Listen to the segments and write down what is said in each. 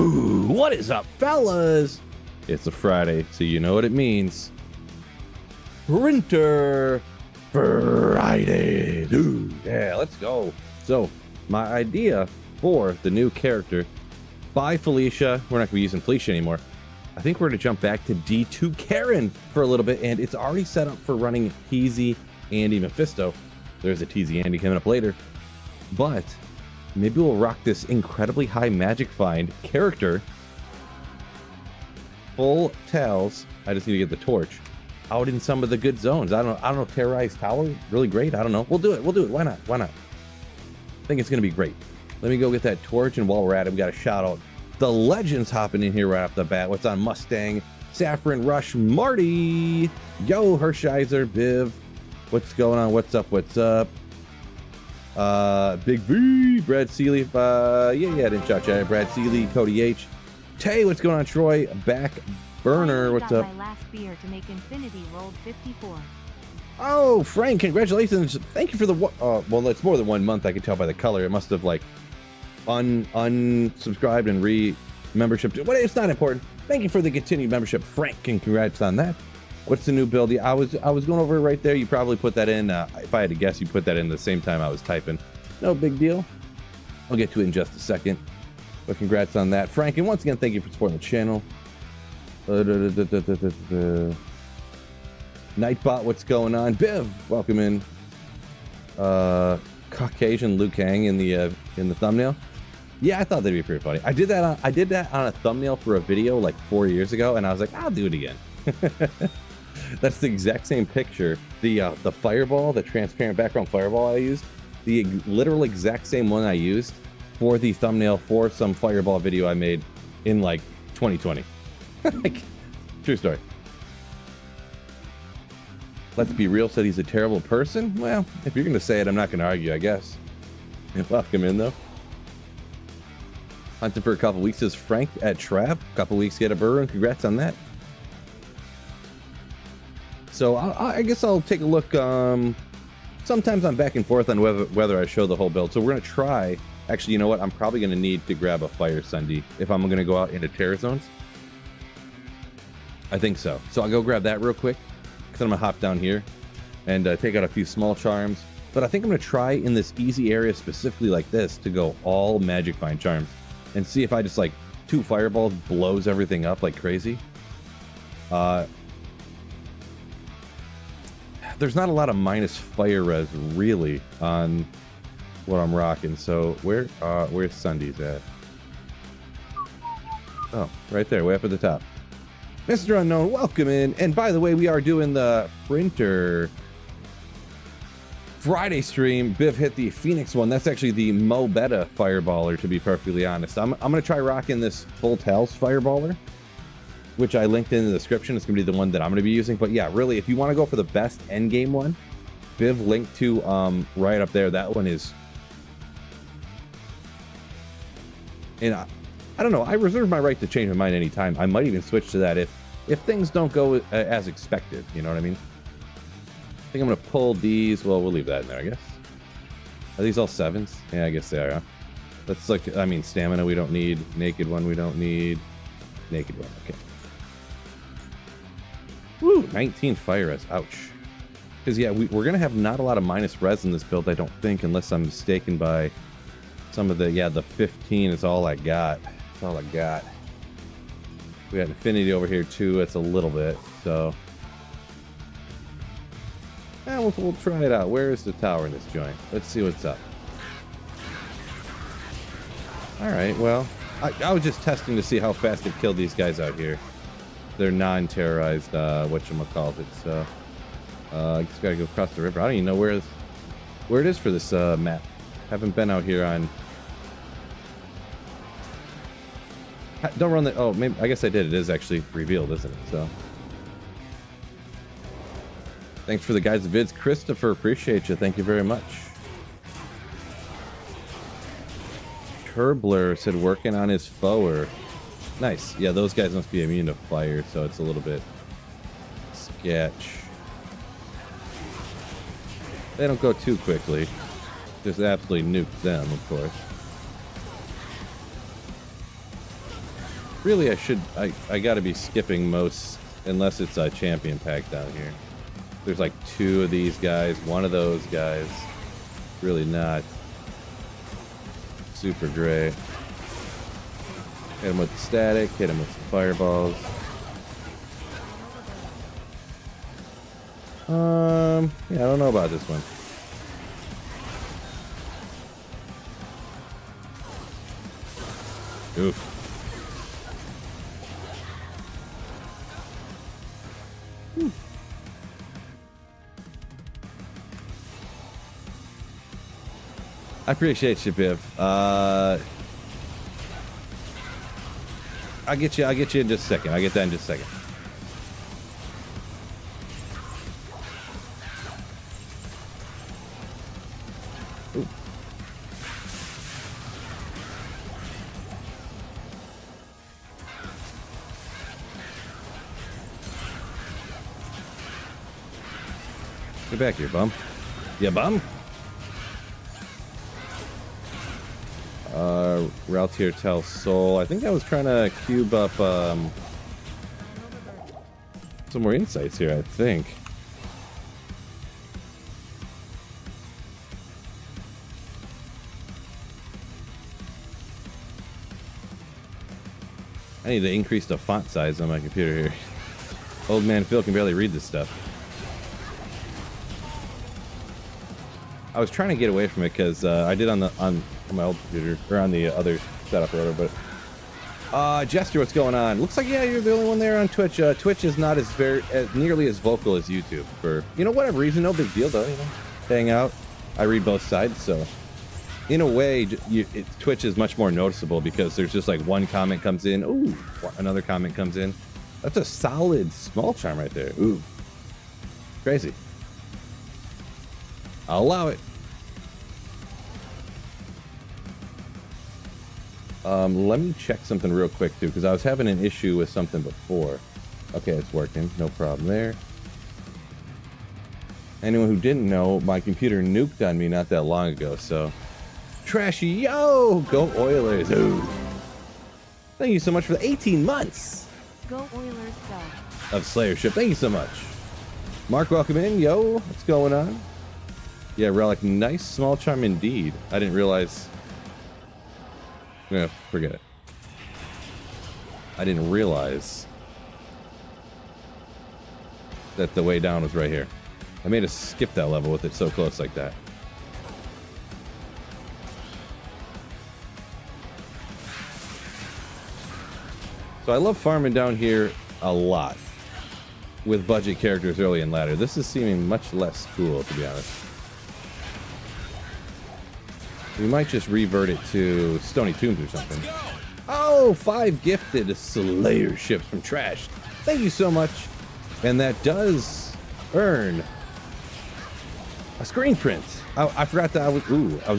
Ooh, what is up, fellas? It's a Friday, so you know what it means. Printer Friday. Dude, yeah, let's go. So, my idea for the new character by Felicia, we're not going to be using Felicia anymore. I think we're going to jump back to D2 Karen for a little bit, and it's already set up for running Teasy, Andy, Mephisto. There's a Teasy Andy coming up later. But maybe we'll rock this incredibly high magic find character. Full tails. I just need to get the torch out in some of the good zones. I don't know. Terrorize Tower, really great. I don't know. We'll do it. Why not? I think it's gonna be great. Let me go get that torch, and while we're at it, we got a shout out the legends hopping in here right off the bat. What's on Mustang, Saffron Rush, Marty, yo, Hershiser, Biv, what's going on? What's up? Big V, Brad Seeley, I didn't shout you out. Brad Seeley, Cody H, Tay, what's going on? Troy, Back Burner, what's up? My last beer to make Infinity rolled 54. Oh, Frank, congratulations. Thank you for the well, it's more than 1 month. I could tell by the color. It must have like unsubscribed and re-membership. Well, it's not important. Thank you for the continued membership, Frank, and congrats on that. What's the new build? Yeah, I was going over it right there. You probably put that in. If I had to guess, you put that in the same time I was typing. No big deal. I'll get to it in just a second. But congrats on that, Frank. And once again, thank you for supporting the channel. Nightbot, what's going on? Biv, welcome in. Caucasian Liu Kang in the thumbnail. Yeah, I thought that'd be pretty funny. I did that on a thumbnail for a video like 4 years ago, and I was like, I'll do it again. That's the exact same picture. The fireball, the transparent background fireball I used, the literal exact same one I used for the thumbnail for some fireball video I made in like 2020. Like, true story. Let's be real said he's a terrible person. Well, if you're gonna say it, I'm not gonna argue, I guess. Welcome in though. Hunting for a couple weeks is Frank at Trav. A couple weeks get a burrow, and congrats on that. So I guess I'll take a look. Sometimes I'm back and forth on whether I show the whole build. So we're gonna try. Actually, you know what? I'm probably gonna need to grab a Fire Sunday if I'm gonna go out into terror zones. I think so. So I'll go grab that real quick, because I'm gonna hop down here and take out a few small charms. But I think I'm gonna try in this easy area specifically like this to go all Magic Find charms and see if I just like 2 fireballs blows everything up like crazy. There's not a lot of minus fire res really on what I'm rocking. So where's Sundays at? Oh, right there, way up at the top. Mr. Unknown, welcome in. And by the way, we are doing the Printer Friday stream. Biv hit the Phoenix one. That's actually the Mo Beta Fireballer, to be perfectly honest. I'm going to try rocking this Full Tails Fireballer, which I linked in the description. It's going to be the one that I'm going to be using. But yeah, really, if you want to go for the best endgame one, Biv linked to right up there. That one is... And I don't know. I reserve my right to change my mind anytime. I might even switch to that if things don't go as expected. You know what I mean? I think I'm going to pull these. Well, we'll leave that in there, I guess. Are these all 7s? Yeah, I guess they are. Huh? That's like, I mean, stamina we don't need. Naked one we don't need. Naked one. Okay. Woo! 19 fire res. Ouch. Because, yeah, we're going to have not a lot of minus res in this build, I don't think, unless I'm mistaken by some of the... Yeah, the 15 is all I got. That's all I got. We got Infinity over here, too. It's a little bit, so... Yeah, we'll try it out. Where is the tower in this joint? Let's see what's up. Alright, well... I was just testing to see how fast it killed these guys out here. They're non-terrorized, whatchamacallit, so... I just gotta go across the river. I don't even know where it is for this map. Haven't been out here on... Don't run the... Oh, maybe... I guess I did. It is actually revealed, isn't it? So... Thanks for the guys' vids. Christopher, appreciate you. Thank you very much. Turbler said working on his foer. Nice. Yeah, those guys must be immune to fire, so it's a little bit sketch. They don't go too quickly. Just absolutely nuke them, of course. Really, I gotta be skipping most, unless it's a champion pack down here. There's like 2 of these guys, 1 of those guys. Really not super great. Hit him with the static, hit him with some fireballs. Yeah, I don't know about this one. Oof. I appreciate you, Biv. I'll get you in just a second. I'll get that in just a second. Ooh. Get back here, bum. Yeah, bum. Raltier Tel Sol. I think I was trying to cube up some more insights here, I think. I need to increase the font size on my computer here. Old man Phil can barely read this stuff. I was trying to get away from it because I did on my old computer, or on the other setup or whatever, but Jester, what's going on? Looks like, yeah, you're the only one there on Twitch. Twitch is not as nearly as vocal as YouTube for, you know, whatever reason. No big deal though, you know. Hang out. I read both sides, so in a way, Twitch is much more noticeable because there's just like one comment comes in, ooh, another comment comes in. That's a solid small charm right there. Ooh, crazy. I'll allow it. Let me check something real quick too, because I was having an issue with something before. Okay, it's working. No problem there. Anyone who didn't know, my computer nuked on me not that long ago, so... Trashy, yo! Go Oilers! Ooh. Thank you so much for the 18 months! Go Oilers, go. Of Slayership. Thank you so much. Mark, welcome in. Yo, what's going on? Yeah, Relic, nice small charm indeed. I didn't realize... Yeah, forget it. I didn't realize that the way down was right here. I made us skip that level with it so close like that. So I love farming down here a lot with budget characters early and ladder. This is seeming much less cool, to be honest. We might just revert it to Stony Tombs or something. Oh, 5 gifted Slayer ships from Trash. Thank you so much. And that does earn a screen print. I forgot that I was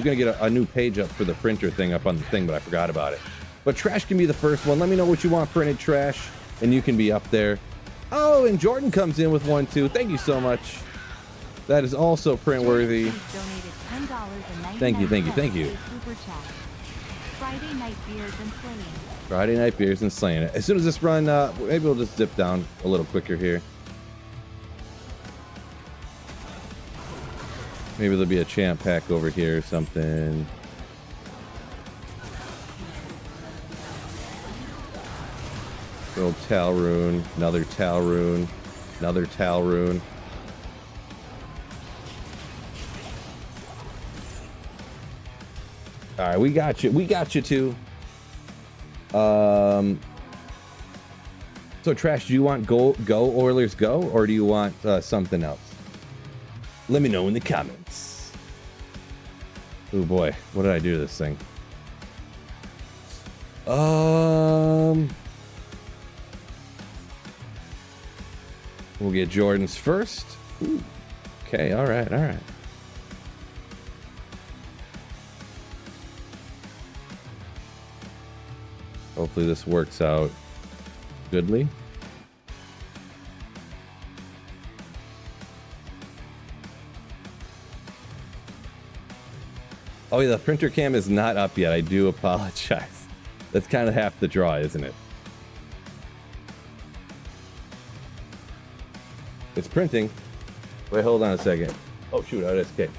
gonna get a new page up for the printer thing up on the thing, but I forgot about it. But Trash can be the first one. Let me know what you want printed, Trash, and you can be up there. Oh, and Jordan comes in with one too. Thank you so much. That is also print worthy. Thank you, thank you, thank you. Friday night beers and slaying. Friday night beers and slaying it. As soon as this run, maybe we'll just dip down a little quicker here. Maybe there'll be a champ pack over here or something. Old Talrune, another Talrune, another Talrune. All right, we got you. We got you too. So Trash, do you want go Oilers go, or do you want something else? Let me know in the comments. Oh boy, what did I do to this thing? We'll get Jordan's first. Ooh. Okay, all right, all right. Hopefully this works out goodly. Oh yeah, the printer cam is not up yet. I do apologize. That's kind of half the draw, isn't it? It's printing. Wait, hold on a second. Oh shoot, I just kicked.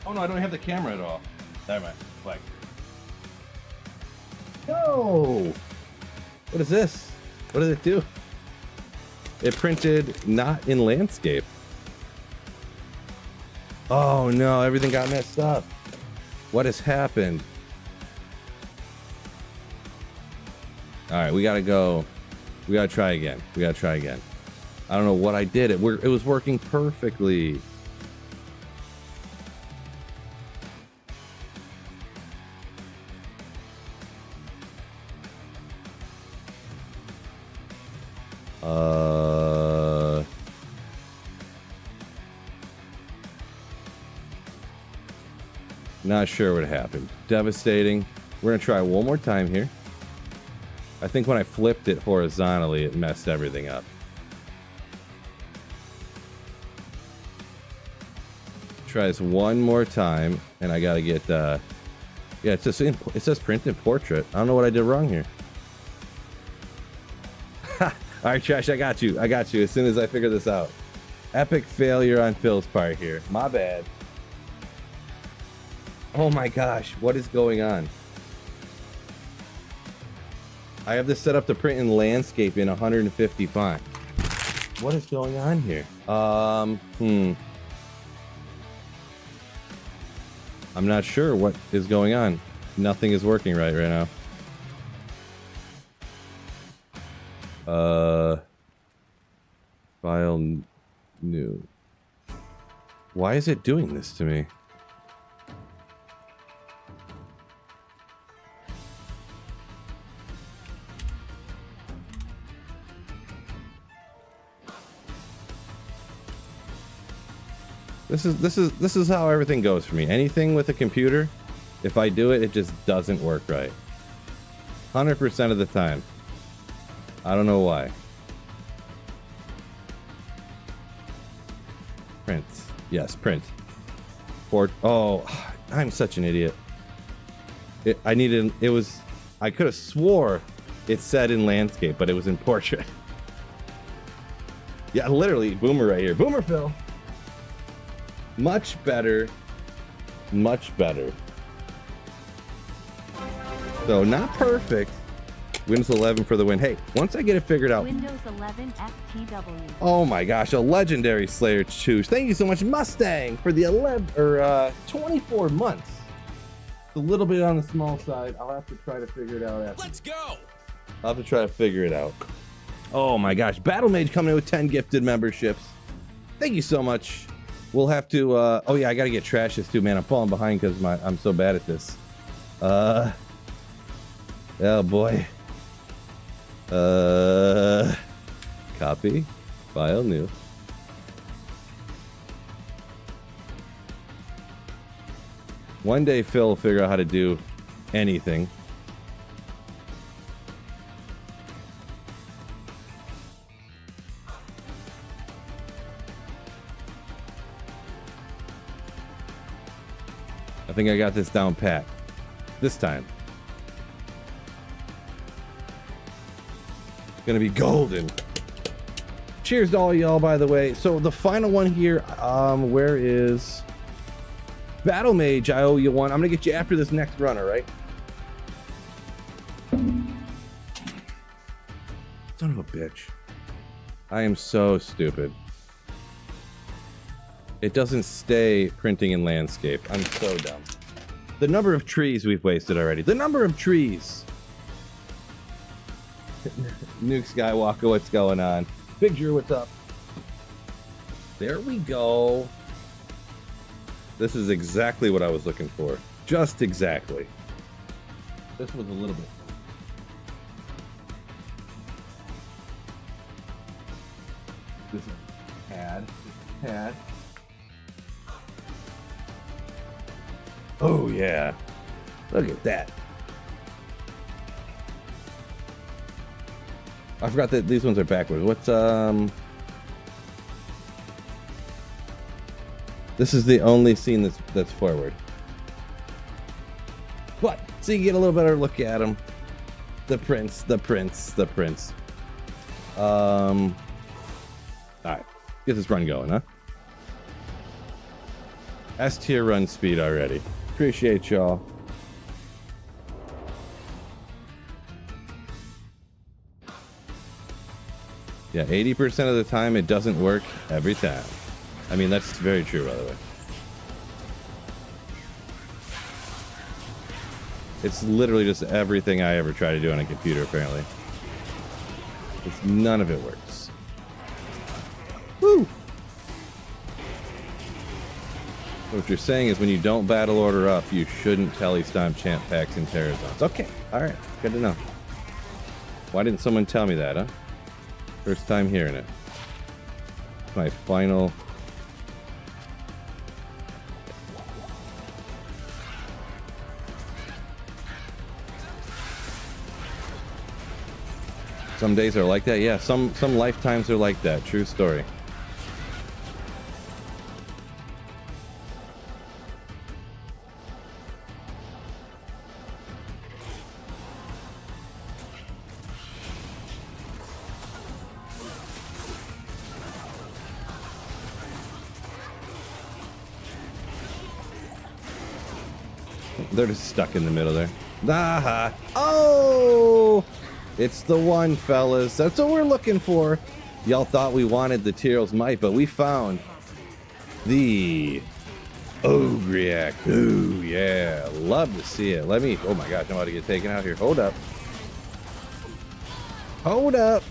Oh no, I don't have the camera at all. Never mind. Like. No! What is this? What does it do? It printed not in landscape. Oh no, everything got messed up. What has happened? Alright, we gotta go. We gotta try again. We gotta try again. I don't know what I did. It was working perfectly. Not sure what happened. Devastating. We're gonna try one more time here. I think when I flipped it horizontally, it messed everything up. Try this one more time, and I gotta get. Yeah, it says print in portrait. I don't know what I did wrong here. All right, Trash, I got you. I got you. As soon as I figure this out. Epic failure on Phil's part here. My bad. Oh my gosh, what is going on? I have this set up to print in landscape in 150 font. What is going on here? I'm not sure what is going on. Nothing is working right now. File new. Why is it doing this to me? This is how everything goes for me. Anything with a computer, if I do it, it just doesn't work right. 100% of the time. I don't know why. Print. Yes, print. Port. Oh, I'm such an idiot. I could have swore it said in landscape, but it was in portrait. Yeah, literally, Boomer right here. Boomer Phil. Much better. Much better. So, not perfect. Windows 11 for the win. Hey, once I get it figured out. Windows 11 FTW. Oh my gosh, a legendary Slayer choose. Thank you so much, Mustang, for the 24 months. It's a little bit on the small side. I'll have to try to figure it out after. Let's go! I'll have to try to figure it out. Oh my gosh, Battle Mage coming in with 10 gifted memberships. Thank you so much. We'll have to, oh yeah, I gotta get Trashes too, man. I'm falling behind because I'm so bad at this. Oh boy. Copy. File new. One day Phil will figure out how to do anything. I think I got this down pat. This time. It's gonna be golden. Cheers to all y'all, by the way. So the final one here, where is Battle Mage? I owe you one. I'm gonna get you after this next run, all right? Son of a bitch. I am so stupid. It doesn't stay printing in landscape. I'm so dumb. The number of trees we've wasted already. The number of trees. Nuke Skywalker, what's going on? Big Drew, what's up? There we go. This is exactly what I was looking for. Just exactly. This was a little bit. This is pad. Pad. Oh yeah. Look at that. I forgot that these ones are backwards. What's This is the only scene that's forward. But so you get a little better look at him. The prince, the prince, the prince. All right, get this run going, huh? S tier run speed already. Appreciate y'all. Yeah, 80% of the time it doesn't work every time. I mean, that's very true, by the way. It's literally just everything I ever try to do on a computer, apparently. It's none of it works. Woo! What you're saying is when you don't battle order up, you shouldn't telestomp champ packs and terror zones. Okay, alright, good to know. Why didn't someone tell me that, huh? First time hearing it. My final... Some days are like that. Yeah, some lifetimes are like that. True story. They're just stuck in the middle there. Aha! Oh! It's the one, fellas. That's what we're looking for. Y'all thought we wanted the Tyrell's Might, but we found the Ogriac. Ooh, yeah. Love to see it. Let me... Oh my gosh, I'm about to get taken out here. Hold up. Hold up.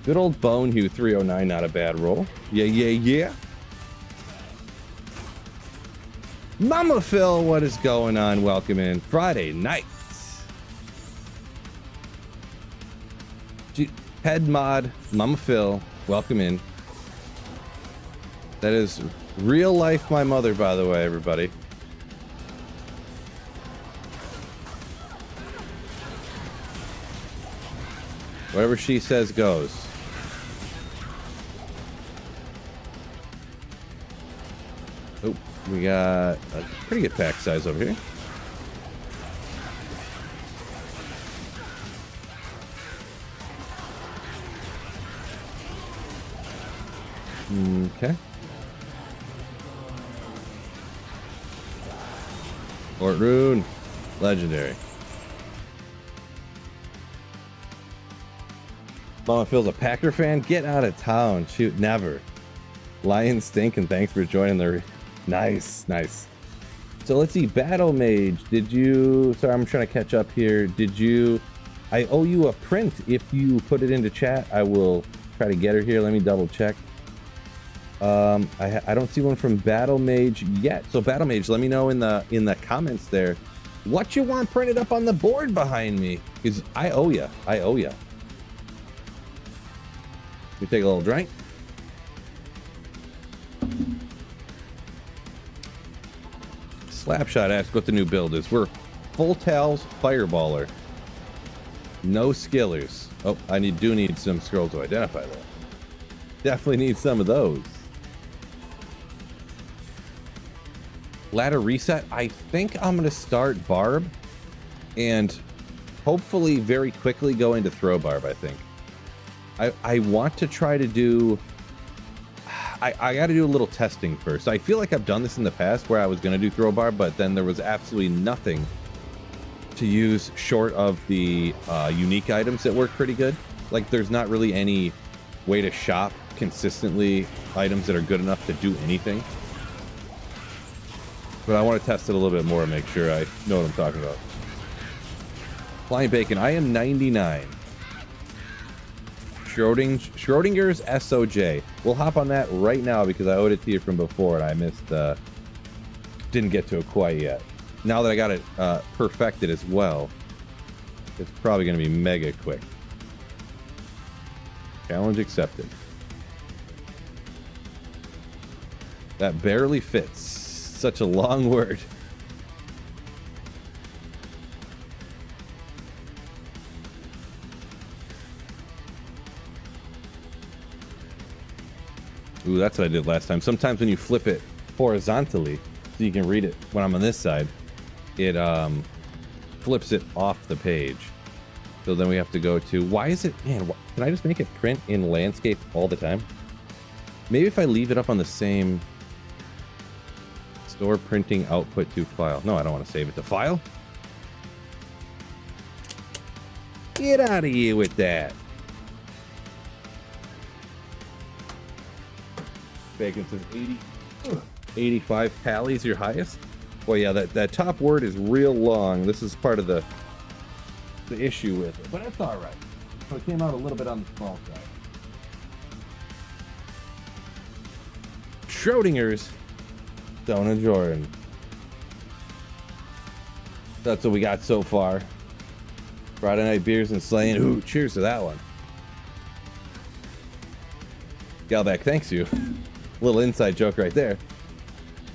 Good old Bonehue 309, not a bad roll. Yeah, yeah, yeah. Mama Phil, what is going on? Welcome in. Friday night. Head mod, Mama Phil, welcome in. That is real life my mother, by the way, everybody. Whatever she says goes. Oh, we got a pretty good pack size over here. Okay. Fort Rune. Legendary. Mama Phil's a Packer fan? Get out of town. Shoot, never. Lion Stink, and thanks for joining the... Nice, nice. So let's see. Battle Mage, did you... Sorry, I'm trying to catch up here. Did you... I owe you a print. If you put it into chat, I will try to get her here. Let me double check. I don't see one from Battle Mage yet. So Battle Mage, let me know in the comments there what you want printed up on the board behind me, because I owe ya. I owe ya. We take a little drink. Slapshot asks what the new build is. We're Full Tails Fireballer. No skillers. Oh, I do need some scrolls to identify that. Definitely need some of those. Ladder reset. I think I'm going to start Barb and hopefully very quickly go into Throw Barb, I think. I want to try to do... I got to do a little testing first. I feel like I've done this in the past where I was going to do Throw Barb, but then there was absolutely nothing to use short of the unique items that work pretty good. Like, there's not really any way to shop consistently items that are good enough to do anything. But I want to test it a little bit more and make sure I know what I'm talking about. Flying Bacon, I am 99. Schrodinger's SOJ. We'll hop on that right now because I owed it to you from before and I missed, didn't get to it quite yet. Now that I got it perfected as well, it's probably going to be mega quick. Challenge accepted. That barely fits. Such a long word. Ooh, that's what I did last time. Sometimes when you flip it horizontally, so you can read it when I'm on this side, it flips it off the page. So then we have to go to, why is it, man, can I just make it print in landscape all the time? Maybe if I leave it up on the same store printing output to file. No, I don't want to save it to file. Get out of here with that. Bacon says 85 tallies your highest. Well, yeah, that top word is real long. This is part of the issue with it, but it's all right. So it came out a little bit on the small side. Schrodinger's, Donna Jordan. That's what we got so far. Friday night beers and slaying. Ooh, cheers to that one. Galback, thanks you. Little inside joke right there.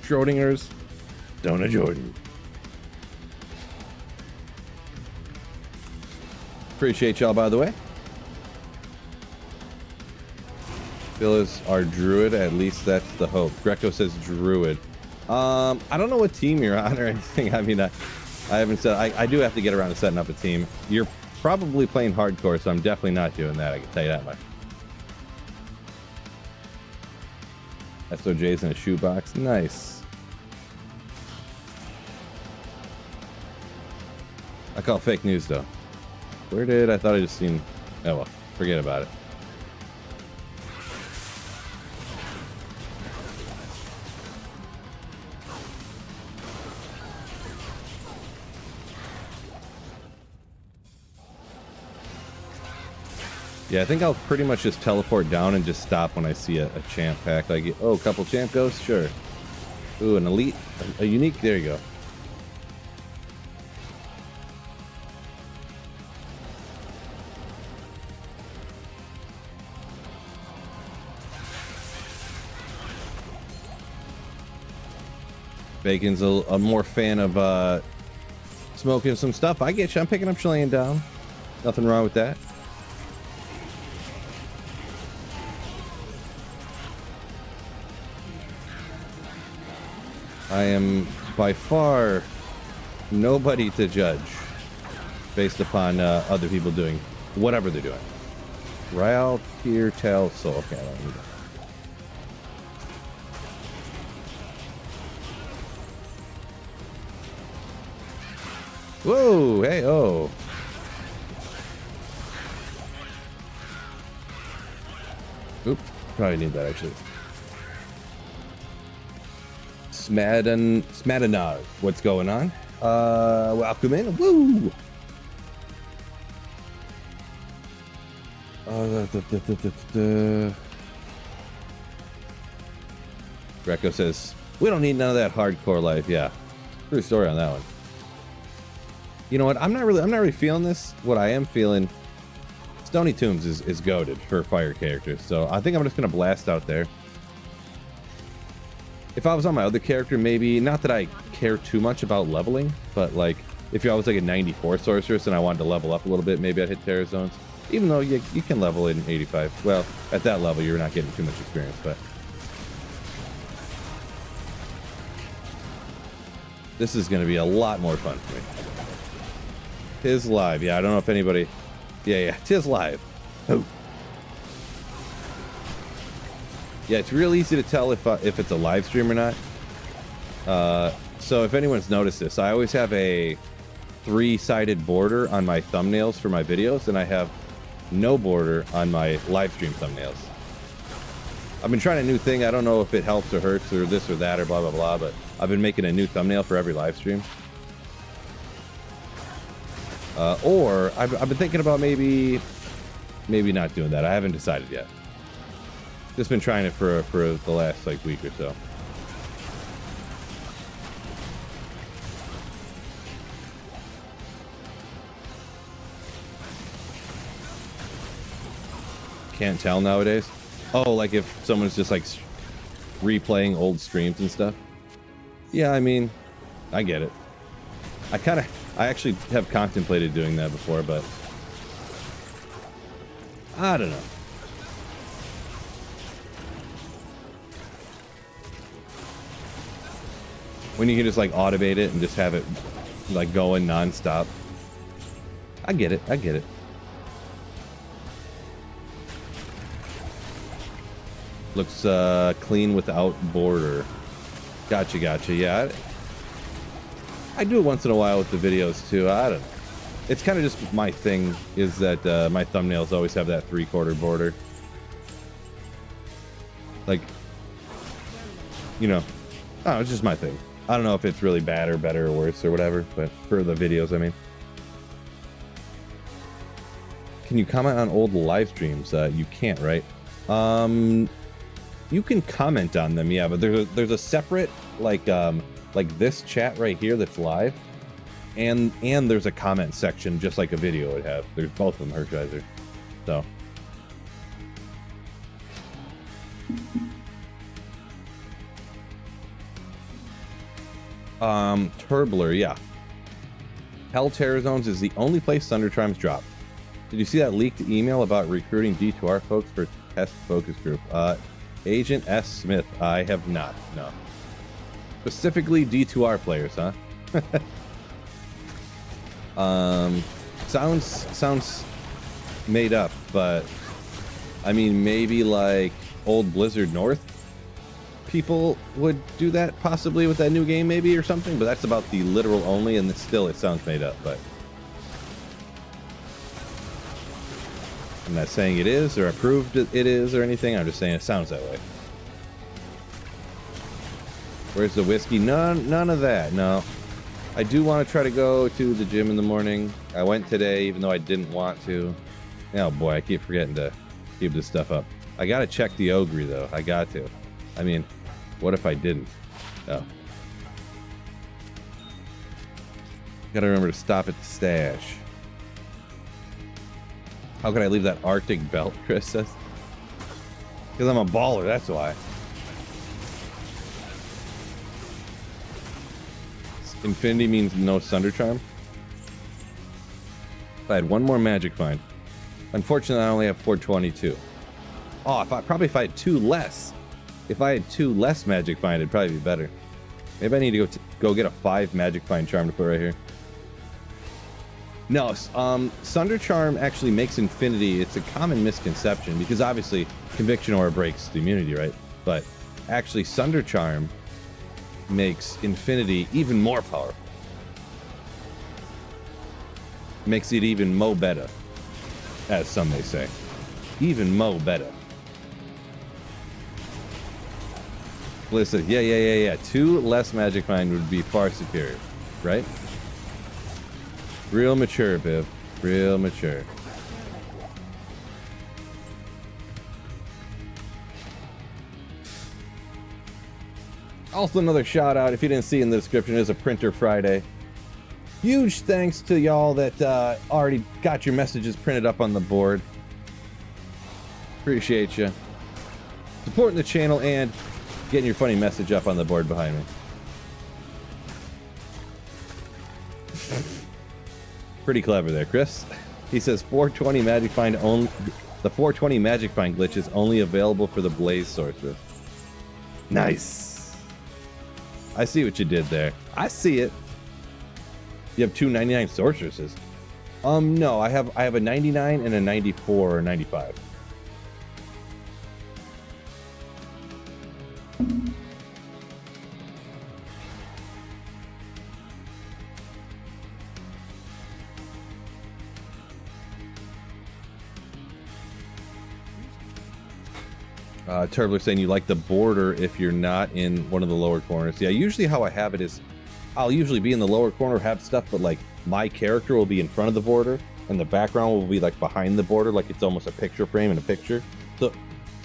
Schrodinger's, Donna Jordan. Appreciate y'all, by the way. Phil is our druid, at least that's the hope. Greco says druid. I don't know what team you're on or anything. I mean, I haven't said, I do have to get around to setting up a team. You're probably playing hardcore, so I'm definitely not doing that. I can tell you that much. SOJ's in a shoebox. Nice. I call it fake news, though. Where did I thought I just seen? Oh well, forget about it. Yeah, I think I'll pretty much just teleport down and just stop when I see a champ pack. Like, oh, a couple champ ghosts, sure. Ooh, an elite, a unique. There you go. Bacon's a more fan of smoking some stuff. I get you. I'm picking up Chilean down. Nothing wrong with that. I am by far nobody to judge based upon other people doing whatever they're doing. Rail, Tier, Tell, so okay, I don't need that. Whoa, hey, oh. Oop, probably need that actually. Smadanar, what's going on? Welcome in, woo! Greco says, we don't need none of that hardcore life, yeah. True story on that one. You know what? I'm not really feeling this. What I am feeling, Stony Tombs is goated for fire characters. So I think I'm just gonna blast out there. If I was on my other character, maybe not that I care too much about leveling, but like if I was like a 94 sorceress and I wanted to level up a little bit, maybe I'd hit Terror Zones. Even though you can level in 85. Well, at that level, you're not getting too much experience, but this is going to be a lot more fun for me. Tis live. Yeah, I don't know if anybody... Yeah, tis live. Oh. Yeah, it's real easy to tell if it's a live stream or not. So if anyone's noticed this, I always have a 3-sided border on my thumbnails for my videos, and I have no border on my live stream thumbnails. I've been trying a new thing. I don't know if it helps or hurts or this or that or blah, blah, blah, but I've been making a new thumbnail for every live stream. Or I've been thinking about maybe not doing that. I haven't decided yet. Just been trying it for the last like week or so. Can't tell nowadays. Oh, like if someone's just like replaying old streams and stuff. Yeah, I mean, I get it. I actually have contemplated doing that before, but I don't know. When you can just like automate it and just have it like going non-stop. I get it. Looks clean without border. Gotcha, gotcha. Yeah, I do it once in a while with the videos too. I don't know. It's kind of just my thing is that my thumbnails always have that 3/4 border. Like, you know, oh, it's just my thing. I don't know if it's really bad or better or worse or whatever, but for the videos, I mean. Can you comment on old live streams? You can't, right? You can comment on them, yeah, but there's a separate like this chat right here that's live, and there's a comment section just like a video would have. There's both of them, Hersheiser. So. Turbler, yeah. Hell Terror Zones is the only place Thunder Chimes drop. Did you see that leaked email about recruiting D2R folks for test focus group? Agent S. Smith, I have not, no. Specifically D2R players, huh? Sounds made up, but I mean, maybe like old Blizzard North people would do that possibly with that new game maybe or something, but that's about the literal only, and still it sounds made up. But I'm not saying it is or approved it is or anything. I'm just saying it sounds that way. Where's the whiskey? None of that. No. I do want to try to go to the gym in the morning. I went today even though I didn't want to. Oh boy, I keep forgetting to keep this stuff up. I gotta check the Ogre though. I got to. I mean, what if I didn't? Oh. Gotta remember to stop at the stash. How could I leave that Arctic belt, Chris says? Because I'm a baller, that's why. Infinity means no Thunder Charm. If I had one more magic find. Unfortunately, I only have 422. Oh, if I had two less. If I had two less magic find, it'd probably be better. Maybe I need to go get a 5 magic find charm to put right here. No, Thunder Charm actually makes Infinity. It's a common misconception because obviously Conviction Aura breaks the immunity, right? But actually Thunder Charm makes Infinity even more powerful. Makes it even mo better, as some may say. Even mo better. Listen, yeah. 2 less magic find would be far superior, right? Real mature, Biv. Real mature. Also, another shout out, if you didn't see in the description, is a Printer Friday. Huge thanks to y'all that already got your messages printed up on the board. Appreciate you. Supporting the channel and getting your funny message up on the board behind me. Pretty clever there, Chris. He says 420 magic find only. The 420 magic find glitch is only available for the Blaze Sorceress. Nice. I see what you did there. I see it. You have 2 99 sorceresses. No, I have a 99 and a 94 or 95. Turbler saying you like the border if you're not in one of the lower corners. Yeah, usually how I have it is I'll usually be in the lower corner, have stuff, but like my character will be in front of the border and the background will be like behind the border, like it's almost a picture frame in a picture. So,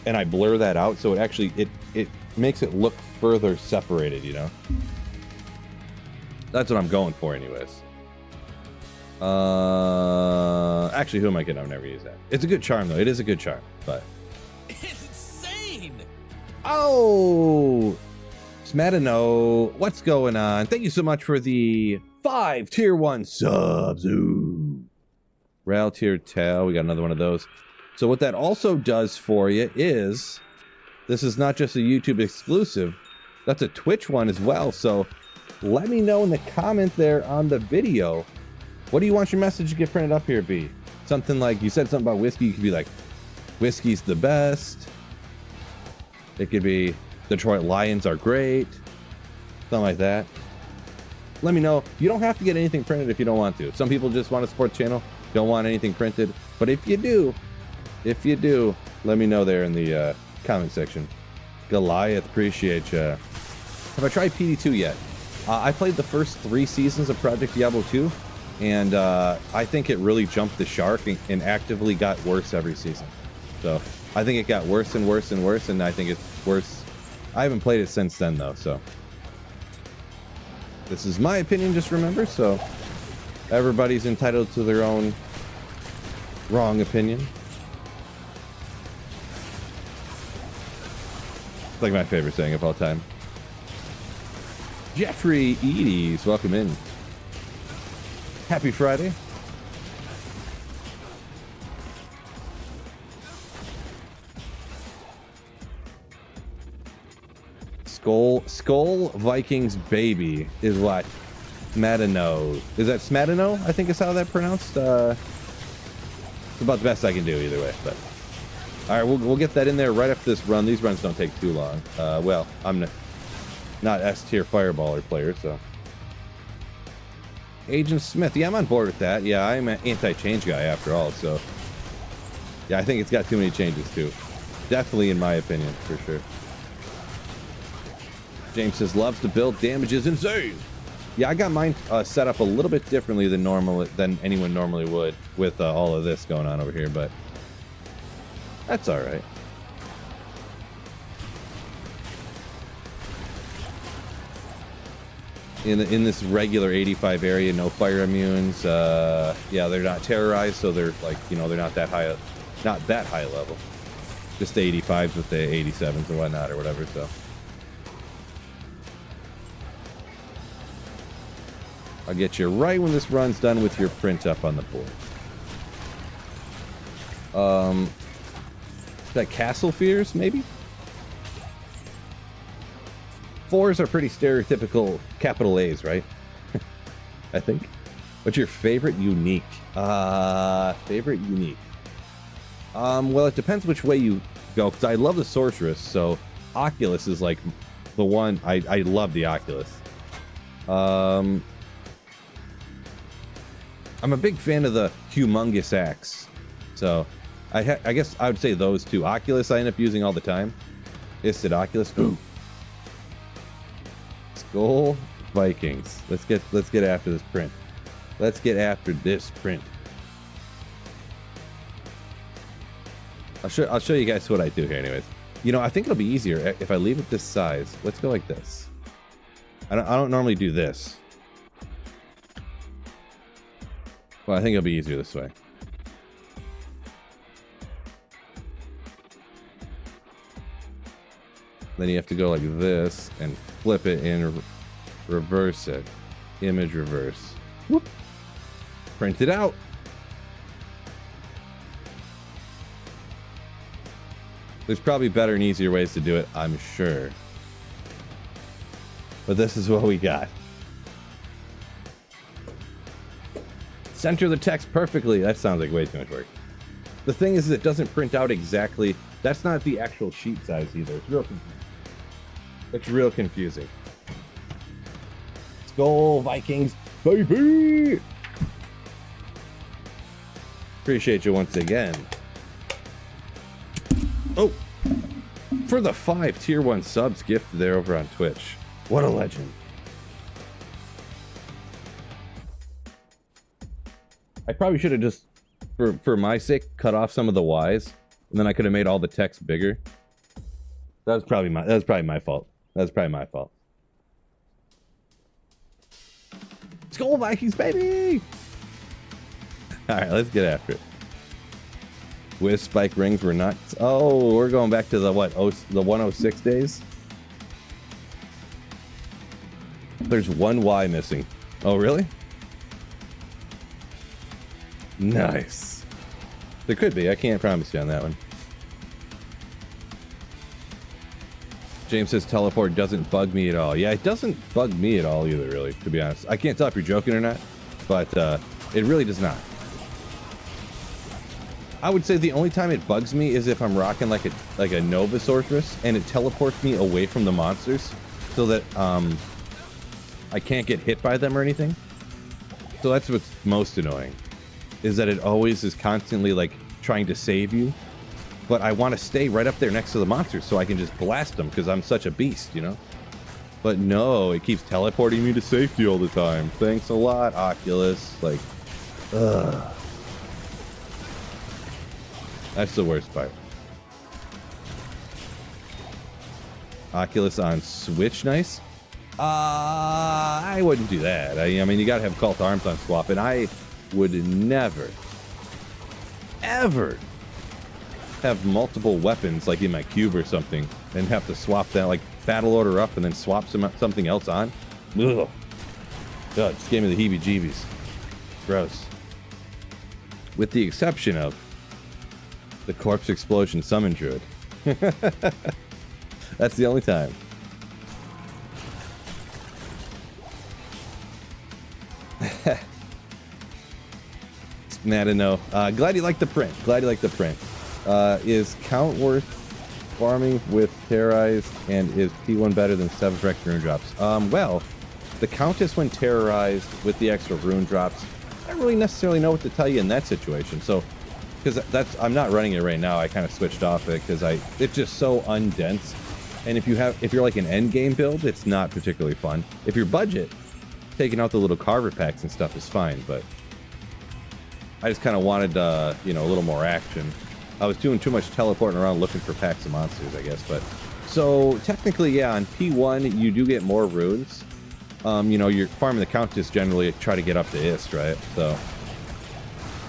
and I blur that out, so it actually it makes it look further separated, you know? That's what I'm going for anyways. Actually, who am I kidding? I've never used that. It's a good charm though. It is a good charm, but it's insane. Oh, Smadano, what's going on? Thank you so much for the 5 tier 1 subs. Ooh. Rail tier tail. We got another one of those. So what that also does for you is, this is not just a YouTube exclusive, that's a Twitch one as well. So let me know in the comment there on the video, what do you want your message to get printed up here be? Something like, you said something about whiskey, you could be like, whiskey's the best. It could be Detroit Lions are great. Something like that. Let me know. You don't have to get anything printed if you don't want to. Some people just want to support the channel, don't want anything printed. But if you do, let me know there in the comment section. Goliath, appreciate ya. Have I tried PD2 yet? I played the first 3 seasons of Project Diablo 2, and I think it really jumped the shark and actively got worse every season. So I think it got worse and worse and worse, and I think it's worse. I haven't played it since then, though, so. This is my opinion, just remember, so everybody's entitled to their own wrong opinion. It's like my favorite saying of all time. Jeffrey Eades, welcome in. Happy Friday. Skull Vikings baby is what Smatino. Is that Smatino? I think is how that pronounced. It's about the best I can do either way. But all right, we'll get that in there right after this run. These runs don't take too long. Well, I'm not S tier fireballer player, so. Agent Smith, yeah, I'm on board with that. Yeah, I'm an anti-change guy after all, so. Yeah, I think it's got too many changes too. Definitely in my opinion, for sure. James says, loves to build, damage is insane. Yeah, I got mine set up a little bit differently than anyone normally would with all of this going on over here, but that's all right. In this regular 85 area, no fire immunes. Yeah, they're not terrorized, so they're like, you know, they're not that high level. Just the 85s with the 87s and whatnot or whatever, so. I'll get you right when this run's done with your print up on the board. Is that Castle Fears, maybe? 4s are pretty stereotypical capital A's, right? I think. What's your favorite unique? Favorite unique. Well, it depends which way you go, because I love the Sorceress, so Oculus is like the one. I love the Oculus. I'm a big fan of the Humongous Axe, so I guess I would say those two. Oculus I end up using all the time. Isted Oculus. Ooh. Skull Vikings. Let's get after this print. Let's get after this print. I'll show you guys what I do here anyways. You know, I think it'll be easier if I leave it this size. Let's go like this. I don't normally do this. Well, I think it'll be easier this way. Then you have to go like this and flip it and reverse it. Image reverse. Whoop. Print it out. There's probably better and easier ways to do it, I'm sure. But this is what we got. Center the text perfectly. That sounds like way too much work. The thing is, it doesn't print out exactly. That's not the actual sheet size either. It's real confusing. Skull Vikings, baby! Appreciate you once again. Oh! For the 5 tier 1 subs gifted there over on Twitch. What a legend. I probably should have just, for my sake, cut off some of the Y's, and then I could have made all the text bigger. That was probably my fault. Skull Vikings, baby! Alright, let's get after it. With spike rings were not. Oh, we're going back to the what? The 106 days? There's one Y missing. Oh, really? Nice. There could be. I can't promise you on that one. James says teleport doesn't bug me at all. Yeah, it doesn't bug me at all either, really, to be honest. I can't tell if you're joking or not, but it really does not. I would say the only time it bugs me is if I'm rocking like a Nova Sorceress and it teleports me away from the monsters so that I can't get hit by them or anything. So that's what's most annoying, is that it always is constantly like trying to save you, but I want to stay right up there next to the monsters so I can just blast them because I'm such a beast, you know? But no, it keeps teleporting me to safety all the time. Thanks a lot, Oculus. Like, ugh. That's the worst part. Oculus on Switch, nice? I wouldn't do that. I mean, you gotta have Cult Arms on swap, and I would never, ever have multiple weapons like in my cube or something and have to swap that, like battle order up and then swap something else on. Ugh. God, just gave me the heebie-jeebies. Gross. With the exception of the Corpse Explosion Summon Druid. That's the only time. Nah, to know. Glad you like the print. Glad you like the print. Is Count worth farming with Terrorize, and is P1 better than 7th rank rune drops? Well, the Countess when terrorized with the extra rune drops, I don't really necessarily know what to tell you in that situation. So, because I'm not running it right now. I kind of switched off it because it's just so undense. And if you're like an end game build, it's not particularly fun. If you're budget, taking out the little carver packs and stuff is fine, but I just kind of wanted, you know, a little more action. I was doing too much teleporting around looking for packs of monsters, I guess. But so technically, yeah, on P1 you do get more runes. You know, you're farming the Countess generally try to get up to Ist, right? So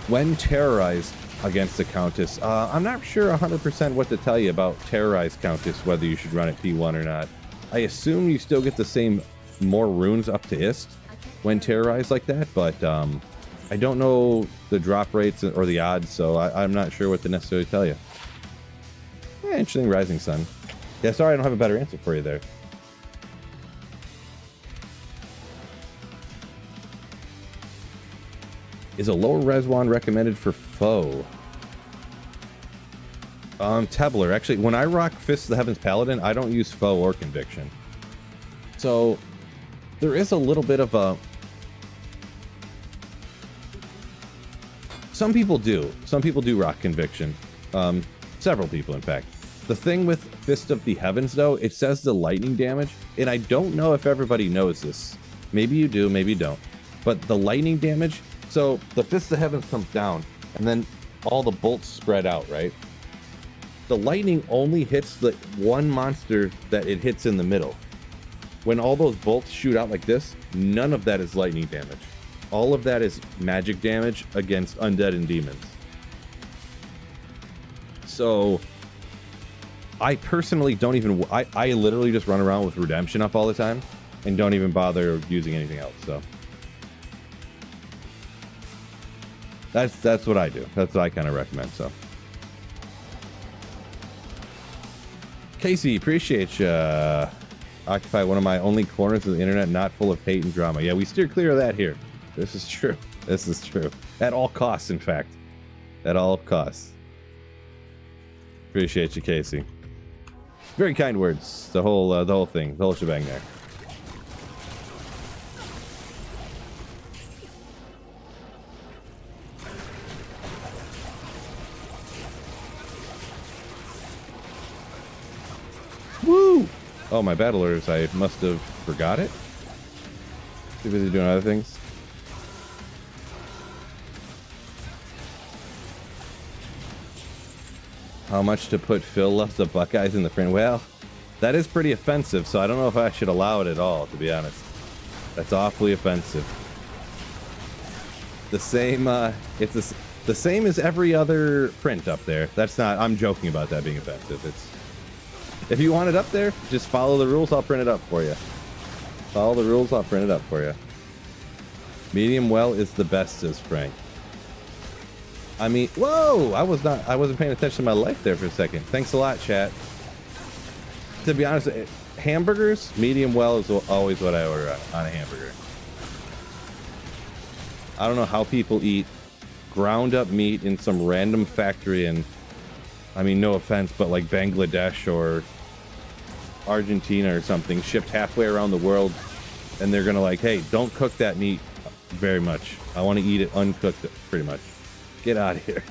when terrorized against the Countess, I'm not sure 100% what to tell you about terrorized Countess, whether you should run it P1 or not. I assume you still get the same more runes up to Ist when terrorized like that, but I don't know the drop rates or the odds, so I'm not sure what to necessarily tell you. Yeah, interesting, Rising Sun. Yeah, sorry I don't have a better answer for you there. Is a lower res wand recommended for foe? Tebler. Actually, when I rock Fist of the Heavens Paladin, I don't use foe or conviction. So there is a little bit of a... Some people do rock conviction. Several people, in fact. The thing with Fist of the Heavens, though, it says the lightning damage, and I don't know if everybody knows this. Maybe you do, maybe you don't. But the lightning damage, so the Fist of the Heavens comes down, and then all the bolts spread out, right? The lightning only hits the one monster that it hits in the middle. When all those bolts shoot out like this, none of that is lightning damage. All of that is magic damage against undead and demons. So I personally don't even... I literally just run around with Redemption up all the time and don't even bother using anything else, so... That's what I do. That's what I kind of recommend, so... Casey, appreciate you. Occupy one of my only corners of the internet not full of hate and drama. Yeah, we steer clear of that here. This is true. This is true. At all costs, in fact. At all costs. Appreciate you, Casey. Very kind words. The whole thing. The whole shebang there. Woo! Oh, my battle orders. I must have forgot it. Too busy doing other things. How much to put Phil loves the Buckeyes in the print? Well, that is pretty offensive, so I don't know if I should allow it at all, to be honest. That's awfully offensive. The same, it's the same as every other print up there. That's not, I'm joking about that being offensive. It's, if you want it up there, just follow the rules, I'll print it up for you. Follow the rules, I'll print it up for you. Medium well is the best, says Frank. I mean, whoa! I wasn't paying attention to my life there for a second. Thanks a lot, chat. To be honest, hamburgers, medium well is always what I order on a hamburger. I don't know how people eat ground up meat in some random factory in, I mean, no offense, but like Bangladesh or Argentina or something, shipped halfway around the world, and they're gonna like, hey, don't cook that meat very much. I want to eat it uncooked, pretty much. Get out of here.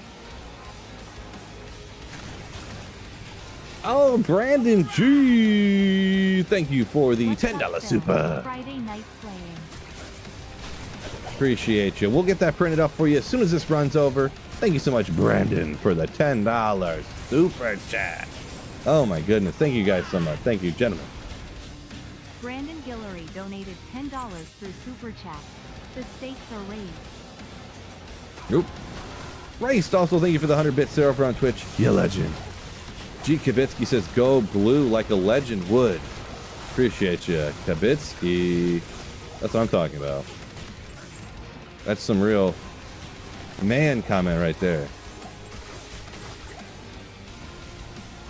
Oh, Brandon G, thank you for the $10 super. Friday night playing. Appreciate you. We'll get that printed up for you as soon as this runs over. Thank you so much, Brandon, for the $10 super chat. Oh my goodness. Thank you guys so much. Thank you, gentlemen. Brandon Guillory donated $10 through Super Chat. The stakes are raised. Nope. Raced, also thank you for the 100-bit server on Twitch. You legend. G. Kavitsky says, go blue like a legend would. Appreciate you, Kavitsky. That's what I'm talking about. That's some real man comment right there.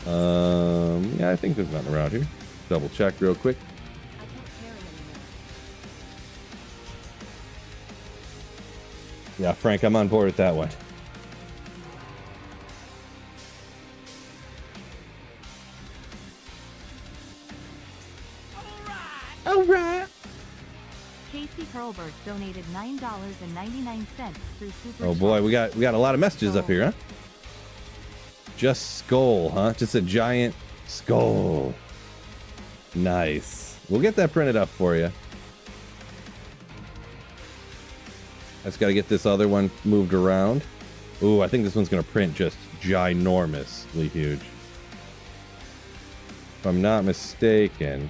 Yeah, I think there's nothing around here. Double check real quick. Yeah, Frank, I'm on board with that one. All right. Casey Hurlbert donated $9.99 through Super Oh boy, Chat. we got a lot of messages up here, huh? Just skull, huh? Just a giant skull. Nice. We'll get that printed up for you. I just got to get this other one moved around. Ooh, I think this one's going to print just ginormously huge. If I'm not mistaken.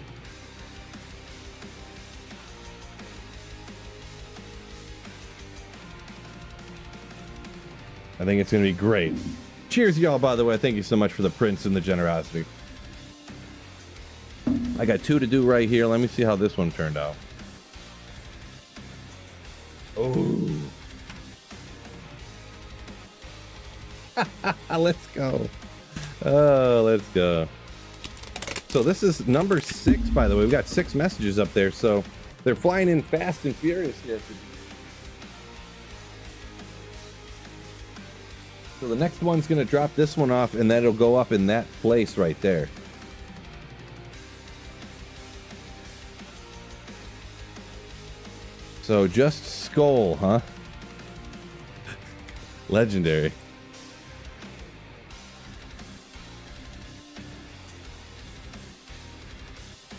I think it's going to be great. Cheers, y'all, by the way. Thank you so much for the prints and the generosity. I got 2 to do right here. Let me see how this one turned out. Oh. Let's go. Oh, let's go. So this is number 6, by the way. We've got 6 messages up there, so they're flying in fast and furious here. So the next one's going to drop this one off, and then it'll go up in that place right there. So just skull, huh? Legendary.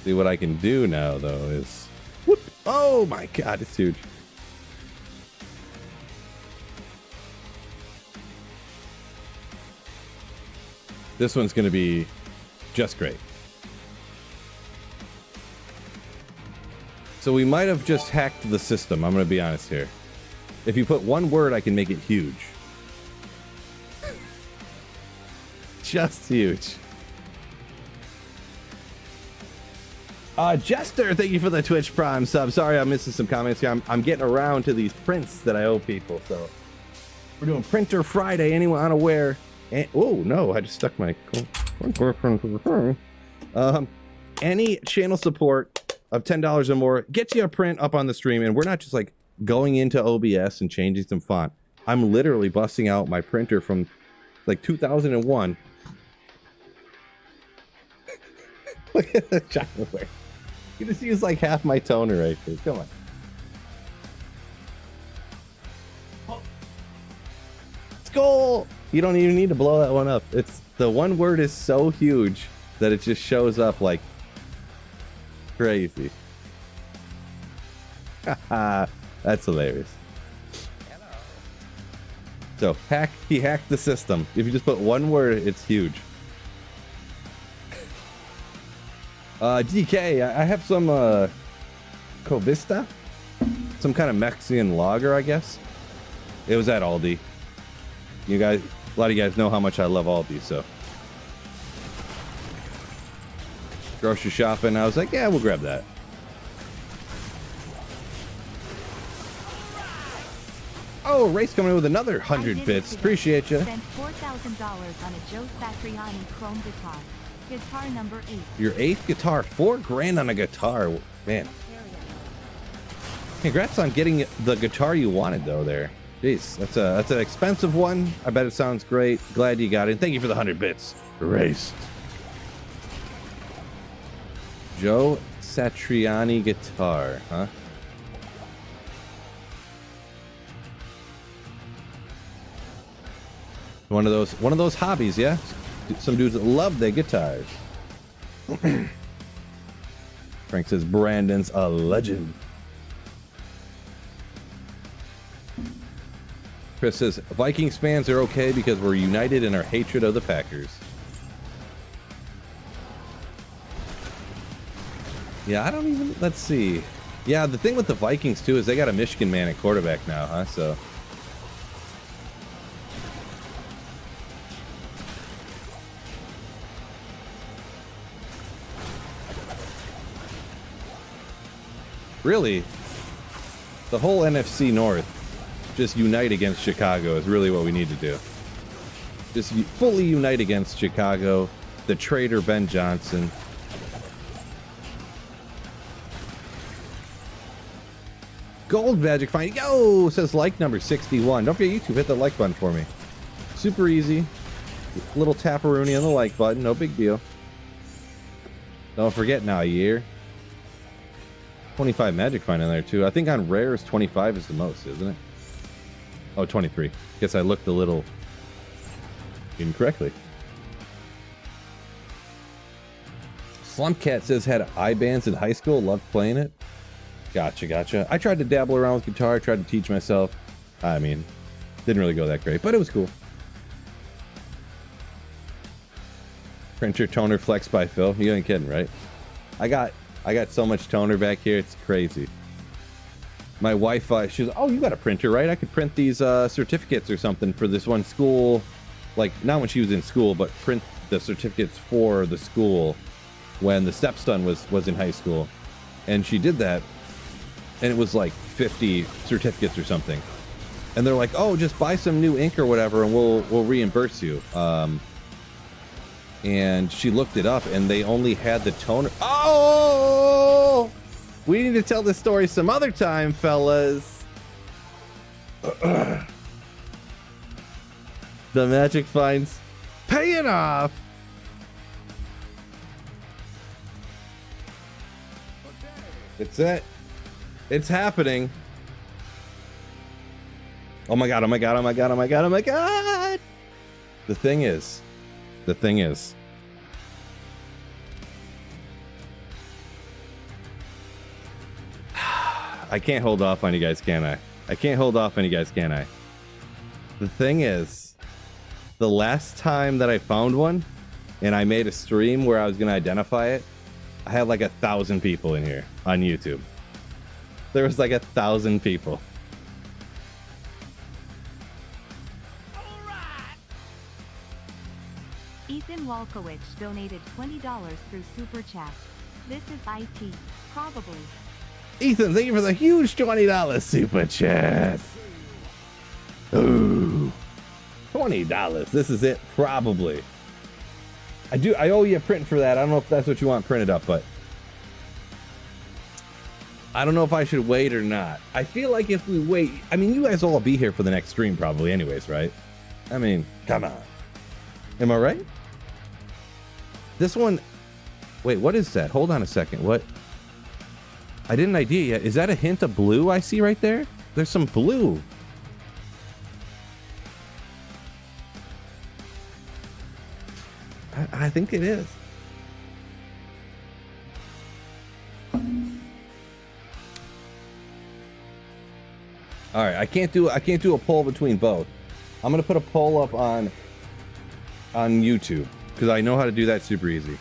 See what I can do now, though, is... Whoop! Oh my god, it's huge. This one's going to be just great. So we might have just hacked the system. I'm going to be honest here. If you put one word, I can make it huge. Just huge. Jester, thank you for the Twitch Prime sub. Sorry I'm missing some comments here. I'm getting around to these prints that I owe people. So we're doing Printer Friday. Anyone unaware? Oh no, I just stuck my any channel support of $10 or more gets you a print up on the stream, and we're not just like going into OBS and changing some font. I'm literally busting out my printer from like 2001. Look at the chocolate wear. You just use like half my toner right there. Come on. Skull! You don't even need to blow that one up. It's the one word is so huge that it just shows up like crazy. Haha, that's hilarious. So he hacked the system. If you just put one word, it's huge. DK, I have some Covista, some kind of Mexican lager, I guess. It was at Aldi. You guys, a lot of you guys know how much I love Aldi, so grocery shopping. I was like, yeah, we'll grab that. Oh, Race coming in with another 100 bits. Appreciate you. Spent $4,000 on a Joe Satriani chrome guitar. Guitar number 8. Your 8th guitar, $4 grand on a guitar, man. Congrats on getting the guitar you wanted, though. There, Jeez, that's an expensive one. I bet it sounds great. Glad you got it. Thank you for the 100 bits. Erased. Joe Satriani guitar, huh? One of those hobbies, yeah. Some dudes that love their guitars. Frank says Brandon's a legend. Chris says Vikings fans are okay because we're united in our hatred of the Packers. Yeah, I don't even. Let's see. Yeah, the thing with the Vikings too is they got a Michigan man at quarterback now, huh? So. Really, the whole NFC North just unite against Chicago is really what we need to do. Just fully unite against Chicago, the traitor Ben Johnson. Gold Magic Find. Yo, says like number 61. Don't forget YouTube, hit the like button for me. Super easy. Little taparoonie on the like button, no big deal. Don't forget now, a year. 25 Magic Find in there too. I think on rares 25 is the most, isn't it? Oh, 23. Guess I looked a little incorrectly. Slumpcat says had eye bands in high school, loved playing it. Gotcha. I tried to dabble around with guitar, tried to teach myself. I mean, didn't really go that great, but it was cool. Printer toner flex by Phil. You ain't kidding, right? I got so much toner back here, it's crazy. My wife, she was, oh, you got a printer, right? I could print these certificates or something for this one school. Like, not when she was in school, but print the certificates for the school when the stepson was in high school. And she did that, and it was like 50 certificates or something. And they're like, oh, just buy some new ink or whatever, and we'll reimburse you. And she looked it up, and they only had the toner. Oh! We need to tell this story some other time, fellas. The Magic Finds paying off. It's it. It's happening. Oh my god, oh my god, oh my god, oh my god, oh my god. The thing is. I can't hold off on you guys, can I? I can't hold off on you guys, can I? The thing is, the last time that I found one, and I made a stream where I was gonna identify it, I had like 1,000 people in here on YouTube. There was like 1,000 people. Ethan Walkowicz donated $20 through Super Chat. This is IT, probably. Ethan, thank you for the huge $20 super chat. Ooh, $20. This is it, probably. I owe you a print for that. I don't know if that's what you want printed up, but I don't know if I should wait or not. I feel like if we wait, I mean, you guys will all be here for the next stream probably anyways, right? I mean, come on. Am I right? This one, wait, what is that? Hold on a second. What? I didn't idea yet. Is that a hint of blue I see right there? There's some blue. I think it is. All right, I can't do a poll between both. I'm gonna put a poll up on YouTube because I know how to do that super easy.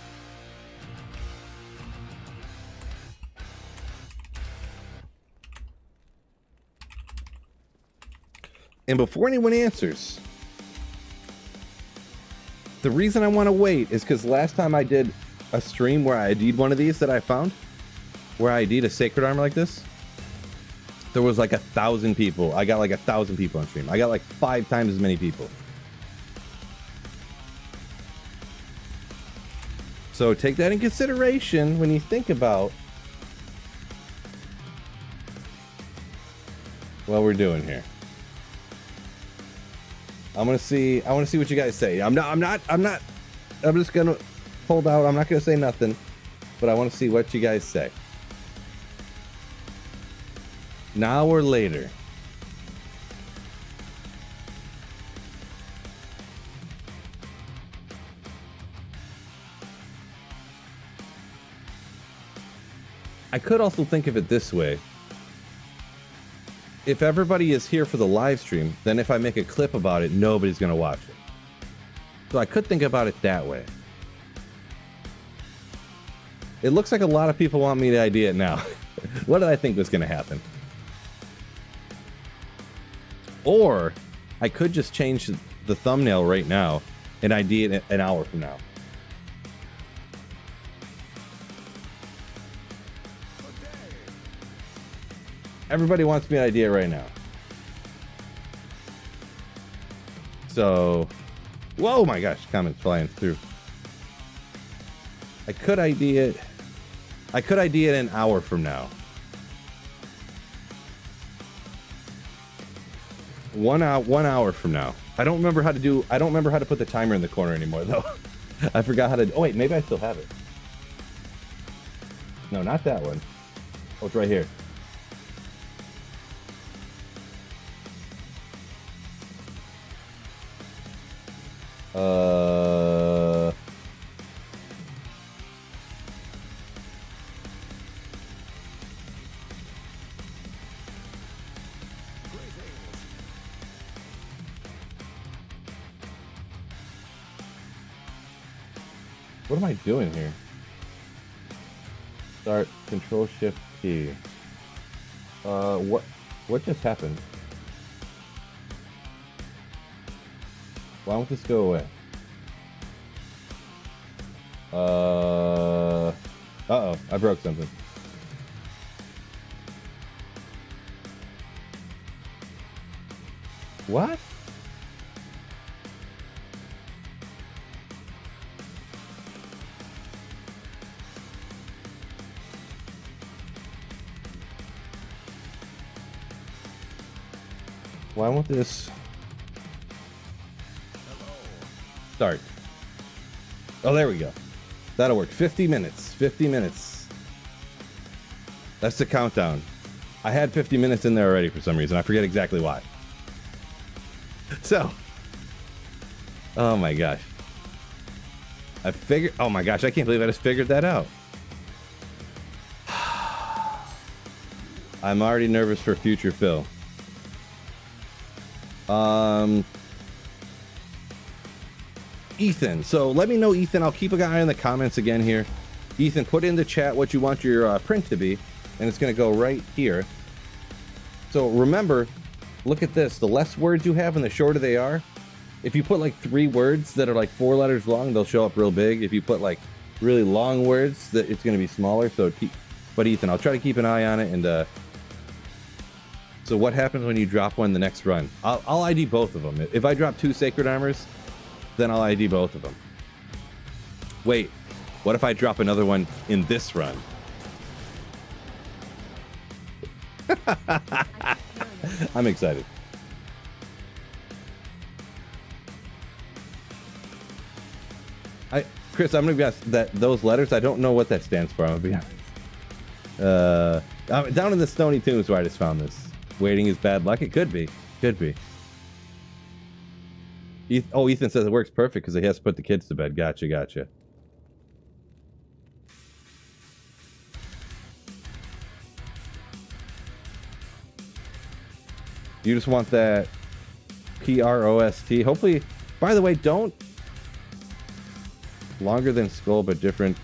And before anyone answers, the reason I want to wait is because last time I did a stream where I ID'd one of these that I found, where I ID'd a sacred armor like this, there was like 1,000 people. I got like 1,000 people on stream. I got like 5 times as many people. So take that in consideration when you think about what we're doing here. I want to see what you guys say. I'm just gonna hold out. I'm not gonna say nothing, but I want to see what you guys say. Now or later. I could also think of it this way. If everybody is here for the live stream, then if I make a clip about it, nobody's going to watch it. So I could think about it that way. It looks like a lot of people want me to ID it now. What did I think was going to happen? Or I could just change the thumbnail right now and ID it an hour from now. Everybody wants me to ID it right now. So, whoa, my gosh, comments flying through. I could ID it an hour from now. 1 hour from now. I don't remember how to put the timer in the corner anymore though. I forgot how to. Oh wait, maybe I still have it. No, not that one. Oh, it's right here. What am I doing here? Start Control Shift T. What just happened? Why won't this go away? Uh-oh, I broke something. What? Why won't this start? Oh, there we go. That'll work. 50 minutes. 50 minutes. That's the countdown. I had 50 minutes in there already for some reason. I forget exactly why. So, oh my gosh. Oh my gosh, I can't believe I just figured that out. I'm already nervous for future Phil. Ethan, so let me know, Ethan. I'll keep an eye on the comments again here. Ethan, put in the chat what you want your print to be, and it's going to go right here. So remember, look at this. The less words you have and the shorter they are. If you put like 3 words that are like 4 letters long, they'll show up real big. If you put like really long words, that it's going to be smaller. So, but Ethan, I'll try to keep an eye on it. And so what happens when you drop one the next run? I'll ID both of them. If I drop 2 Sacred Armors, then I'll ID both of them. Wait, what if I drop another one in this run? I'm excited. Chris, I'm gonna be honest, that those letters, I don't know what that stands for. I'm gonna be honest. Down in the Stony Tombs where I just found this. Waiting is bad luck. It could be. Could be. Ethan says it works perfect because he has to put the kids to bed. Gotcha, gotcha. You just want that PROST. Hopefully, by the way, don't. Longer than skull, but different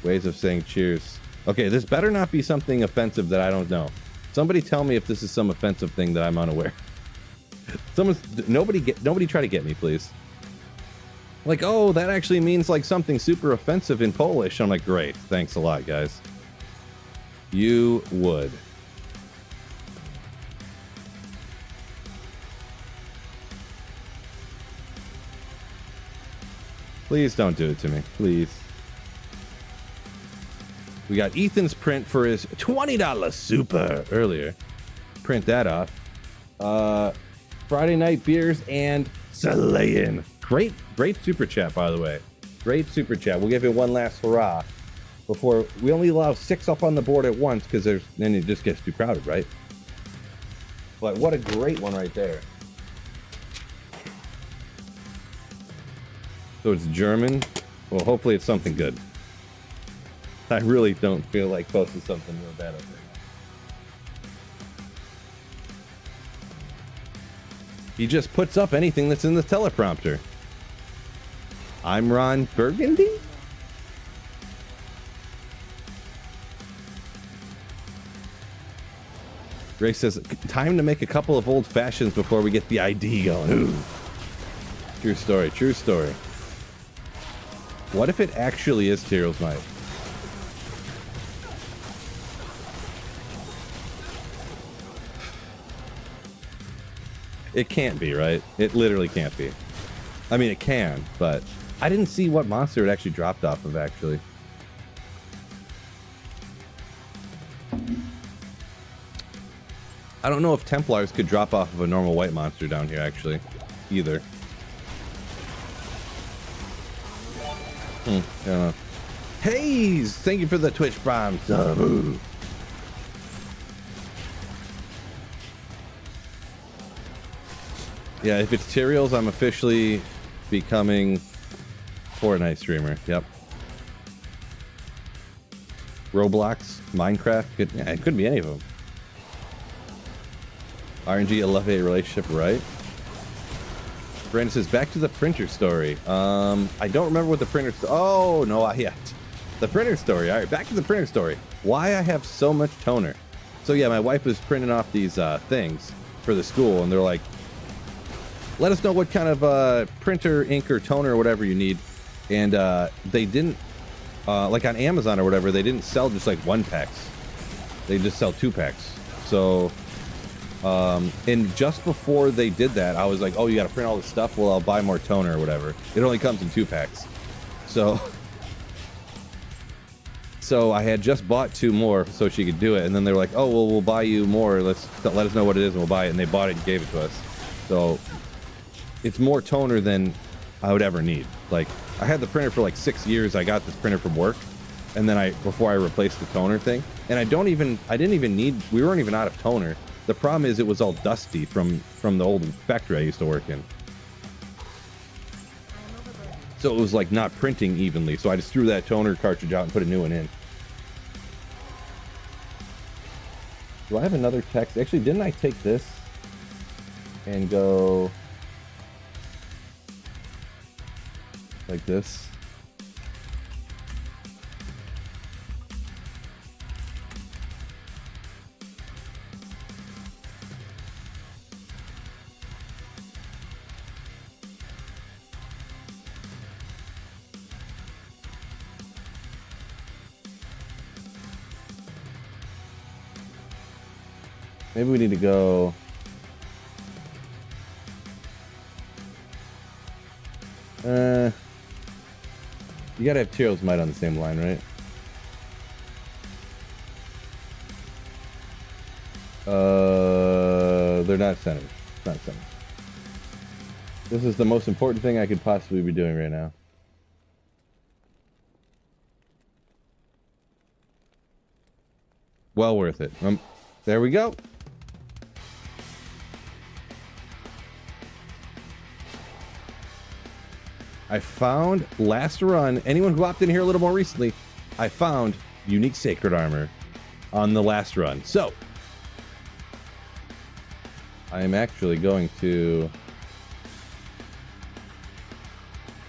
ways of saying cheers. Okay, this better not be something offensive that I don't know. Somebody tell me if this is some offensive thing that I'm unaware. Nobody try to get me, please. Like, oh, that actually means like something super offensive in Polish. I'm like, great, thanks a lot, guys. You would. Please don't do it to me, please. We got Ethan's print for his $20 super earlier. Print that off. Friday night beers and slaying. Great super chat, by the way. Great super chat. We'll give it one last hurrah before we only allow 6 up on the board at once because then it just gets too crowded, right? But what a great one right there. So it's German. Well, hopefully it's something good. I really don't feel like posting something real bad up there. He just puts up anything that's in the teleprompter. I'm Ron Burgundy? Ray says, time to make a couple of old fashions before we get the ID going. Ooh. True story, true story. What if it actually is Tyrell's Might? It can't be, right? It literally can't be. I mean, it can, but I didn't see what monster it actually dropped off of, actually. I don't know if Templars could drop off of a normal white monster down here, actually, either. I don't know. Hayes! Thank you for the Twitch Prime sub. Yeah, if it's Tyrael's, I'm officially becoming Fortnite streamer. Yep. Roblox, Minecraft, it could be any of them. RNG, a love-hate relationship, right? Brandon says, back to the printer story. I don't remember what the printer... Oh, no, yeah. The printer story. All right, back to the printer story. Why I have so much toner. So, yeah, my wife was printing off these things for the school, and they're like, let us know what kind of printer, ink, or toner, or whatever you need. And they didn't, like on Amazon or whatever, they didn't sell just like 1-packs. They just sell 2-packs. So... and just before they did that, I was like, oh, you gotta print all this stuff? Well, I'll buy more toner or whatever. It only comes in 2-packs. So I had just bought 2 more so she could do it. And then they were like, oh, well, we'll buy you more. Let us know what it is and we'll buy it. And they bought it and gave it to us. So it's more toner than I would ever need. Like, I had the printer for like 6 years. I got this printer from work. And then before I replaced the toner thing. And I didn't even need, we weren't even out of toner. The problem is it was all dusty from the old factory I used to work in. So it was like not printing evenly. So I just threw that toner cartridge out and put a new one in. Do I have another text? Actually, didn't I take this and go like this? Maybe we need to go... You gotta have Tyrell's Might on the same line, right? They're not centered. Not centered. This is the most important thing I could possibly be doing right now. Well worth it. There we go. I found last run, anyone who opted in here a little more recently, I found unique sacred armor on the last run. So I am actually going to...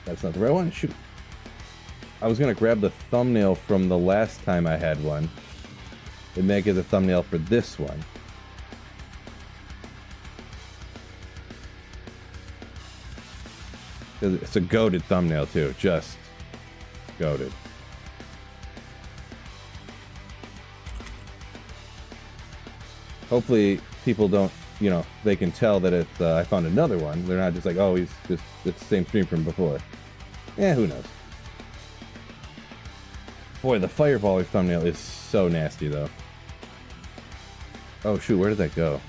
That's not the right one. Shoot. I was going to grab the thumbnail from the last time I had one and make it the thumbnail for this one. It's a goated thumbnail too, just goated. Hopefully people don't, they can tell that it's, I found another one. They're not just like, oh, it's the same stream from before. Yeah, who knows? Boy, the fireballer thumbnail is so nasty though. Oh shoot, where did that go?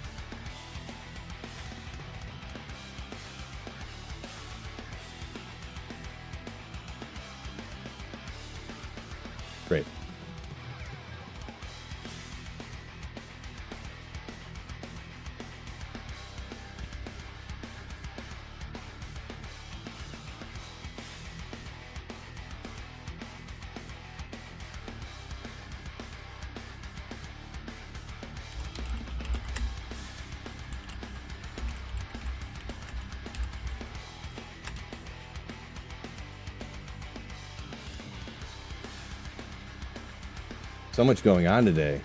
So much going on today.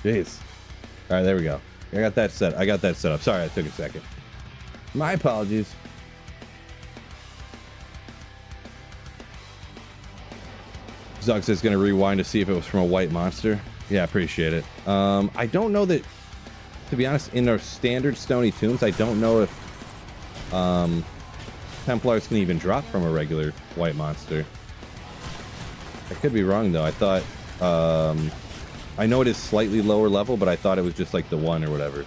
Jeez. All right, there we go. I got that set. up. Sorry, I took a second. My apologies. Zug says going to rewind to see if it was from a white monster. Yeah, appreciate it. I don't know that, to be honest, in our standard Stony Tombs, I don't know if Templars can even drop from a regular white monster. I could be wrong, though. I thought, I know it is slightly lower level, but I thought it was just like the one or whatever.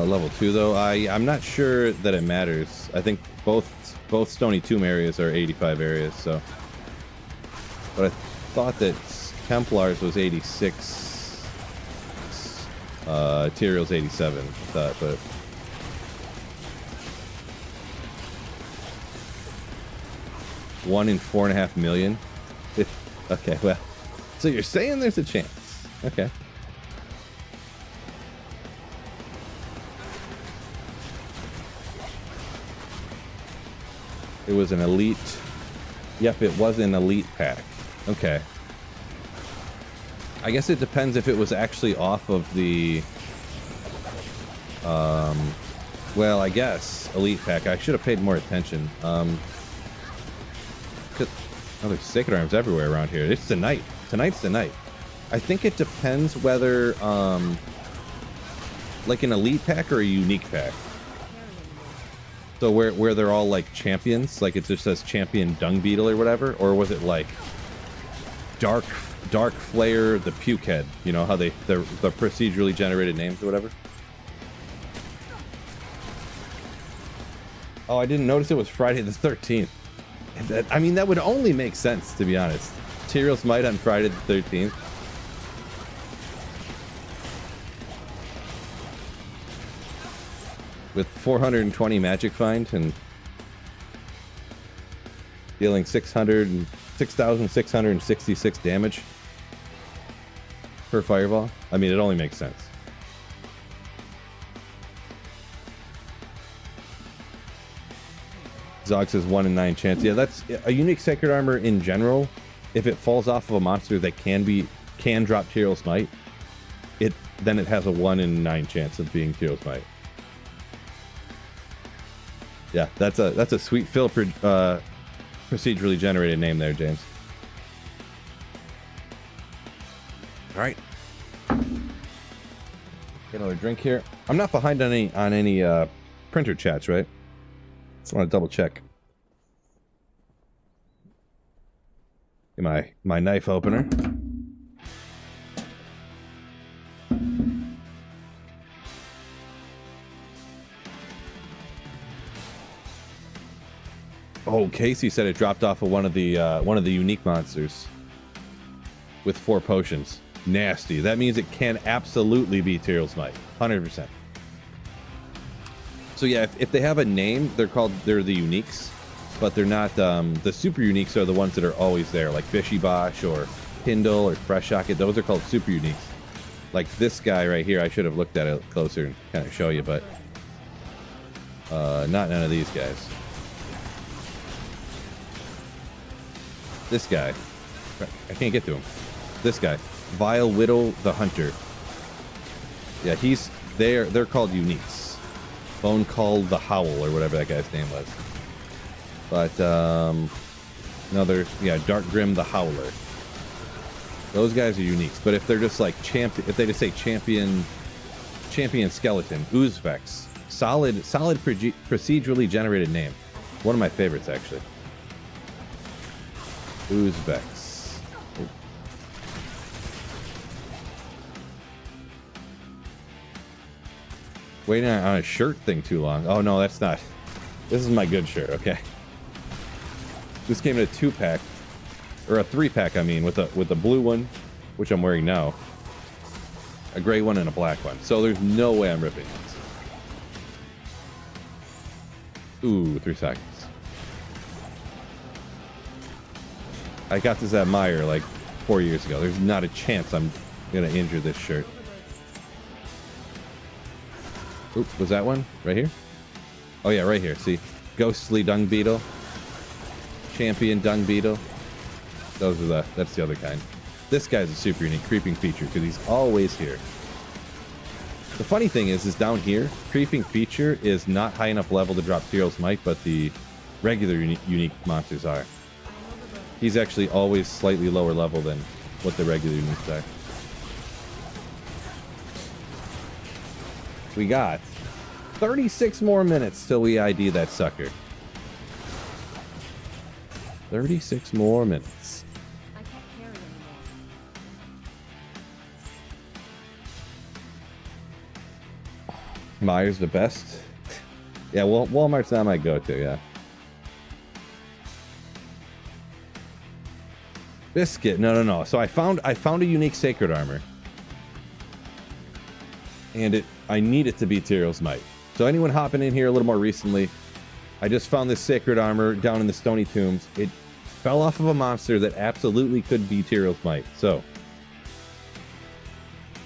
Level 2 though, I'm not sure that it matters. I think both Stony Tomb areas are 85 areas, so. But I thought that Templars was 86, Tyrael's 87. I thought, but. One in 4.5 million. Okay, well, so you're saying there's a chance? Okay. It was an elite. Yep, it was an elite pack. Okay. I guess it depends if it was actually off of the... well, I guess. Elite pack. I should have paid more attention. Oh, there's sacred arms everywhere around here. It's the night. Tonight's the night. I think it depends whether, like an elite pack or a unique pack. So where they're all like champions, like it just says champion dung beetle or whatever, or was it like dark flare the pukehead? You know how the procedurally generated names or whatever. Oh, I didn't notice it was Friday the 13th. I mean, that would only make sense, to be honest. Tyrael's Might on Friday the 13th. With 420 magic find and dealing 6,666 damage per fireball. I mean, it only makes sense. Zog says 1 in 9 chance. Yeah, that's a unique sacred armor in general. If it falls off of a monster that can drop Tyrael's Might, then it has a 1 in 9 chance of being Tyrael's Might. Yeah, that's a sweet fill procedurally generated name there, James. All right. Get another drink here. I'm not behind on any printer chats, right? Just want to double check. Get my knife opener. Oh, Casey said it dropped off of one of the unique monsters with 4 potions. Nasty. That means it can absolutely be Tyrael's Might. 100%. So yeah, if they have a name, they're the uniques, but they're not. The super uniques are the ones that are always there, like Fishy Bosch or Hindle or Fresh Shocket. Those are called super uniques. Like this guy right here, I should have looked at it closer and kind of show you, but not none of these guys. This guy, I can't get to him. This guy, Vile Whittle the Hunter. Yeah, they're called uniques. Bone Call the Howl or whatever that guy's name was. But Dark Grim the Howler. Those guys are uniques. But if they're just like if they just say champion skeleton, Oozvex, solid procedurally generated name. One of my favorites actually. Oozvex. Oh. Waiting on a shirt thing too long. Oh no, that's not. This is my good shirt. Okay. This came in a 2-pack, or a 3-pack. I mean, with a blue one, which I'm wearing now, a gray one, and a black one. So there's no way I'm ripping this. Ooh, 3 seconds. I got this at Meijer like 4 years ago. There's not a chance I'm gonna injure this shirt. Oop, was that one? Right here? Oh yeah, right here. See? Ghostly Dung Beetle. Champion Dung Beetle. That's the other kind. This guy's a super unique creeping feature because he's always here. The funny thing is down here, creeping feature is not high enough level to drop Tyrell's Might, but the regular unique monsters are. He's actually always slightly lower level than what the regular uniques are. We got 36 more minutes till we ID that sucker. 36 more minutes. I can't carry anymore. Meyer's the best. Yeah, well, Walmart's not my go-to, yeah. Biscuit, no. So I found a unique sacred armor. And I need it to be Tyrell's Might. So anyone hopping in here a little more recently, I just found this sacred armor down in the Stony Tombs. It fell off of a monster that absolutely could be Tyrell's Might. So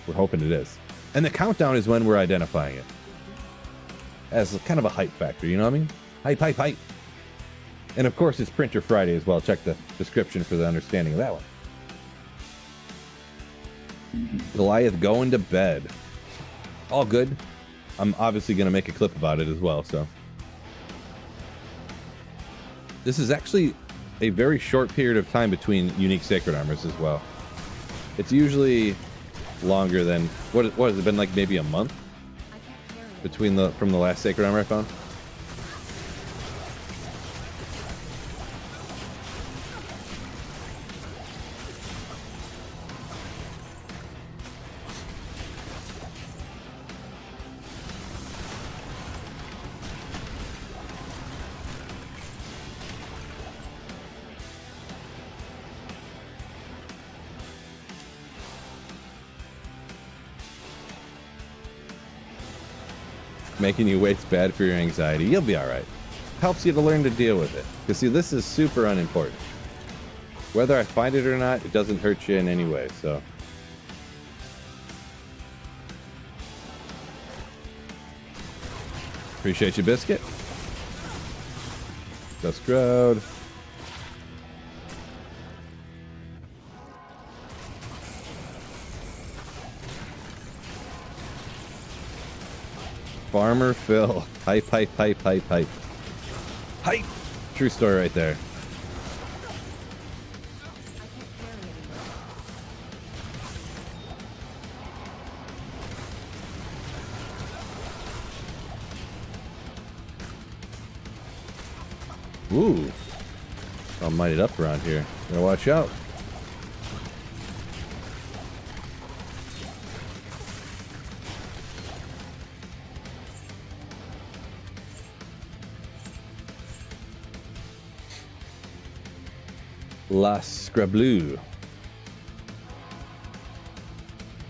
we're hoping it is. And the countdown is when we're identifying it. As kind of a hype factor, you know what I mean? Hype. And of course it's Printer Friday as well. Check the description for the understanding of that one. Goliath going to bed. All good. I'm obviously going to make a clip about it as well, so. This is actually a very short period of time between unique sacred armors as well. It's usually longer than, what has it been, like maybe a month? Between from the last sacred armor I found? Making you wait's bad for your anxiety. You'll be alright. Helps you to learn to deal with it. Because see, this is super unimportant. Whether I find it or not, it doesn't hurt you in any way, so. Appreciate you, Biscuit. Just Road. Farmer Phil. Hype. Hype. True story right there. Ooh. I'll might it up around here. Gotta watch out. La Scrabbleu.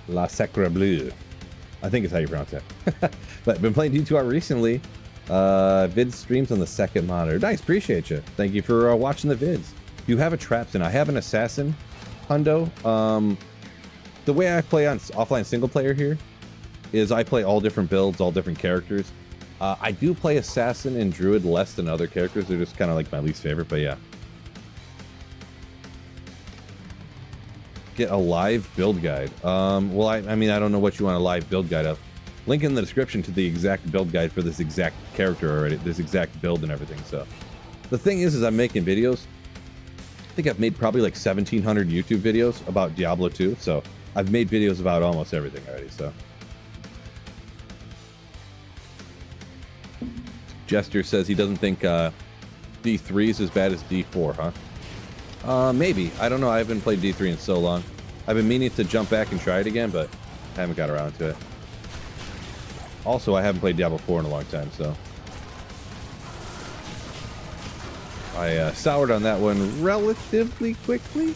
La Sacrableu. I think it's how you pronounce it. But I've been playing D2R recently. Vid streams on the second monitor. Nice, appreciate you. Thank you for watching the vids. You have a Trapson. I have an Assassin, Hundo. The way I play on offline single player here is I play all different builds, all different characters. I do play Assassin and Druid less than other characters. They're just kind of like my least favorite, but yeah. Get a live build guide. Well, I mean, I don't know what you want a live build guide of. Link in the description to the exact build guide for this exact character already, this exact build and everything. So the thing is I'm making videos. I think I've made probably like 1,700 YouTube videos about Diablo 2. So I've made videos about almost everything already. So Jester says he doesn't think D3 is as bad as D4, huh? Maybe. I don't know. I haven't played D3 in so long. I've been meaning to jump back and try it again, but I haven't got around to it. Also, I haven't played Diablo 4 in a long time, so. I soured on that one relatively quickly.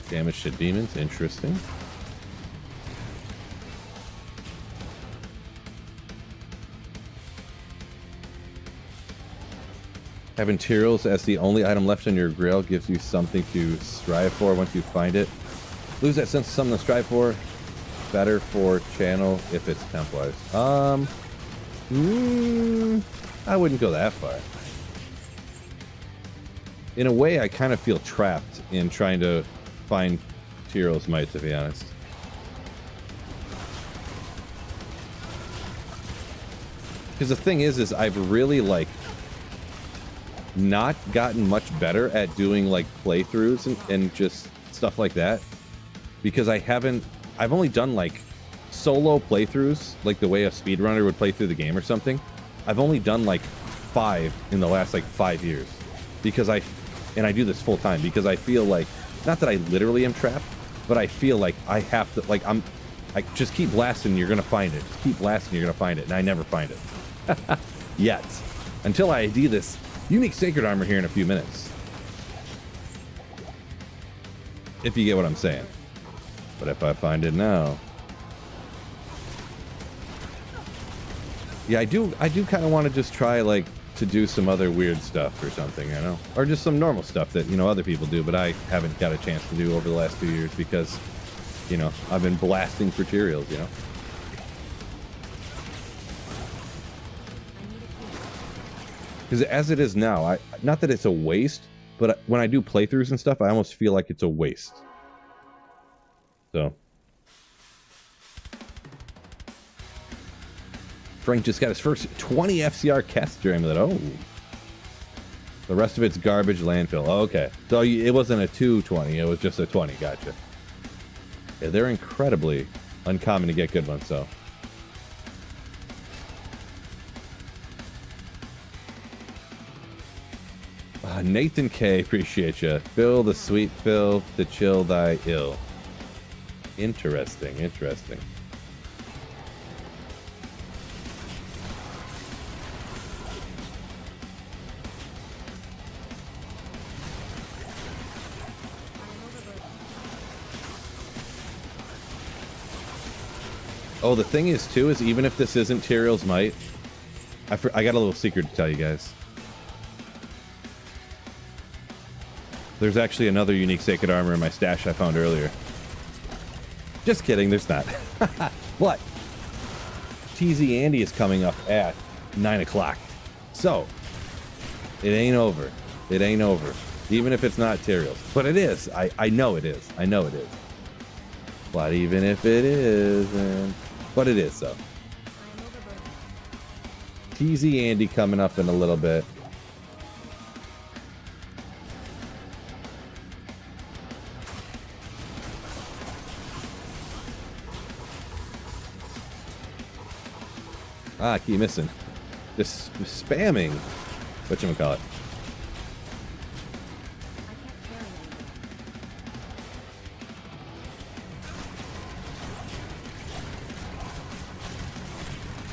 Damage to demons. Interesting. Having Tyrrells as the only item left on your grail gives you something to strive for once you find it. Lose that sense of something to strive for. Better for channel if it's temp-wise. I wouldn't go that far. In a way, I kind of feel trapped in trying to find Tyrrell's Might, to be honest. Because the thing is I've really, like, not gotten much better at doing, like, playthroughs and just stuff like that. Because I've only done, like, solo playthroughs, like the way a speedrunner would play through the game or something. I've only done, like, 5 in the last, like, 5 years. Because I do this full time, because I feel like, not that I literally am trapped, but I feel like I have to, like, I just keep blasting, you're gonna find it. Just keep blasting, you're gonna find it, and I never find it. Yet. Until I ID this unique sacred armor here in a few minutes. If you get what I'm saying. But if I find it now... Yeah, I do kind of want to just try, like, to do some other weird stuff or something, you know? Or just some normal stuff that, you know, other people do, but I haven't got a chance to do over the last few years because, you know, I've been blasting for materials, you know? Because as it is now, not that it's a waste, but when I do playthroughs and stuff, I almost feel like it's a waste. So. Frank just got his first 20 FCR cast during that. Oh. The rest of it's garbage landfill. Oh, okay. So it wasn't a 220, it was just a 20. Gotcha. Yeah, they're incredibly uncommon to get good ones, so. Nathan K, appreciate you. Phil the sweet Phil, to chill thy ill. Interesting, interesting. Oh, the thing is, too, is even if this isn't Tyrrell's Might, I got a little secret to tell you guys. There's actually another unique sacred armor in my stash I found earlier. Just kidding, there's not. But TZ Andy is coming up at 9 o'clock. So, it ain't over. It ain't over. Even if it's not Tyrrell's. But it is. I know it is. I know it is. But even if it isn't. But it is, so. TZ Andy coming up in a little bit. Ah, I keep missing. Just spamming. Whatchamacallit.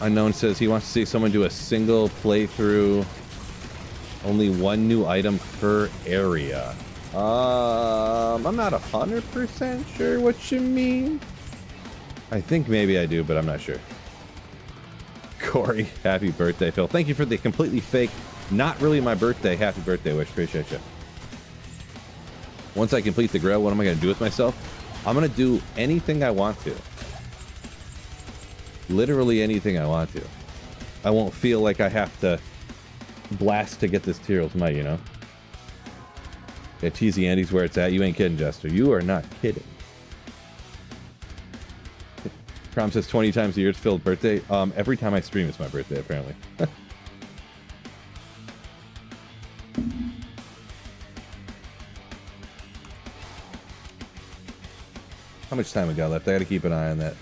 Unknown says he wants to see someone do a single playthrough. Only one new item per area. I'm not 100% sure what you mean. I think maybe I do, but I'm not sure. Corey, happy birthday, Phil. Thank you for the completely fake, not really my birthday, happy birthday wish. Appreciate you. Once I complete the grail, what am I going to do with myself? I'm going to do anything I want to. Literally anything I want to. I won't feel like I have to blast to get this Tyrrell's Might, you know? Yeah, TZ Andy's where it's at. You ain't kidding, Jester. You are not kidding. Prom says 20 times a year it's Phil's birthday. Every time I stream it's my birthday, apparently. How much time we got left? I gotta keep an eye on that.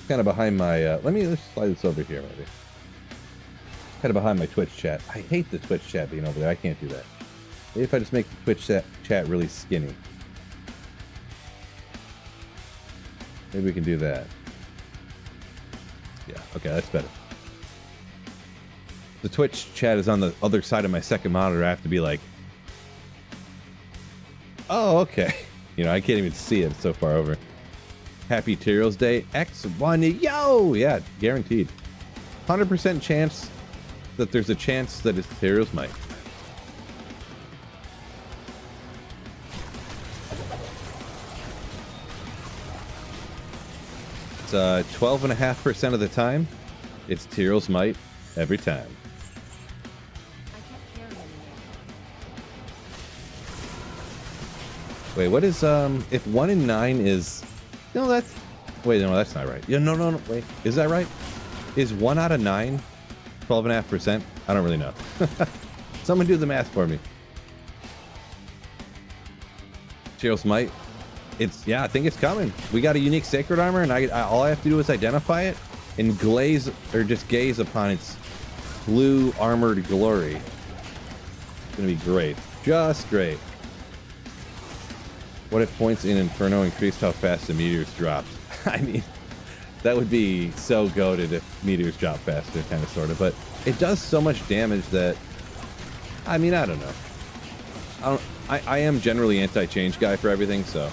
Kind of behind my, let's slide this over here, maybe. Kind of behind my Twitch chat. I hate the Twitch chat being over there. I can't do that. Maybe if I just make the Twitch chat really skinny. Maybe we can do that. Yeah, okay, that's better. The Twitch chat is on the other side of my second monitor. I have to be like, oh, okay. You know, I can't even see it. It's so far over. Happy Tyrrell's Day. X1. Yo! Yeah, guaranteed. 100% chance that there's a chance that it's Tyrrell's Might. It's 12.5% of the time. It's Tyrell's Might every time. I can't carry anymore. Wait, what is if 1 in 9 is no that's wait no that's not right. Yeah, no wait, is that right? Is 1 out of 9 12.5%? I don't really know. Someone do the math for me. Tyrell's Might. It's yeah, I think it's coming. We got a unique sacred armor, and all I have to do is identify it and glaze or just gaze upon its blue armored glory. It's gonna be great, just great. What if points in Inferno increased how fast the meteors dropped? I mean, that would be so goated if meteors drop faster, kind of, sort of. But it does so much damage that, I mean, I don't know. I am generally anti-change guy for everything, so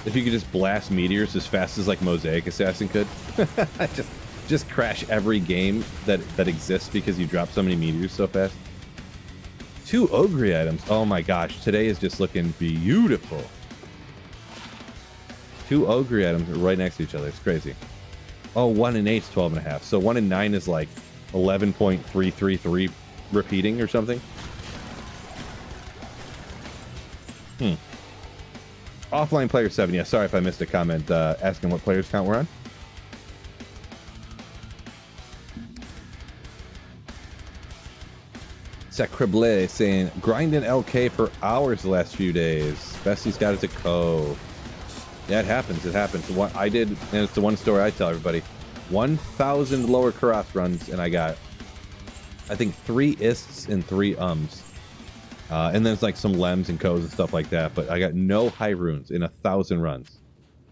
if you could just blast meteors as fast as like Mosaic Assassin could, just crash every game that exists because you drop so many meteors so fast. 2 Ogre items. Oh my gosh, today is just looking beautiful. 2 Ogre items are right next to each other. It's crazy. Oh, 1 in 8 is 12.5. So 1 in 9 is like 11.333 repeating or something. Offline player 7. Yeah, sorry if I missed a comment asking what players count we're on. Sacrebleu saying grinding LK for hours the last few days. Bestie's got it to co. Yeah, it happens. It happens. What I did, and it's the one story I tell everybody. 1,000 lower Karas runs, and I got, I think, 3 ists and 3 ums. And then it's like some lems and co's and stuff like that. But I got no high runes in 1,000 runs.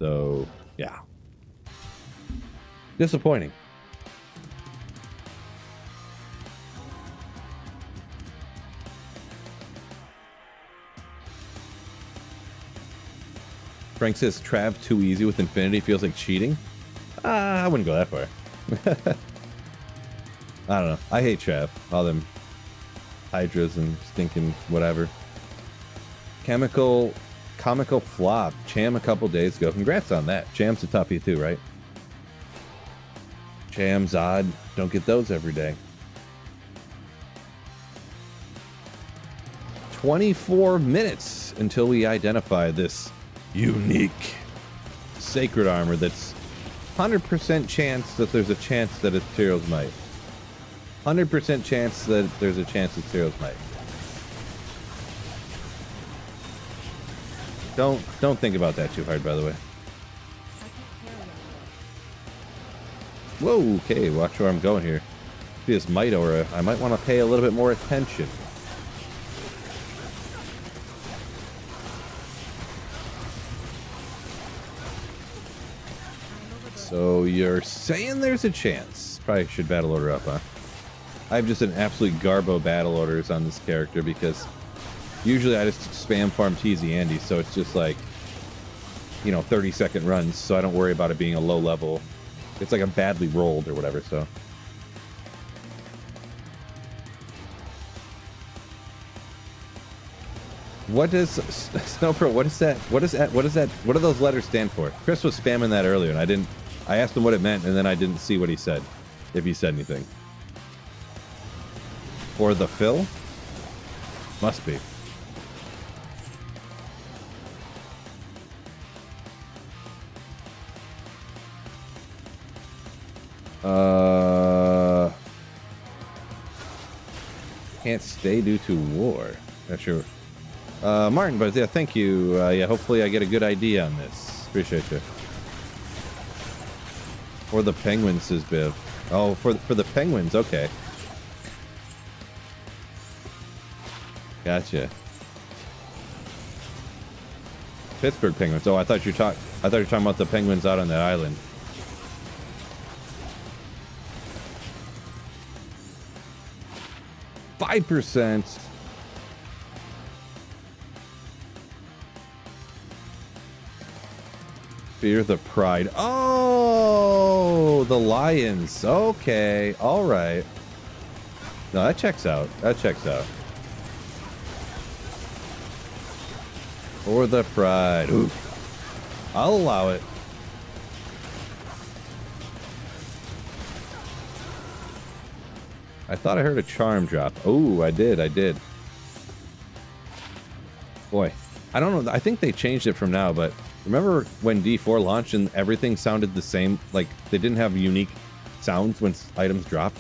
So, yeah. Disappointing. Frank says Trav too easy with Infinity feels like cheating. I wouldn't go that far. I don't know. I hate Trav. All them hydras and stinking whatever. Comical flop. Cham a couple days ago. Congrats on that. Cham's a toughie too, right? Cham's odd. Don't get those every day. 24 minutes until we identify this unique sacred armor that's 100% chance that there's a chance that it's Tyrell's Might. 100% chance that there's a chance it's Tyrell's Might. Don't think about that too hard, by the way. Whoa, okay, watch where I'm going here. See this Might aura, I might want to pay a little bit more attention. So you're saying there's a chance. Probably should battle order up, huh? I have just an absolute garbo battle orders on this character because usually I just spam farm TZ Andy, so it's just like, you know, 30-second runs, so I don't worry about it being a low level. It's like a badly rolled or whatever, so. What does Snowpro? What is that? What is that? What is that? What do those letters stand for? Chris was spamming that earlier, and I didn't. I asked him what it meant, and then I didn't see what he said, if he said anything. For the fill? Must be. Can't stay due to war. Not sure. Martin, but yeah, thank you. Yeah, hopefully I get a good idea on this. Appreciate you. For the Penguins, says Biv. Oh, for the Penguins, okay. Gotcha. Pittsburgh Penguins. Oh, I thought you were talking about the Penguins out on that island. %. Fear the Pride. Oh, the Lions. Okay, all right. No, that checks out. That checks out. For the Pride. Ooh. I'll allow it. I thought I heard a charm drop. Oh, I did. Boy, I don't know. I think they changed it from now, but remember when D4 launched and everything sounded the same? Like, they didn't have unique sounds when items dropped?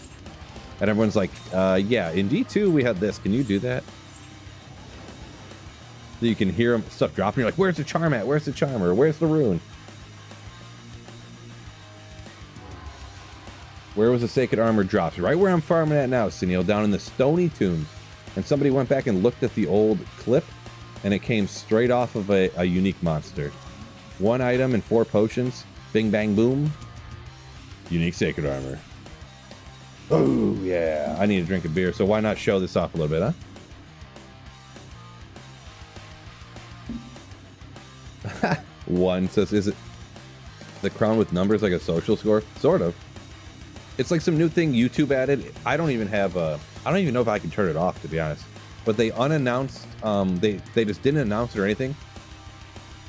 And everyone's like, yeah, in D2 we had this. Can you do that? So you can hear stuff dropping. You're like, where's the charm at? Where's the charm? Or where's the rune? Where was the sacred armor drops? Right where I'm farming at now, Sunil, down in the Stony Tombs. And somebody went back and looked at the old clip, and it came straight off of a unique monster. 1 item and 4 potions. Bing, bang, boom. Unique sacred armor. Oh, yeah. I need to drink a beer, so why not show this off a little bit, huh? 1 says, is it the crown with numbers like a social score? Sort of. It's like some new thing YouTube added. I don't even know if I can turn it off, to be honest. But they unannounced, they just didn't announce it or anything.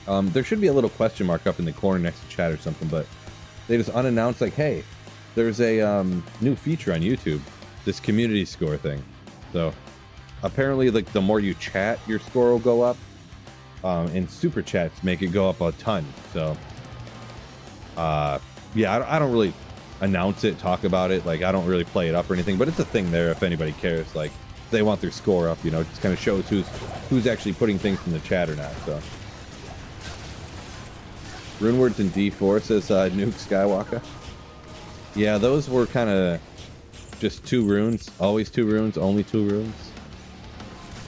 There should be a little question mark up in the corner next to chat or something, but they just unannounced, like, hey, there's a new feature on YouTube, this community score thing. So apparently, like, the more you chat, your score will go up. And super chats make it go up a ton. So yeah, I don't really announce it, talk about it. Like, I don't really play it up or anything, but it's a thing there if anybody cares. Like, if they want their score up, you know, it just kind of shows who's actually putting things in the chat or not. So Runewords in D4 says Nuke Skywalker. Yeah, those were kind of just 2 runes, always 2 runes, only 2 runes,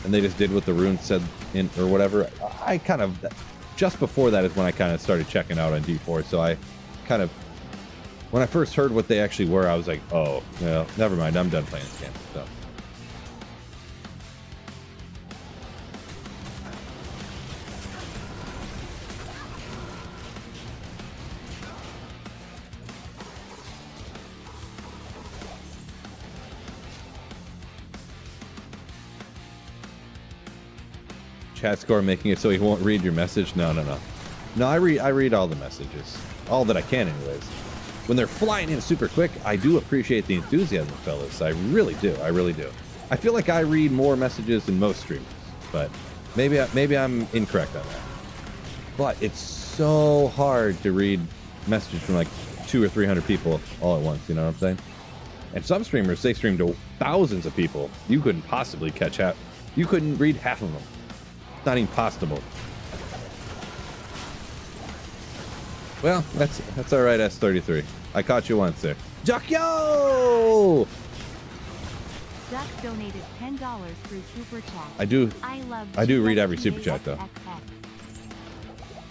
and they just did what the rune said in or whatever. I kind of, just before that is when I kind of started checking out on D4. So I kind of, when I first heard what they actually were, I was like, oh, well, never mind. I'm done playing this game. So. Chat score making it so he won't read your message? No. No, I read all the messages. All that I can, anyways. When they're flying in super quick, I do appreciate the enthusiasm, fellas. I really do. I feel like I read more messages than most streamers, but maybe I'm incorrect on that. But it's so hard to read messages from like 200 or 300 people all at once. You know what I'm saying? And some streamers, they stream to thousands of people. You couldn't possibly catch half. You couldn't read half of them. It's not even possible. Well, that's all right, S33. I caught you once there. Duck-yo! Duck donated $10 through Super Chat. I do read every Super Chat, though.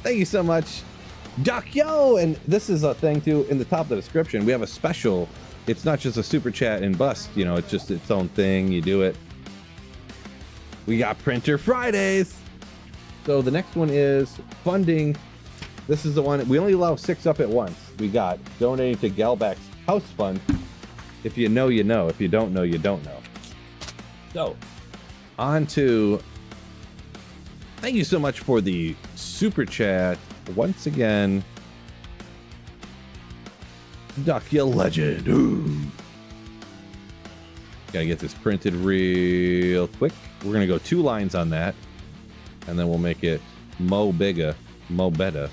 Thank you so much. Duck-yo! And this is a thing, too, in the top of the description. We have a special. It's not just a Super Chat and bust. You know, it's just its own thing. You do it. We got Printer Fridays. So the next one is funding. This is the one. We only allow 6 up at once. We got donating to Galback's house fund. If you know, you know. If you don't know, you don't know. So, on to. Thank you so much for the super chat once again. Duck, you legend. Ooh. Gotta get this printed real quick. We're gonna go 2 lines on that, and then we'll make it mo bigger, mo better.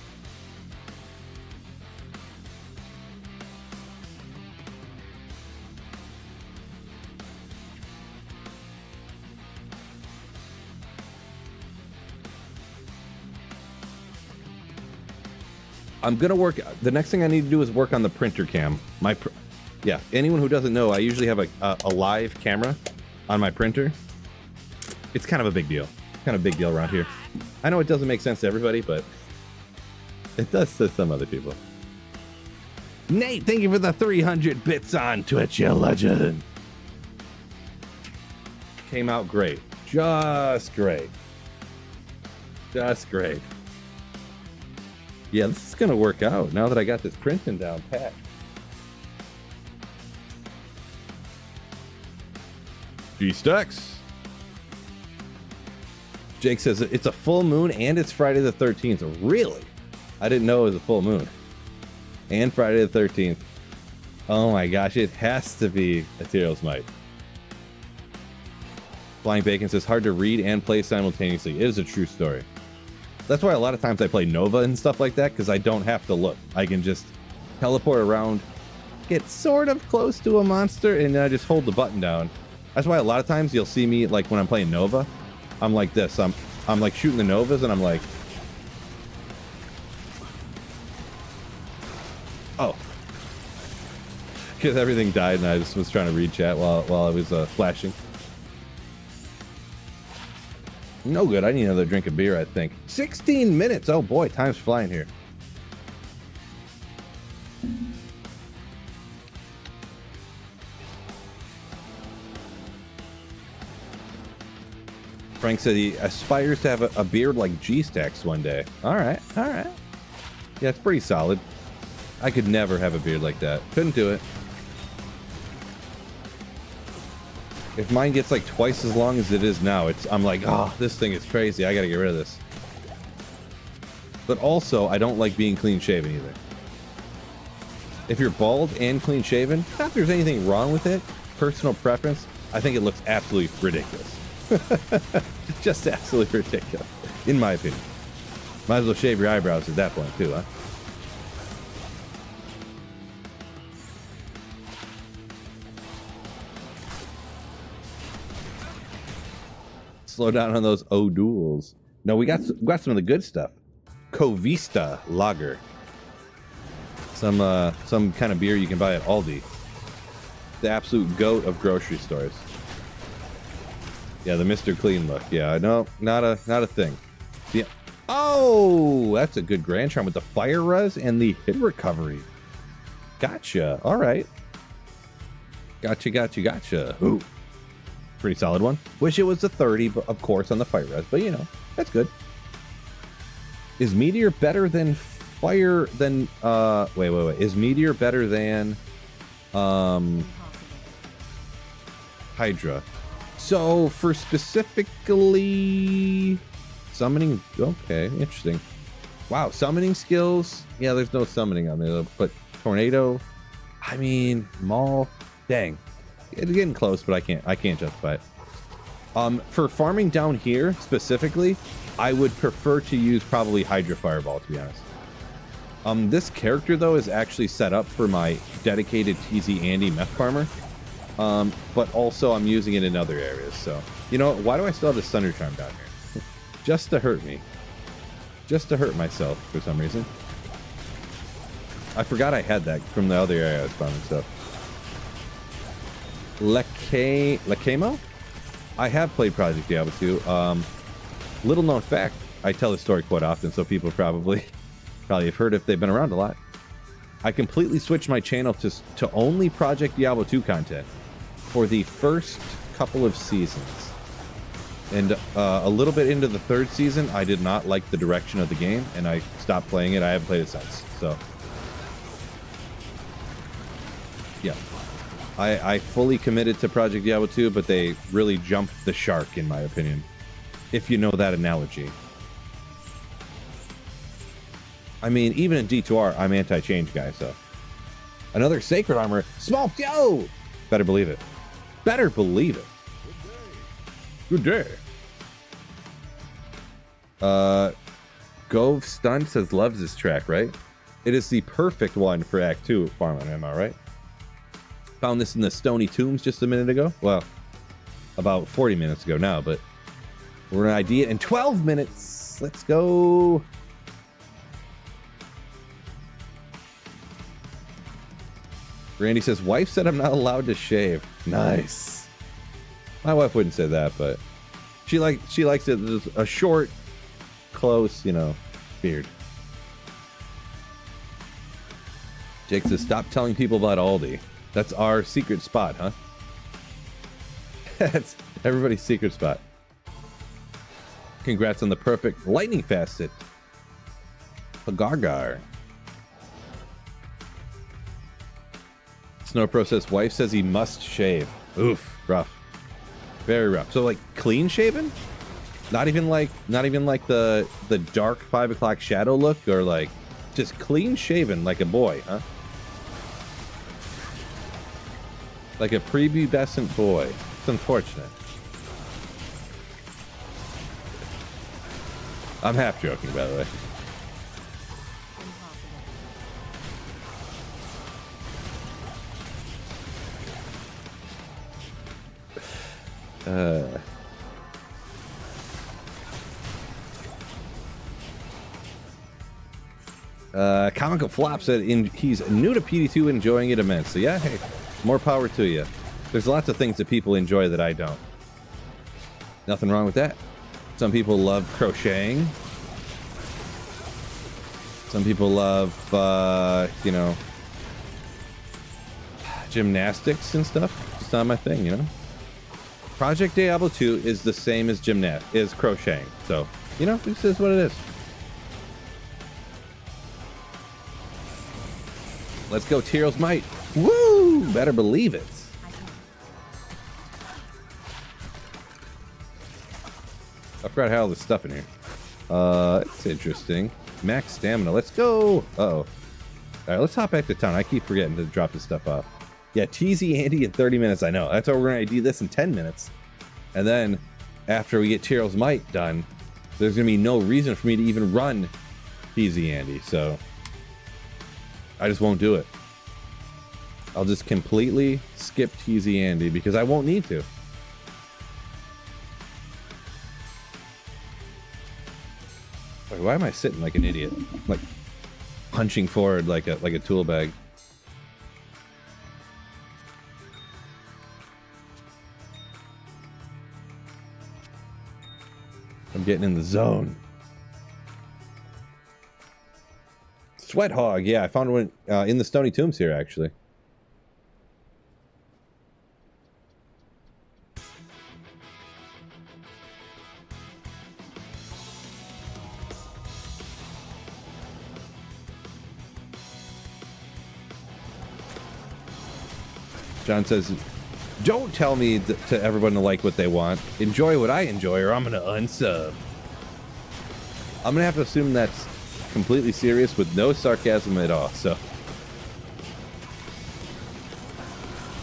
I'm gonna work. The next thing I need to do is work on the printer cam. Yeah, anyone who doesn't know, I usually have a live camera on my printer. It's kind of a big deal. Kind of a big deal around here. I know it doesn't make sense to everybody, but it does to some other people. Nate, thank you for the 300 bits on Twitch, you legend. Came out great. Just great. Just great. Yeah, this is gonna work out now that I got this printing down pat. G-Stacks. Jake says it's a full moon and it's Friday the 13th. Really? I didn't know it was a full moon. And Friday the 13th. Oh my gosh, it has to be Ethereal's Might. Flying Bacon says, hard to read and play simultaneously. It is a true story. That's why a lot of times I play Nova and stuff like that, because I don't have to look. I can just teleport around, get sort of close to a monster, and then I just hold the button down. That's why a lot of times you'll see me, like when I'm playing Nova, I'm like this. I'm like shooting the Novas, and I'm like, oh. Because everything died, and I just was trying to read chat while I was flashing. No good. I need another drink of beer, I think. 16 minutes. Oh boy, time's flying here. Frank said he aspires to have a beard like G-Stacks one day. All right, all right. Yeah, it's pretty solid. I could never have a beard like that. Couldn't do it. If mine gets like twice as long as it is now, I'm like, oh, this thing is crazy. I gotta get rid of this. But also, I don't like being clean shaven either. If you're bald and clean shaven, not that there's anything wrong with it. Personal preference, I think it looks absolutely ridiculous. Just absolutely ridiculous, in my opinion. Might as well shave your eyebrows at that point too, huh? Slow down on those O'Douls. No, we got some of the good stuff. Covista Lager. Some kind of beer you can buy at Aldi. The absolute goat of grocery stores. Yeah, the Mr. Clean look. Yeah, no, not a thing. Yeah. Oh, that's a good Grand Charm with the fire res and the hit recovery. Gotcha. All right. Gotcha. Ooh. Pretty solid one. Wish it was a 30, but of course on the fire res, but you know, that's good. Is Meteor better than fire than wait. Is Meteor better than Hydra? So for specifically summoning, okay, interesting. Wow, summoning skills. Yeah, there's no summoning on there, but Tornado, I mean, Maul, dang. It's getting close, but I can't justify it. For farming down here specifically, I would prefer to use probably Hydra Fireball, to be honest. This character though is actually set up for my dedicated TZ Andy meth farmer. But also I'm using it in other areas. So you know, why do I still have this Thunder Charm down here? Just to hurt me. Just to hurt myself for some reason. I forgot I had that from the other area I was farming stuff. Lakemo? I have played Project Diablo 2. Little known fact, I tell this story quite often, so people probably have heard if they've been around a lot. I completely switched my channel to only Project Diablo 2 content for the first couple of seasons. And a little bit into the third season, I did not like the direction of the game, and I stopped playing it. I haven't played it since, so yeah. I fully committed to Project Diablo 2, but they really jumped the shark, in my opinion. If you know that analogy. I mean, even in D2R, I'm anti-change guy, so. Another Sacred Armor. Small, yo! Better believe it. Better believe it. Good day. Gove Stunt says loves this track, right? It is the perfect one for Act 2 farming, am I right? Found this in the Stony Tombs just a minute ago. Well, about 40 minutes ago now, but we're an idea in 12 minutes. Let's go. Randy says, wife said I'm not allowed to shave. Nice. My wife wouldn't say that, but she likes it a short, close, you know, beard. Jake says, stop telling people about Aldi. That's our secret spot, huh? That's everybody's secret spot. Congrats on the perfect lightning facet. Pagargar. Snow Process wife says he must shave. Oof, rough. Very rough. So like clean shaven? Not even like the dark 5 o'clock shadow look, or like Just clean shaven like a boy, huh? Like a prepubescent boy. It's unfortunate. I'm half joking, by the way. Comical Flop said he's new to PD2, enjoying it immensely. Yeah, hey, more power to you. There's lots of things that people enjoy that I don't. Nothing wrong with that. Some people love crocheting. Some people love, you know, gymnastics and stuff. It's not my thing, you know. Project Diablo 2 is the same as crocheting. So, you know, this is what it is. Let's go, Tyrell's Might. Woo! Better believe it. I forgot how all this stuff in here. It's interesting. Max stamina. Let's go. Uh-oh. All right, let's hop back to town. I keep forgetting to drop this stuff off. Yeah, Teasy Andy in 30 minutes. I know. That's why we're going to do this in 10 minutes. And then after we get Tyrell's Might done, there's going to be no reason for me to even run Teasy Andy. So I just won't do it. I'll just completely skip Teasy Andy because I won't need to. Wait, why am I sitting like an idiot? Like punching forward like a tool bag. I'm getting in the zone. Sweat Hog, yeah, I found one in the Stony Tombs here, actually. John says, don't tell me to everyone to like what they want. Enjoy what I enjoy, or I'm going to unsub. I'm going to have to assume that's completely serious with no sarcasm at all, so.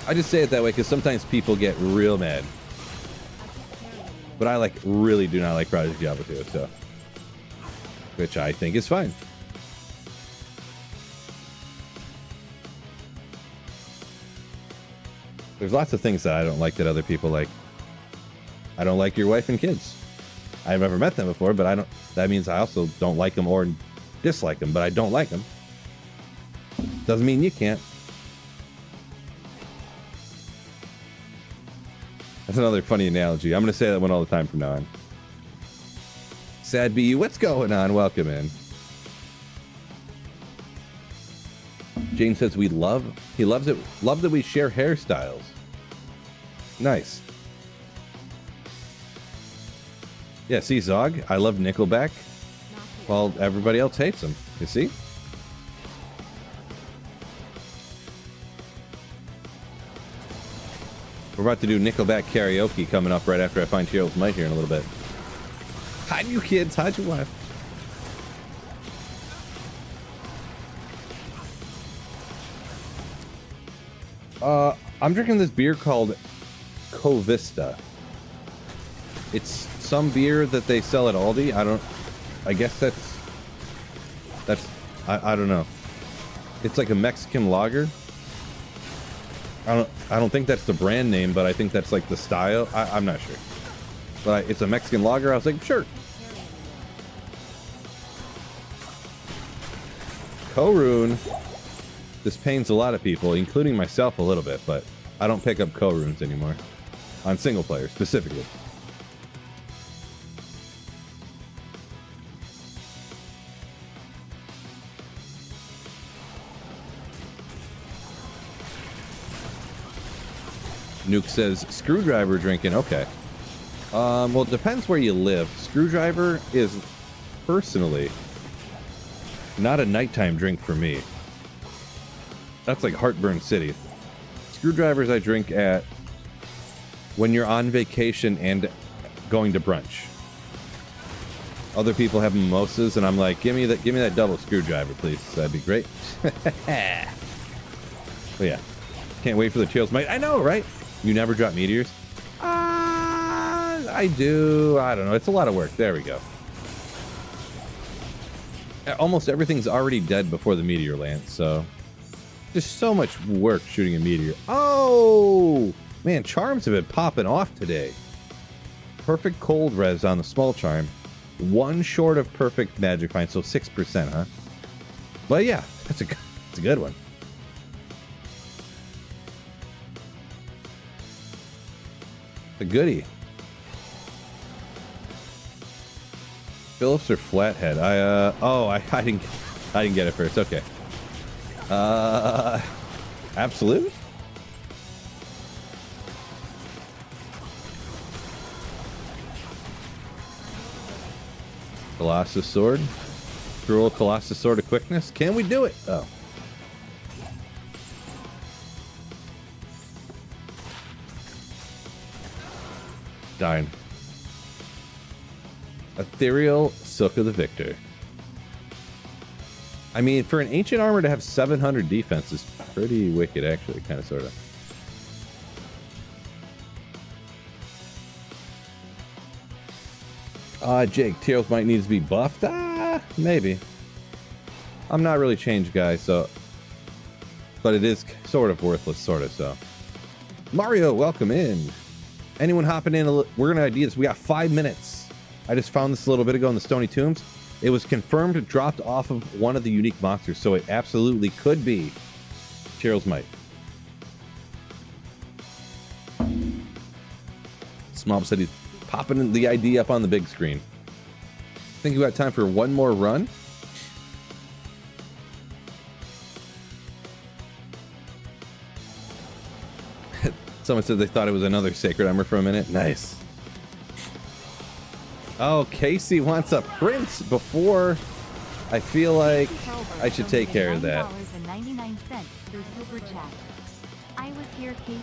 I just say it that way because sometimes people get real mad. But I really do not like Project Diablo 2, so. Which I think is fine. There's lots of things that I don't like that other people like. I don't like your wife and kids. I've never met them before, but that means I also don't like them or dislike them, but I don't like them. Doesn't mean you can't. That's another funny analogy. I'm going to say that one all the time from now on. Sad BU, what's going on? Welcome in. Jane says he loves it. Love that we share hairstyles. Nice. Yeah, see, Zog, I love Nickelback while everybody else hates them. You see? We're about to do Nickelback karaoke coming up right after I find Tyrell's Might here in a little bit. Hide you kids, hide your wife. I'm drinking this beer called Covista. It's some beer that they sell at Aldi. I guess that's I don't know. It's like a Mexican lager. I don't think that's the brand name, but I think that's like the style. I'm not sure. But it's a Mexican lager. I was like, sure. Korun. This pains a lot of people, including myself a little bit, but I don't pick up Koruns anymore. On single player, specifically. Nuke says, Screwdriver drinking, okay. Well, it depends where you live. Screwdriver is, personally, not a nighttime drink for me. That's like Heartburn City. Screwdrivers I drink at when you're on vacation and going to brunch. Other people have mimosas, and I'm like, give me that double screwdriver, please. That'd be great. But yeah, can't wait for the Tails Might. I know, right? You never drop meteors? I do. I don't know. It's a lot of work. There we go. Almost everything's already dead before the meteor lands, so just so much work shooting a meteor. Oh man, charms have been popping off today. Perfect cold res on the small charm. One short of perfect magic find, so 6%, huh? But yeah, that's a good one. A goodie. Phillips or Flathead? I didn't get it first. Okay. Absolute? Colossus Sword. Cruel Colossus Sword of Quickness. Can we do it? Oh. Darn. Ethereal Silk of the Victor. I mean, for an ancient armor to have 700 defense is pretty wicked, actually, kind of, sort of. Jake, Tails might need to be buffed. Maybe. I'm not really changed guy, so... But it is sort of worthless, sort of, so... Mario, welcome in. Anyone hopping in? We're gonna ID this. We got 5 minutes. I just found this a little bit ago in the Stony Tombs. It was confirmed dropped off of one of the unique monsters, so it absolutely could be Cheryl's Might. Smob said he's popping the ID up on the big screen. Think we got time for one more run? Someone said they thought it was another sacred armor for a minute. Nice. Oh, Casey wants a print before. I feel like I should take care of that. $90.99 through Super Chat. I was here, Casey.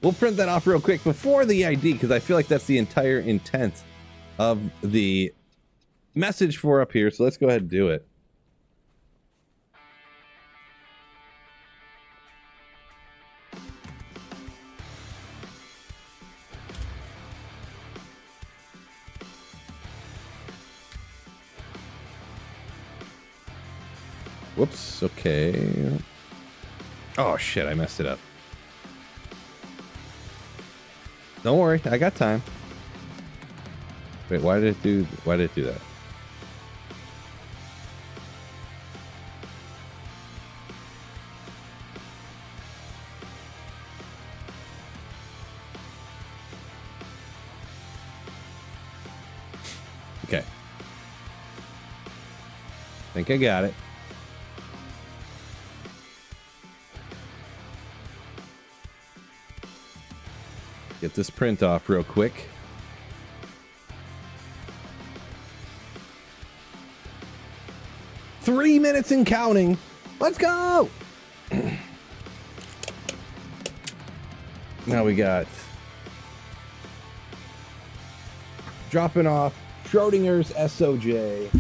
We'll print that off real quick before the ID, because I feel like that's the entire intent of the message for up here. So let's go ahead and do it. Whoops, okay. Oh shit, I messed it up. Don't worry, I got time. Wait, why did it do that? Okay. Think I got it. Get this print off real quick. Three minutes and counting. Let's go. Now we got dropping off Schrodinger's SOJ.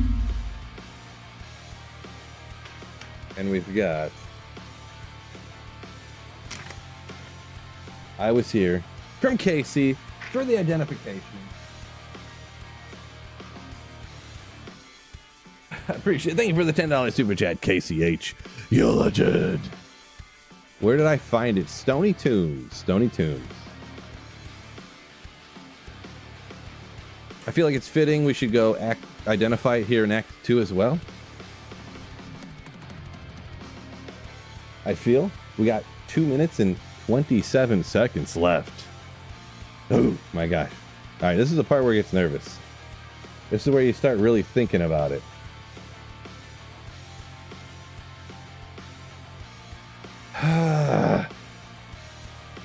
And we've got I was here from Casey for the identification. I appreciate it. Thank you for the $10 super chat, KCH. You're a legend. Where did I find it? Stony Tombs. Stony Tombs. I feel like it's fitting we should go identify it here in Act 2 as well. I feel we got 2 minutes and 27 seconds left. Oh my gosh. All right, this is the part where it gets nervous. This is where you start really thinking about it.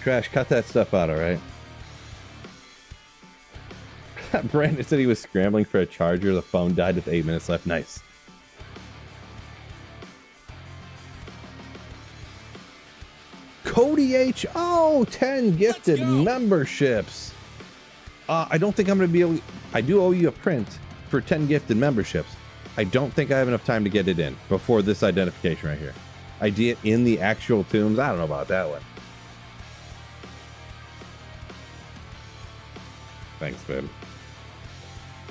Trash, cut that stuff out, all right? Brandon said he was scrambling for a charger. The phone died with 8 minutes left. Nice. Cody H. Oh, 10 gifted memberships. I don't think I'm going to be able to... I do owe you a print for 10 gifted memberships. I don't think I have enough time to get it in before this identification right here. ID it in the actual tombs. I don't know about that one. Thanks, babe.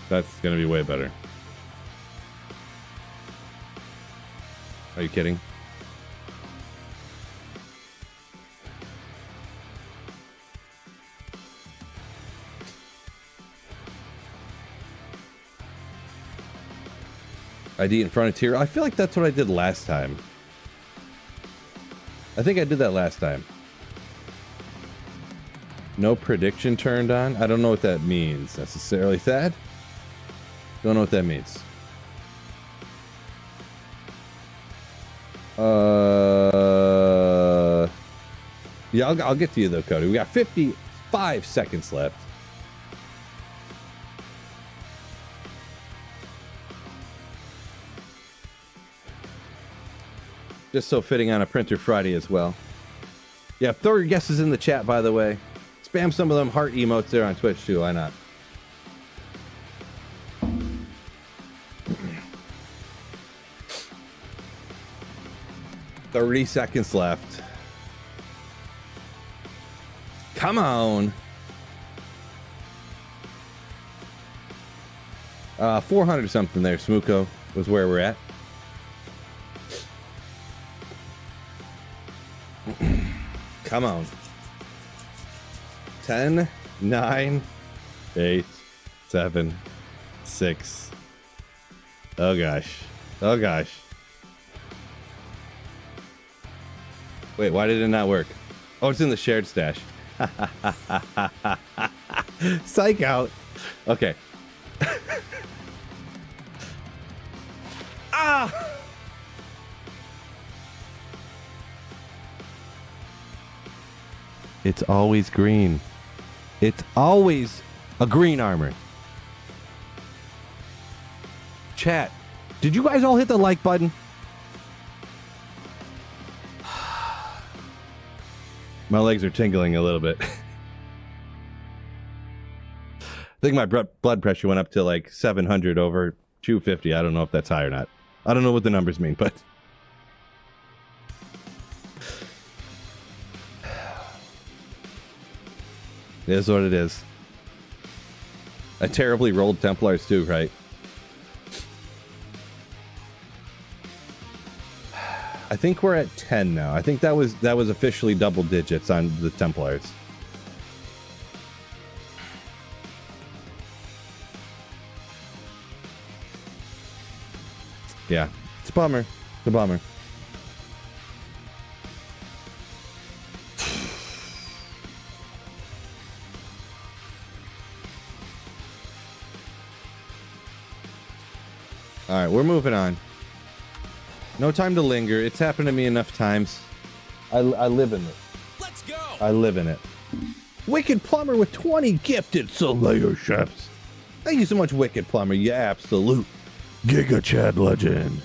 That's gonna be way better. Are you kidding? ID in Frontier. I feel like that's what I did last time. I think I did that last time. No prediction turned on. I don't know what that means necessarily. Thad? Don't know what that means. Yeah, I'll get to you though, Cody. We got 55 seconds left. Just so fitting on a Printer Friday as well. Yeah, throw your guesses in the chat, by the way. Spam some of them heart emotes there on Twitch, too. Why not? $30 seconds left. Come on. 400 something there, Smooko, was where we're at. Come on. 10, 9, 8, 7, 6. Oh gosh. Oh gosh. Wait, why did it not work? Oh, it's in the shared stash. Psych out. Okay. Ah! It's always green. It's always a green armor. Chat, did you guys all hit the like button? My legs are tingling a little bit. I think my blood pressure went up to like 700 over 250. I don't know if that's high or not. I don't know what the numbers mean, but... It is what it is. I terribly rolled Templars too, right? I think we're at 10 now. I think that was officially double digits on the Templars. Yeah, it's a bummer. It's a bummer. All right, we're moving on. No time to linger. It's happened to me enough times. I live in it. Let's go. I live in it. Wicked Plumber with 20 gifted Solayerships. Thank you so much, Wicked Plumber. You absolute Giga Chad legend.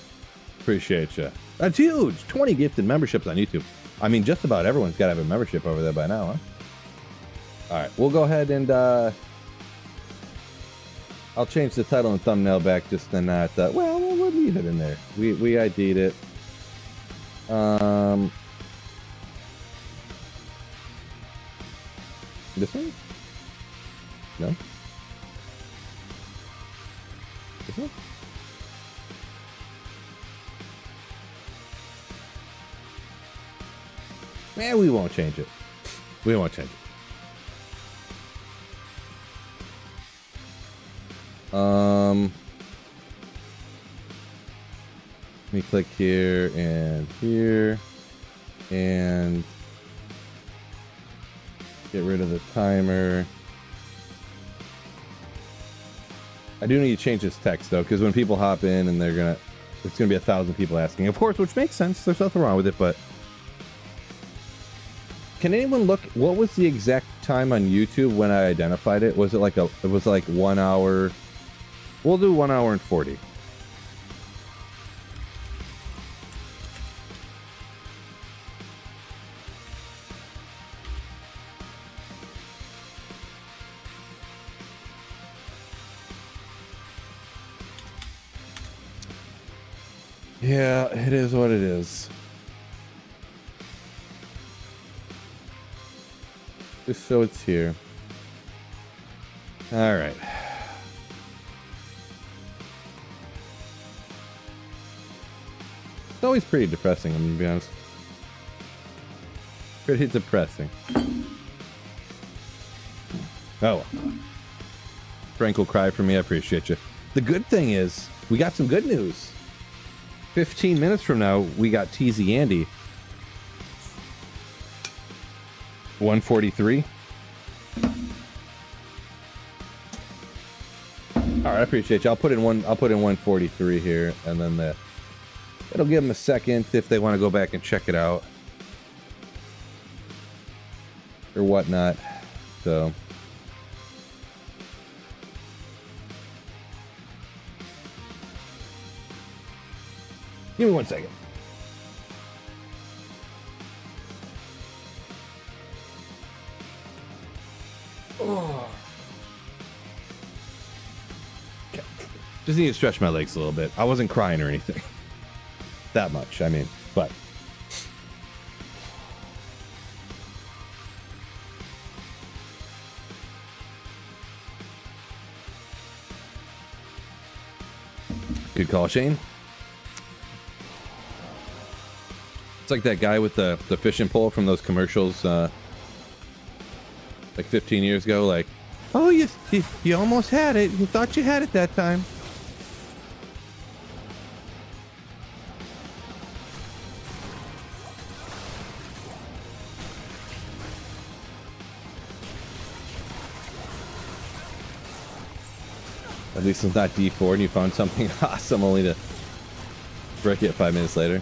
Appreciate you. That's huge. 20 gifted memberships on YouTube. I mean, just about everyone's got to have a membership over there by now, huh? All right, we'll go ahead and I'll change the title and thumbnail back just to not... well, we'll leave it in there. We ID'd it. This one? No? This one? We won't change it. We won't change it. Let me click here and get rid of the timer. I do need to change this text though, because when people hop in and it's gonna be 1,000 people asking, of course, which makes sense. There's nothing wrong with it, but can anyone look? What was the exact time on YouTube when I identified it? Was it like it was like 1 hour? We'll do 1 hour and 40. Yeah, it is what it is. Just so it's here. All right. It's always pretty depressing, I'm gonna be honest. Pretty depressing. Oh. Frank will cry for me. I appreciate you. The good thing is, we got some good news. 15 minutes from now, we got TZ Andy. 143. All right, I appreciate you. I'll put in 143 here, and then it'll give them a second if they want to go back and check it out or whatnot. So. Give me 1 second. Oh. Okay. Just need to stretch my legs a little bit. I wasn't crying or anything. That much, I mean, but. Good call, Shane. It's like that guy with the fishing pole from those commercials, like 15 years ago. Like, oh, you almost had it. You thought you had it that time. At least it's not D4 and you found something awesome only to break it 5 minutes later.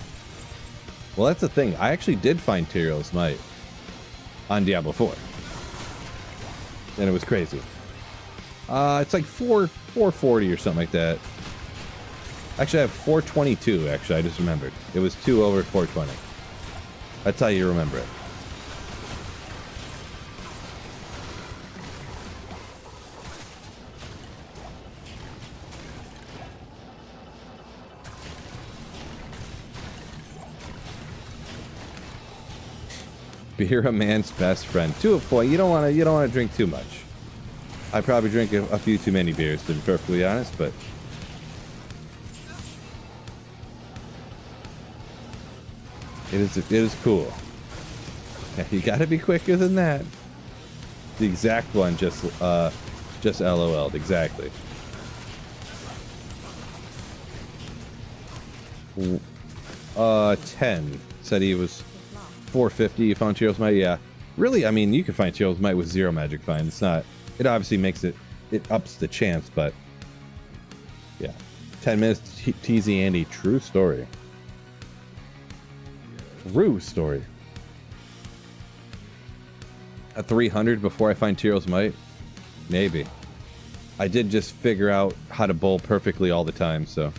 Well, that's the thing. I actually did find Tyrell's Might on Diablo 4. And it was crazy. It's like 440 or something like that. Actually, I have 422, actually. I just remembered. It was 2 over 420. That's how you remember it. Beer a man's best friend. To a point, you don't want to drink too much. I probably drink a few too many beers, to be perfectly honest, but it is cool. Yeah, you got to be quicker than that. The exact one just LOL'd exactly. 10 said he was 450. You found Tyrell's Might? Yeah. Really, I mean, you can find Tyrell's Might with 0 magic find. It's not... It obviously makes it ups the chance, but... Yeah. 10 minutes, TZ Andy. True story. True story. At 300 before I find Tyrell's Might? Maybe. I did just figure out how to bowl perfectly all the time, so...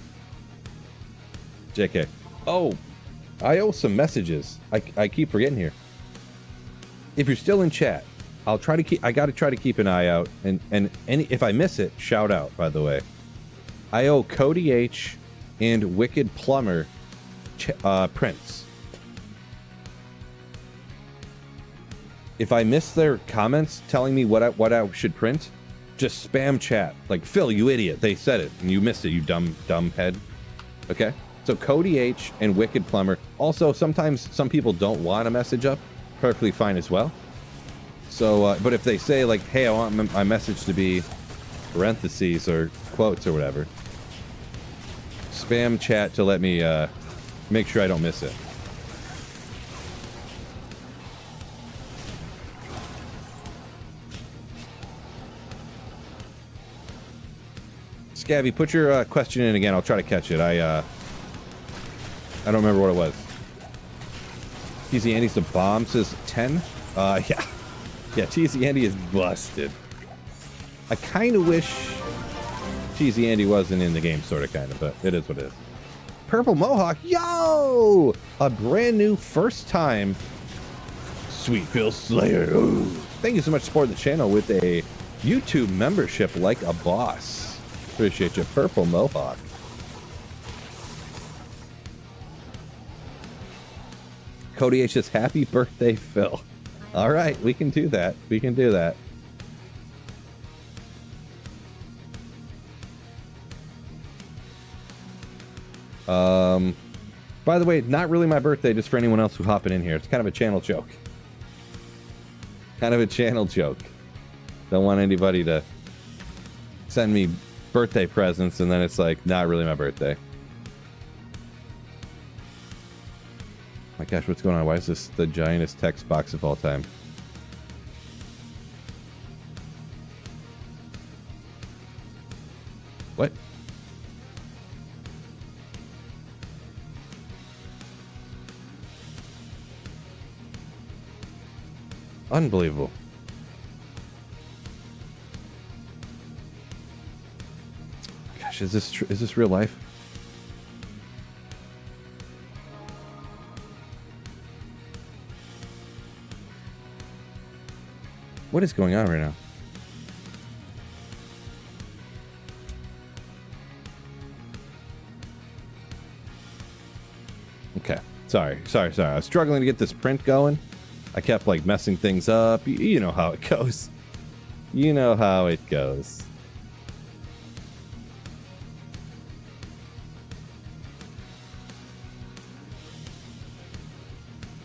JK. Oh! I owe some messages. I keep forgetting here. If you're still in chat, I'll try to keep. I got to try to keep an eye out, and if I miss it, shout out. By the way, I owe Cody H and Wicked Plumber prints. If I miss their comments telling me what I should print, just spam chat like Phil, you idiot. They said it and you missed it. You dumb head. Okay. So Cody H and Wicked Plumber. Also, sometimes some people don't want a message up. Perfectly fine as well. So, but if they say like, hey, I want my message to be parentheses or quotes or whatever, spam chat to let me make sure I don't miss it. Scabby, put your question in again. I'll try to catch it. I don't remember what it was. TZ Andy's the bomb, says 10. Yeah. Yeah, TZ Andy is busted. I kind of wish TZ Andy wasn't in the game, sort of, kind of, but it is what it is. Purple Mohawk, yo! A brand new first time Sweet Phil Slayer. Ooh. Thank you so much for supporting the channel with a YouTube membership like a boss. Appreciate you, Purple Mohawk. Cody H says, happy birthday, Phil. All right, we can do that. We can do that. By the way, not really my birthday, just for anyone else who's hopping in here. It's kind of a channel joke. Kind of a channel joke. Don't want anybody to send me birthday presents and then it's like, not really my birthday. My gosh, what's going on? Why is this the giantest text box of all time? What? Unbelievable. Gosh, is this real life? What is going on right now? Okay. Sorry. I was struggling to get this print going. I kept like messing things up. You know how it goes. You know how it goes.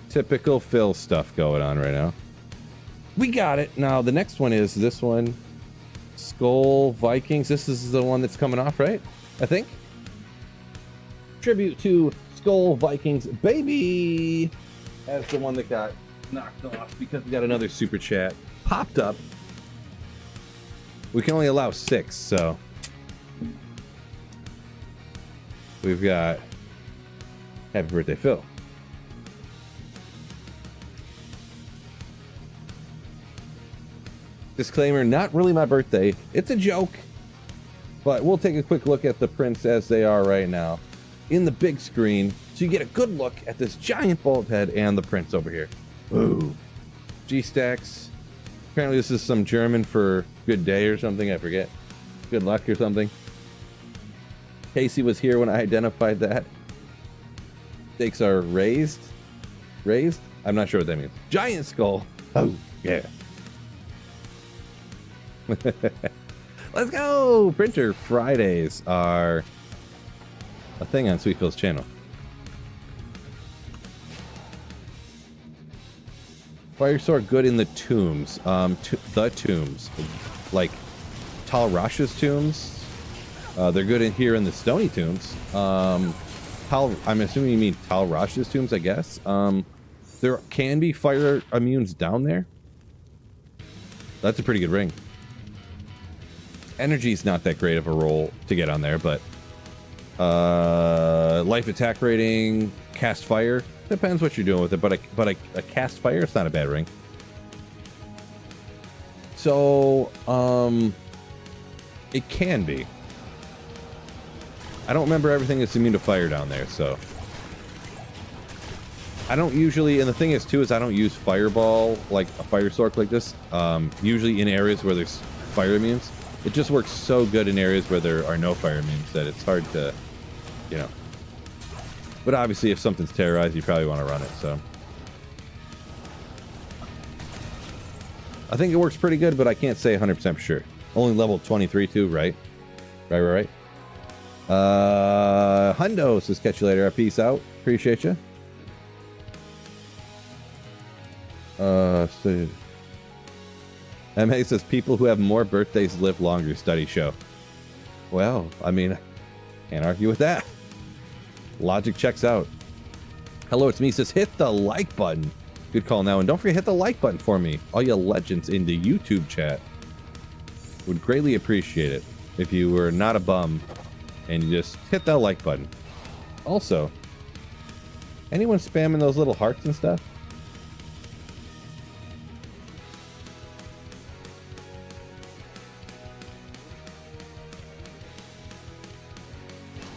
Typical Phil stuff going on right now. We got it. Now the next one is this one. Skull Vikings. This is the one that's coming off, right? I think. Tribute to Skull Vikings, baby. That's the one that got knocked off because we got another super chat popped up. We can only allow 6, so we've got happy birthday, Phil. Disclaimer, not really my birthday. It's a joke, but we'll take a quick look at the prints as they are right now in the big screen so you get a good look at this giant bolt head and the prints over here. Ooh. G-Stacks. Apparently this is some German for good day or something. I forget. Good luck or something. Casey was here when I identified that. Stakes are raised. Raised? I'm not sure what that means. Giant skull. Oh, yeah. Let's go! Printer Fridays are a thing on Sweet Phil's channel. Fire sword good in the tombs. The tombs. Like Tal Rasha's tombs. They're good in here in the stony tombs. I'm assuming you mean Tal Rasha's tombs, I guess. There can be fire immunes down there. That's a pretty good ring. Energy's not that great of a roll to get on there, but life attack rating, cast fire, depends what you're doing with it, but a cast fire, it's not a bad ring. So it can be. I don't remember everything that's immune to fire down there, so I don't usually, and the thing is too, is I don't use fireball like a fire sword like this, usually in areas where there's fire immunes. It just works so good in areas where there are no fire immunes that it's hard to, you know. But obviously, if something's terrorized, you probably want to run it, so. I think it works pretty good, but I can't say 100% for sure. Only level 23 too, right? Right. Hundo says, catch you later. Peace out. Appreciate you. So MA says people who have more birthdays live longer, study show. Well, I mean, can't argue with that. Logic checks out. Hello, it's me. Says hit the like button. Good call now. And don't forget, hit the like button for me. All you legends in the YouTube chat. Would greatly appreciate it if you were not a bum and you just hit that like button. Also, anyone spamming those little hearts and stuff?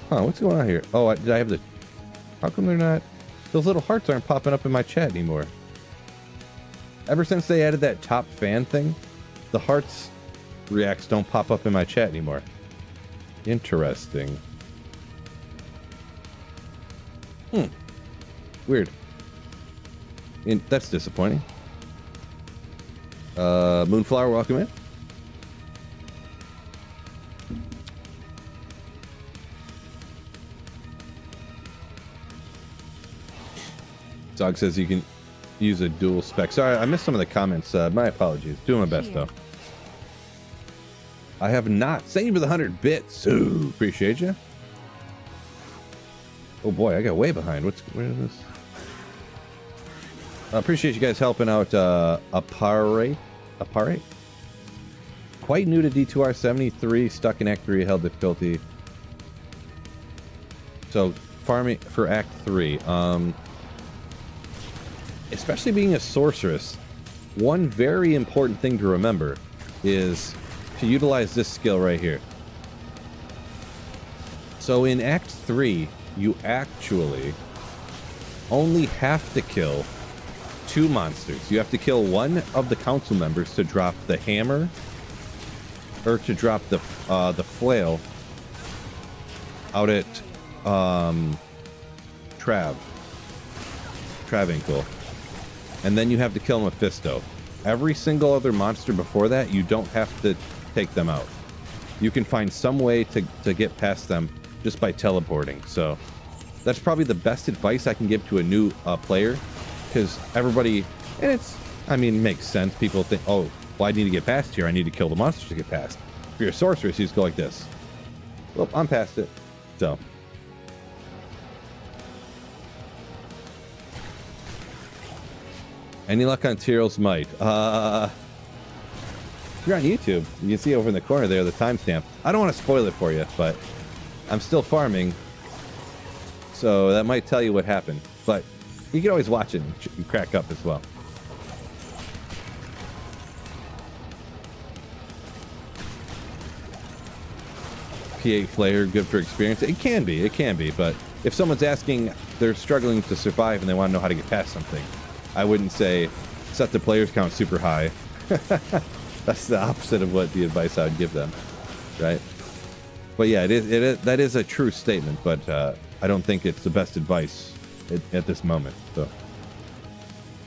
Huh, what's going on here? Oh, did I have the... How come they're not... Those little hearts aren't popping up in my chat anymore. Ever since they added that top fan thing, the hearts reacts don't pop up in my chat anymore. Interesting. Weird. And that's disappointing. Moonflower, welcome in. Zog says you can use a dual spec. Sorry, I missed some of the comments. My apologies. Doing my best, though. I have not. Thank you for the 100 bits. Ooh, appreciate you. Oh boy, I got way behind. Where is this? I appreciate you guys helping out Apare. Quite new to D2R 73, stuck in Act 3, held difficulty. So, farming for Act 3. Especially being a sorceress, one very important thing to remember is to utilize this skill right here. So in Act 3, you actually only have to kill 2 monsters. You have to kill one of the council members to drop the hammer, or to drop the flail out at Travinkle. And then you have to kill Mephisto. Every single other monster before that, you don't have to take them out. You can find some way to get past them just by teleporting. So that's probably the best advice I can give to a new player, because everybody, and it's, I mean, it makes sense. People think, oh, well, I need to get past here. I need to kill the monsters to get past. If you're a sorceress, you just go like this. Well, I'm past it. So. Any luck on Tyrell's Might? If you're on YouTube, you can see over in the corner there the timestamp. I don't want to spoil it for you, but I'm still farming, so that might tell you what happened. But you can always watch it and crack up as well. P8 Flare, good for experience. It can be, but if someone's asking, they're struggling to survive and they want to know how to get past something, I wouldn't say set the players count super high. That's the opposite of what the advice I would give them, right? But yeah, that is a true statement, but I don't think it's the best advice at this moment. So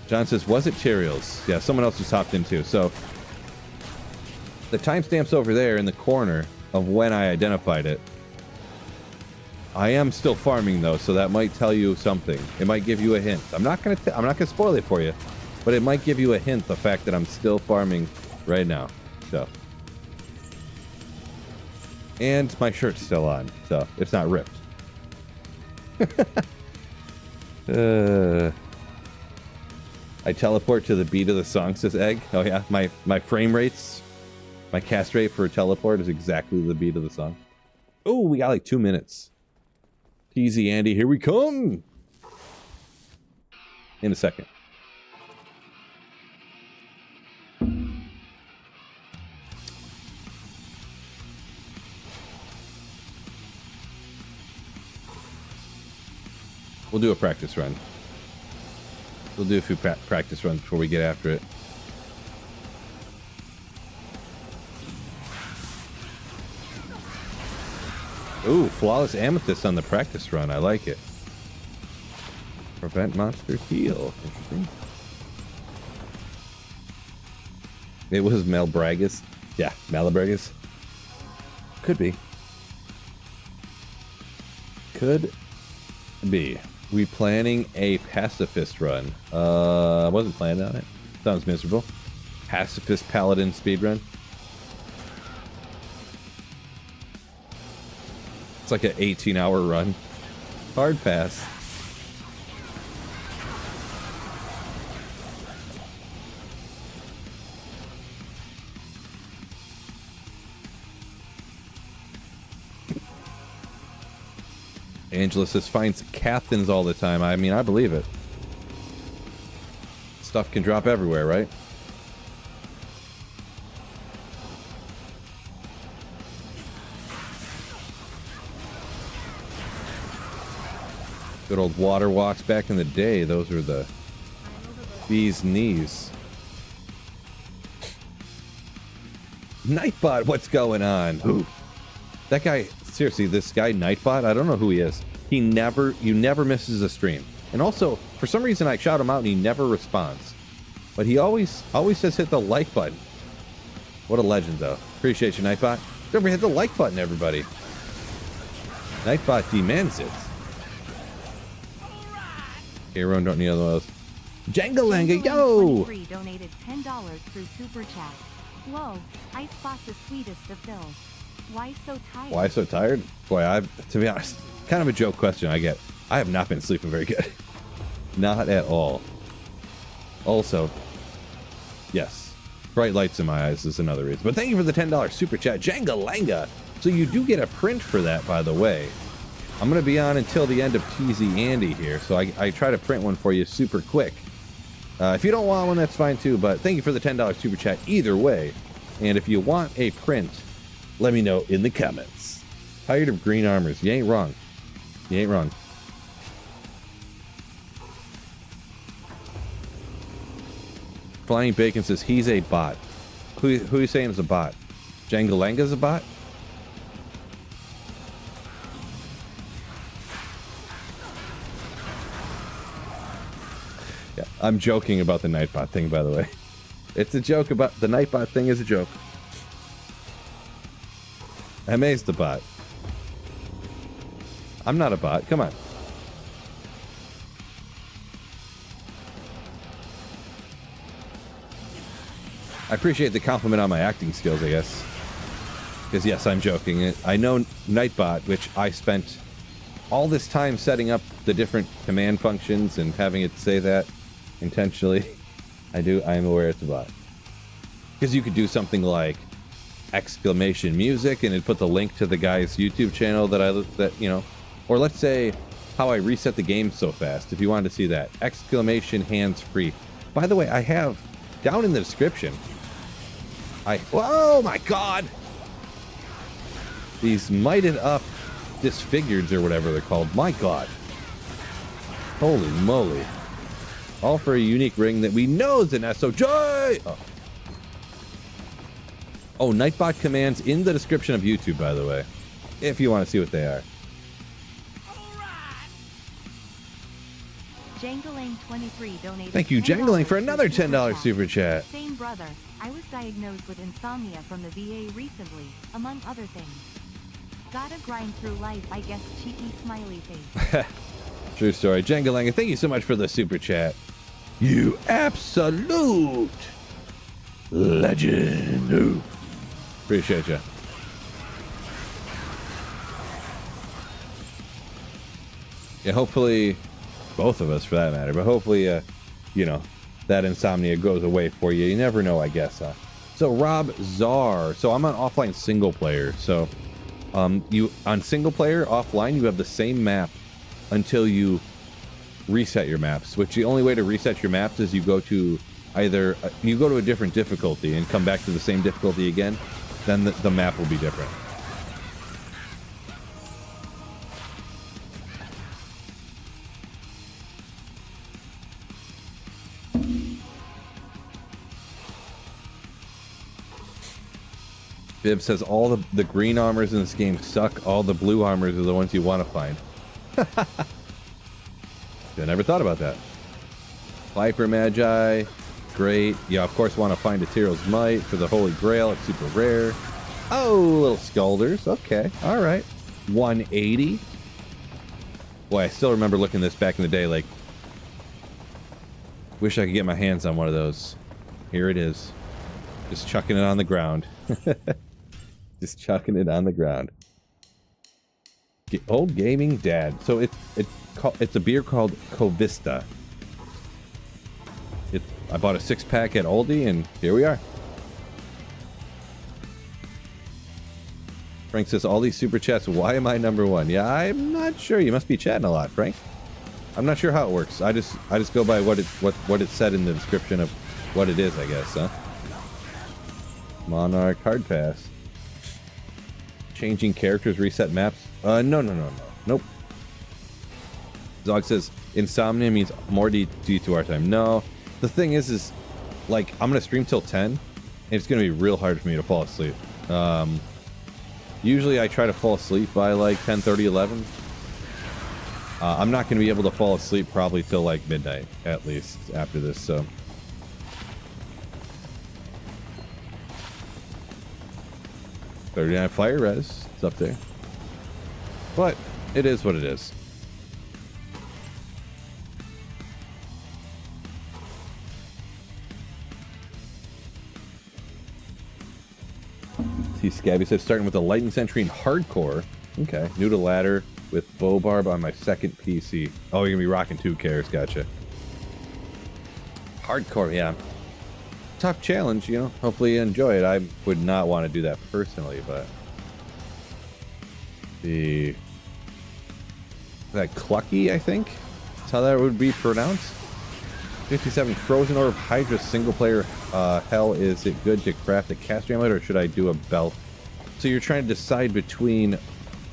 John says, was it Tyrael's? Yeah, someone else just hopped in too. So the timestamp's over there in the corner of when I identified it. I am still farming though, so that might tell you something. It might give you a hint. I'm not gonna spoil it for you, but it might give you a hint, the fact that I'm still farming right now. So, and my shirt's still on, so it's not ripped. I teleport to the beat of the song, says Egg. Oh yeah, my frame rates, my cast rate for a teleport is exactly the beat of the song. Oh, we got like 2 minutes. Easy, Andy, here we come. In a second. We'll do a practice run. We'll do a few practice runs before we get after it. Ooh, flawless amethyst on the practice run. I like it. Prevent monster heal. Interesting. It was Malbragus. Yeah, Malabragus. Could be. Could be. We planning a pacifist run? I wasn't planning on it. Sounds miserable. Pacifist paladin speedrun. It's like an 18-hour run. Hard pass. Angela says finds Cathans all the time. I mean, I believe it. Stuff can drop everywhere, right? Good old water walks back in the day. Those were the bee's knees. Nightbot, what's going on? Who? That guy, seriously, this guy Nightbot, I don't know who he is. You never misses a stream. And also, for some reason, I shout him out and he never responds. But he always says hit the like button. What a legend, though. Appreciate you, Nightbot. Don't forget hit the like button, everybody. Nightbot demands it. Okay, everyone don't need other those. Jangalanga, yo! 23 donated $10 through Super Chat. Whoa, I spot the sweetest of fills. Why so tired? Why so tired? Boy, to be honest, kind of a joke question I get. I have not been sleeping very good. Not at all. Also, yes, bright lights in my eyes is another reason. But thank you for the $10 Super Chat, Jangalanga. So you do get a print for that, by the way. I'm going to be on until the end of TZ Andy here, so I try to print one for you super quick. If you don't want one, that's fine too, but thank you for the $10 Super Chat either way. And if you want a print, let me know in the comments. Tired of green armors. You ain't wrong. You ain't wrong. Flying Bacon says he's a bot. Who are you saying is a bot? Jangalanga's a bot? Yeah, I'm joking about the Nightbot thing, by the way. It's a joke about the Nightbot thing is a joke. MA's the bot. I'm not a bot. Come on. I appreciate the compliment on my acting skills, I guess. Because, yes, I'm joking. I know Nightbot, which I spent all this time setting up the different command functions and having it say that intentionally. I am aware it's a bot. Because you could do something like exclamation music and it'd put the link to the guy's YouTube channel or let's say how I reset the game so fast. If you wanted to see that. Exclamation hands free. By the way, I have down in the description. Oh my god! These mighted up disfigureds or whatever they're called. My god. Holy moly. All for a unique ring that we know is an SOJ! Oh, Nightbot Commands in the description of YouTube, by the way. If you want to see what they are. Jangling23 donated. Thank you, Jangling, for another $10 Super Chat. Same brother. I was diagnosed with insomnia from the VA recently, among other things. Gotta grind through life, I guess. Cheeky smiley face. True story. Jangling, thank you so much for the Super Chat. You absolute legend. Ooh. Appreciate you. Yeah, hopefully, both of us for that matter, but hopefully, that insomnia goes away for you. You never know, I guess. So, Rob Czar. So, I'm on offline single player. So, you on single player, offline, you have the same map until you reset your maps, which the only way to reset your maps is you go to either you go to a different difficulty and come back to the same difficulty again, then the map will be different. Viv says all the green armors in this game suck. All the blue armors are the ones you want to find. I never thought about that. Viper Magi, great. Yeah, of course want to find a Tyro's Might for the Holy Grail. It's super rare. Oh, little Scalders. Okay, all right. 180. Boy, I still remember looking at this back in the day. Like, wish I could get my hands on one of those. Here it is. Just chucking it on the ground. Just chucking it on the ground. Old Gaming Dad. So it's a beer called Covista. I bought a 6-pack at Aldi, and here we are. Frank says, all these super chats, why am I number one? Yeah, I'm not sure. You must be chatting a lot, Frank. I'm not sure how it works. I just go by what it said in the description of what it is, I guess, huh? Monarch Hard Pass. Changing characters, reset maps. No. Nope. Zog says, insomnia means more D2R time. No. The thing is like, I'm going to stream till 10, and it's going to be real hard for me to fall asleep. Usually I try to fall asleep by like 10:30, 11. I'm not going to be able to fall asleep probably till like midnight at least after this, so. 39 fire res. It's up there. But it is what it is. See, Scabby said starting with a Lightning Sentry in hardcore. Okay. New to ladder with bow barb on my second PC. Oh, you're going to be rocking 2 cares. Gotcha. Hardcore, yeah. Tough challenge, you know. Hopefully you enjoy it. I would not want to do that personally, but that Clucky, I think that's how that would be pronounced. 57 Frozen Orb Hydra single player. Hell, is it good to craft a caster amulet or should I do a belt? So you're trying to decide between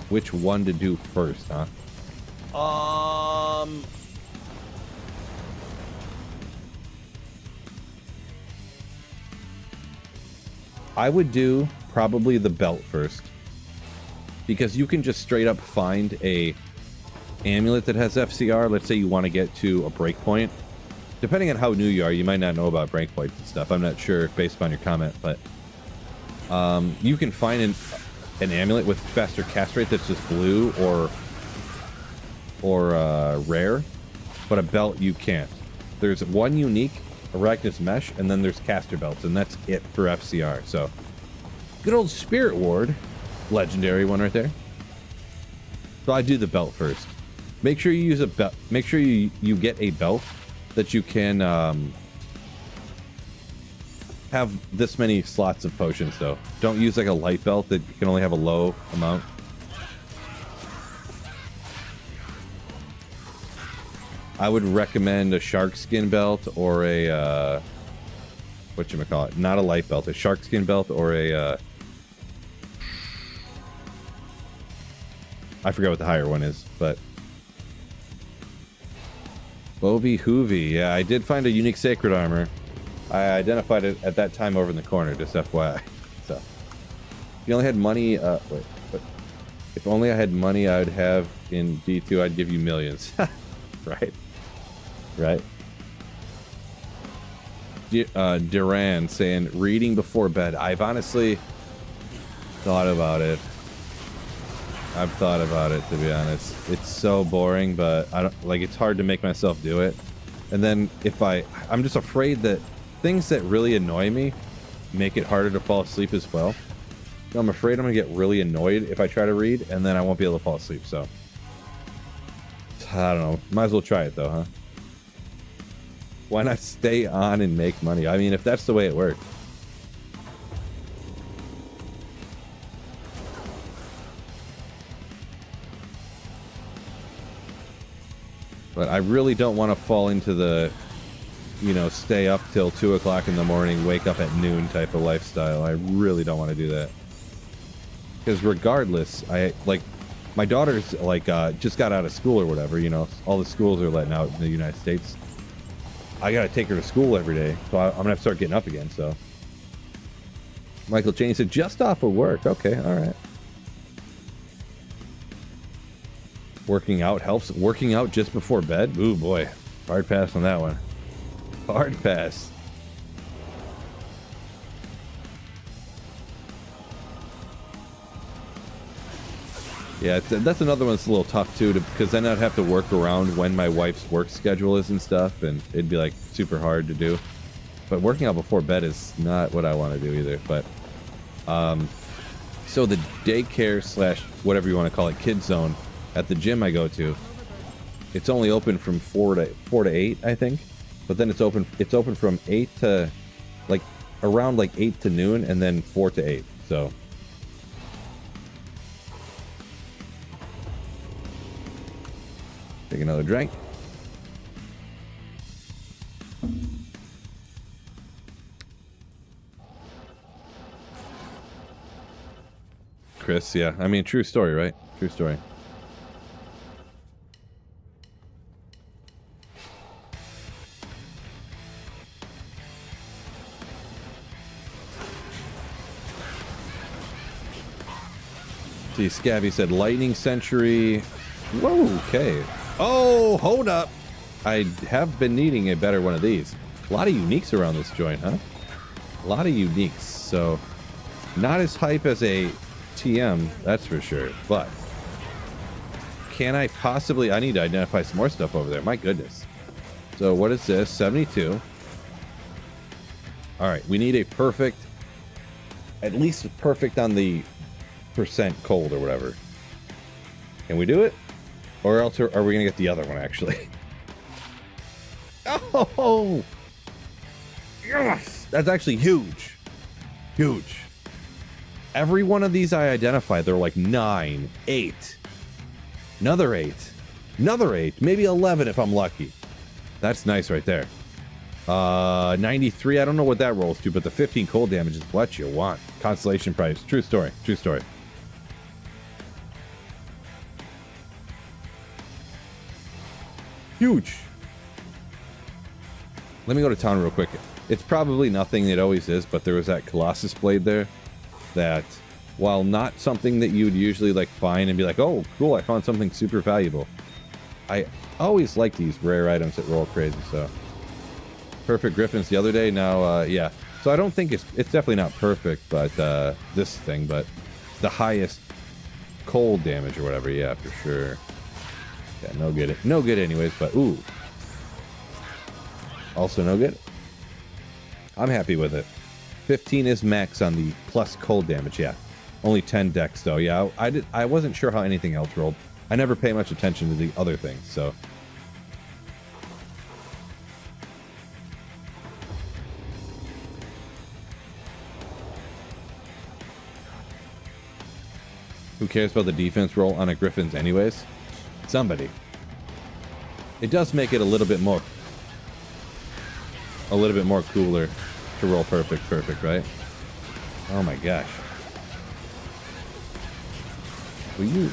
which one to do first, huh? I would do probably the belt first, because you can just straight up find a amulet that has FCR. Let's say you want to get to a breakpoint. Depending on how new you are, you might not know about breakpoints and stuff. I'm not sure based upon your comment, but you can find an amulet with faster cast rate that's just blue or rare, but a belt you can't. There's one unique Arachnus Mesh, and then there's caster belts, and that's it for FCR. So, good old Spirit Ward, legendary one right there. So I do the belt first. Make sure you use a belt. Make sure you get a belt that you can have this many slots of potions. Though, don't use like a light belt that can only have a low amount. I would recommend a shark skin belt or a whatchamacallit, not a light belt, a shark skin belt or a I forget what the higher one is, but Bovie Hoovie. Yeah, I did find a unique sacred armor. I identified it at that time over in the corner, just FYI. So if you only had money, wait, but if only I had money I would have in D2, I'd give you millions. Right. Right. Duran saying reading before bed. I've honestly thought about it. I've thought about it, to be honest. It's so boring, but I don't like, it's hard to make myself do it. And then if I'm just afraid that things that really annoy me make it harder to fall asleep as well. So I'm afraid I'm gonna get really annoyed if I try to read, and then I won't be able to fall asleep. So I don't know. Might as well try it though, huh? Why not stay on and make money? I mean, if that's the way it works. But I really don't want to fall into the, you know, stay up till 2 o'clock in the morning, wake up at noon type of lifestyle. I really don't want to do that. Because regardless, my daughter's like just got out of school or whatever, you know, all the schools are letting out in the United States. I gotta take her to school every day, so I'm gonna have to start getting up again. So Michael Cheney said just off of work. Okay, all right. Working out helps. Working out just before bed. Ooh boy, hard pass on that one. Hard pass. Yeah, that's another one that's a little tough too, because then I'd have to work around when my wife's work schedule is and stuff, and it'd be like super hard to do. But working out before bed is not what I want to do either. But so the daycare / whatever you want to call it, kid zone at the gym I go to, it's only open from 4 to 8, I think. But then it's open from 8 to like around like 8 to noon, and then 4 to 8. So. Take another drink. Chris, yeah. I mean, true story, right? True story. See, Scabby said lightning century. Whoa, okay. Oh, hold up. I have been needing a better one of these. A lot of uniques around this joint, huh? A lot of uniques. So, not as hype as a TM, that's for sure. But, can I possibly... I need to identify some more stuff over there. My goodness. So, what is this? 72. Alright, we need a perfect... At least perfect on the percent cold or whatever. Can we do it? Or else are we going to get the other one, actually? Oh! Yes! That's actually huge. Huge. Every one of these I identified, they're like 9, 8. Another 8. Another 8. Maybe 11 if I'm lucky. That's nice right there. 93, I don't know what that rolls to, but the 15 cold damage is what you want. Constellation price. True story. True story. Huge. Let me go to town real quick. It's probably nothing, it always is, but there was that Colossus blade there that, while not something that you would usually like find and be like, oh, cool, I found something super valuable. I always like these rare items that roll crazy, so. Perfect Griffins the other day, now, yeah. So I don't think it's definitely not perfect, but, this thing, but the highest cold damage or whatever, yeah, for sure. Yeah, no good. No good anyways, but ooh. Also no good. I'm happy with it. 15 is max on the plus cold damage, yeah. Only 10 dex though, yeah. I wasn't sure how anything else rolled. I never pay much attention to the other things, so. Who cares about the defense roll on a Griffins anyways? Somebody. It does make it a little bit more cooler to roll perfect, right? Oh my gosh. Will you?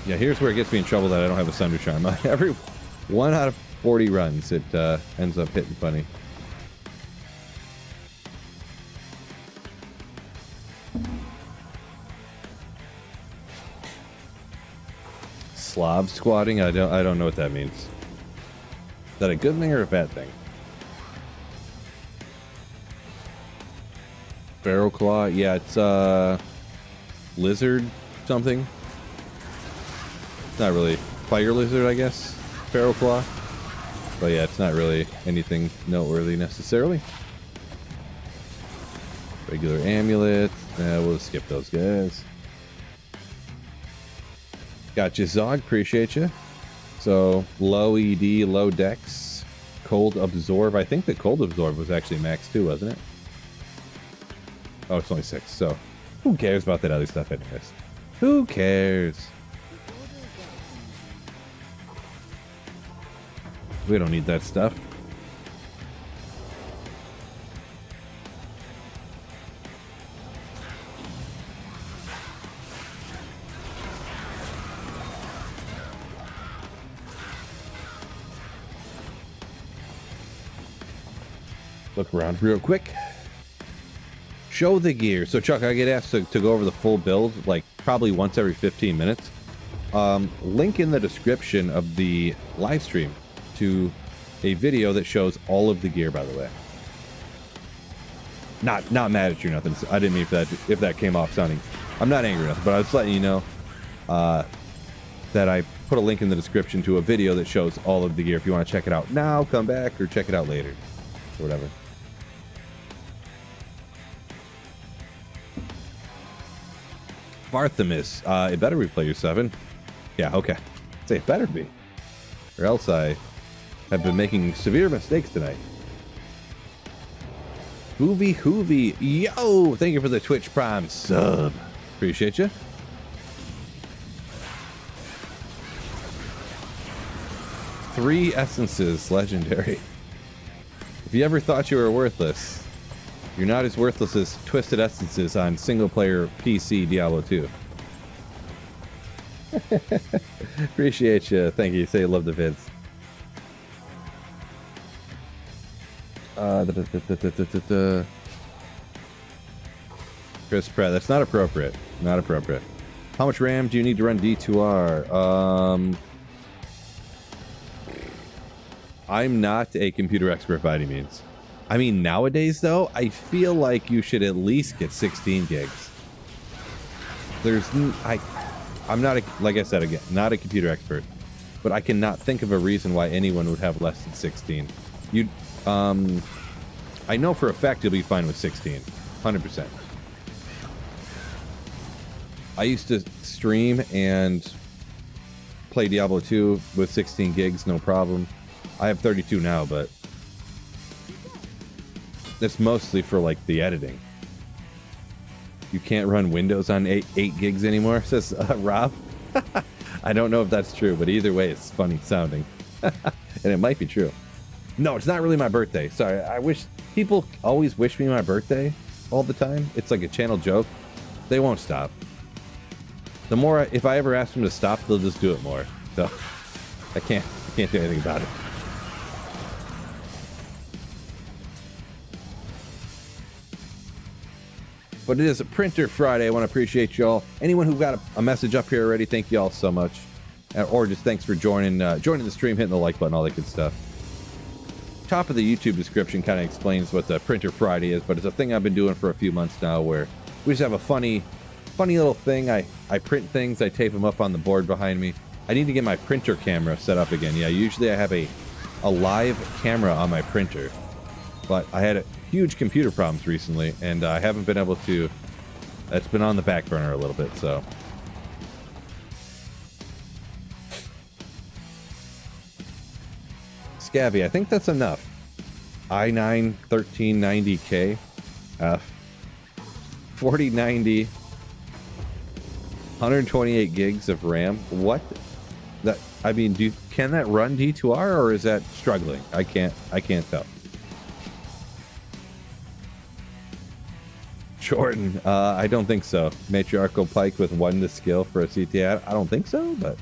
Yeah, here's where it gets me in trouble that I don't have a Thunder Charm. Every 1 out of 40 runs, it ends up hitting funny. Slob squatting? I don't know what that means. Is that a good thing or a bad thing? Feral Claw? Yeah, it's lizard something. It's not really fire lizard, I guess. Feral Claw. But yeah, it's not really anything noteworthy necessarily. Regular amulet. We'll skip those guys. Gotcha, Zog. Appreciate you. So, low ED, low dex, cold absorb. I think the cold absorb was actually max too, wasn't it? Oh, it's only 6. So, who cares about that other stuff anyways? Who cares? We don't need that stuff. Look around real quick. Show the gear. So Chuck, I get asked to go over the full build like probably once every 15 minutes. Link in the description of the live stream to a video that shows all of the gear, by the way. Not mad at you or nothing. I didn't mean if that came off sounding. I'm not angry or nothing, but I was letting you know that I put a link in the description to a video that shows all of the gear. If you want to check it out now, come back, or check it out later, or whatever. Barthemus, it better be player 7. Yeah, okay. Say it better be. Or else I have been making severe mistakes tonight. Hoovy, yo! Thank you for the Twitch Prime sub. Appreciate you. Three essences, legendary. If you ever thought you were worthless, you're not as worthless as Twisted Essences on single-player PC Diablo 2. Appreciate you. Thank you. Say you love the vids. Chris Pratt. That's not appropriate. Not appropriate. How much RAM do you need to run D2R? I'm not a computer expert by any means. I mean, nowadays, though, I feel like you should at least get 16 gigs. I'm not, like I said again, not a computer expert, but I cannot think of a reason why anyone would have less than 16. I know for a fact you'll be fine with 16, 100%. I used to stream and play Diablo 2 with 16 gigs, no problem. I have 32 now, but that's mostly for like the editing. You can't run Windows on 8 gigs anymore, says Rob. I don't know if that's true, but either way, it's funny sounding. And it might be true. No, it's not really my birthday. Sorry, I wish people always wish me my birthday all the time. It's like a channel joke. They won't stop. The more, if I ever ask them to stop, they'll just do it more. So I can't do anything about it. But it is a Printer Friday. I want to appreciate y'all. Anyone who got a message up here already, thank y'all so much. Or just thanks for joining the stream, hitting the like button, all that good stuff. Top of the YouTube description kind of explains what the Printer Friday is, but it's a thing I've been doing for a few months now where we just have a funny little thing. I print things, I tape them up on the board behind me. I need to get my printer camera set up again. Yeah, usually I have a live camera on my printer, but I had huge computer problems recently, and I haven't been able to. It's been on the back burner a little bit, so. Scabby, I think that's enough. i9 1390K, 4090, 128 gigs of RAM. What? That, I mean, can that run D2R, or is that struggling? I can't tell. Jordan, I don't think so. Matriarchal Pike with 1 to skill for a CTA. I don't think so, but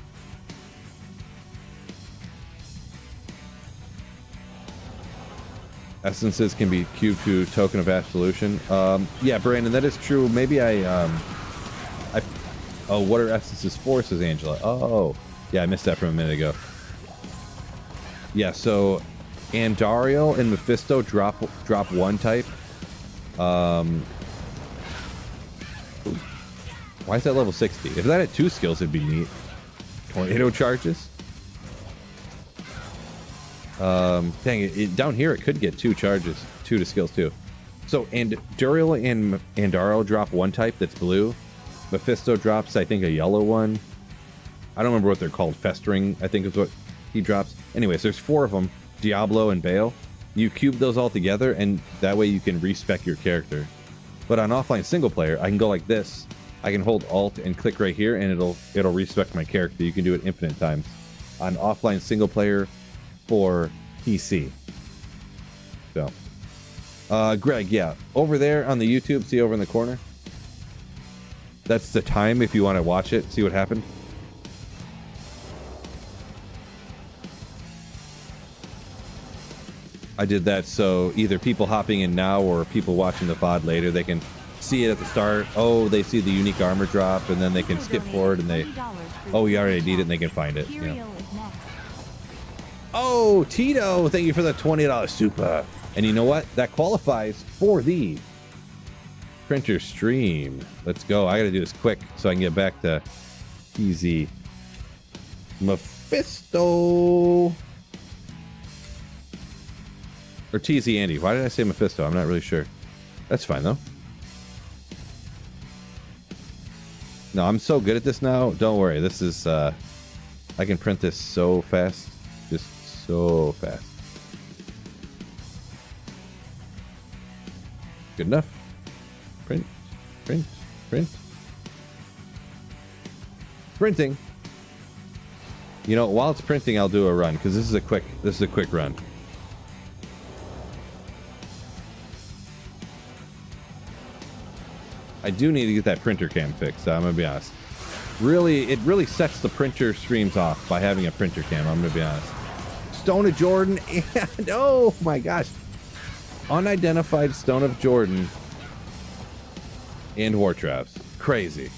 essences can be cubed to token of absolution. Yeah, Brandon, that is true. Maybe oh, what are essences for, says Angela. Oh, yeah, I missed that from a minute ago. Yeah, so Andariel and Mephisto drop 1 type. Why is that level 60? If that had 2 skills, it'd be neat. Tornado charges. Dang it, down here it could get 2 charges, 2 to skills too. So Andariel and Andaro drop 1 type that's blue. Mephisto drops, I think, a yellow one. I don't remember what they're called. Festering, I think is what he drops. Anyways, there's 4 of them. Diablo and Bale. You cube those all together, and that way you can respec your character. But on offline single player, I can go like this. I can hold Alt and click right here, and it'll respec my character. You can do it infinite times. On offline single player for PC. So, Greg, yeah, over there on the YouTube, see over in the corner. That's the time if you want to watch it, see what happened. I did that so either people hopping in now or people watching the VOD later, they can see it at the start. Oh, they see the unique armor drop, and then they can skip forward and they, oh, you already need it, and they can find it. You know. Oh, Tito, thank you for the $20 super. And you know what? That qualifies for the Printer stream. Let's go. I gotta do this quick so I can get back to easy. Mephisto. Or TZ Andy. Why did I say Mephisto? I'm not really sure. That's fine though. No, I'm so good at this now. Don't worry. This is I can print this so fast. Just so fast. Good enough. Print, print, print. Printing. You know, while it's printing, I'll do a run because this is a quick run. I do need to get that printer cam fixed. I'm gonna be honest. It really sets the printer streams off by having a printer cam. I'm gonna be honest. Stone of Jordan and oh my gosh, unidentified Stone of Jordan and Wartraps. Crazy.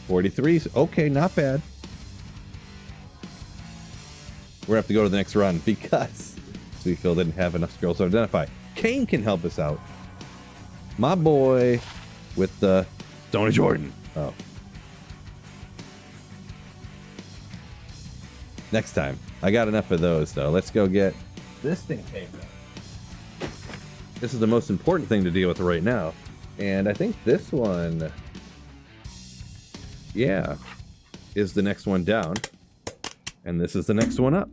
43s. Okay, not bad. we're gonna have to go to the next run because Sweetfield didn't have enough scrolls to identify. Kane can help us out. My boy with the Stony Jordan. Oh. Next time. I got enough of those though. Let's go get this thing taken. This is the most important thing to deal with right now. And I think this one, yeah, is the next one down. And this is the next one up.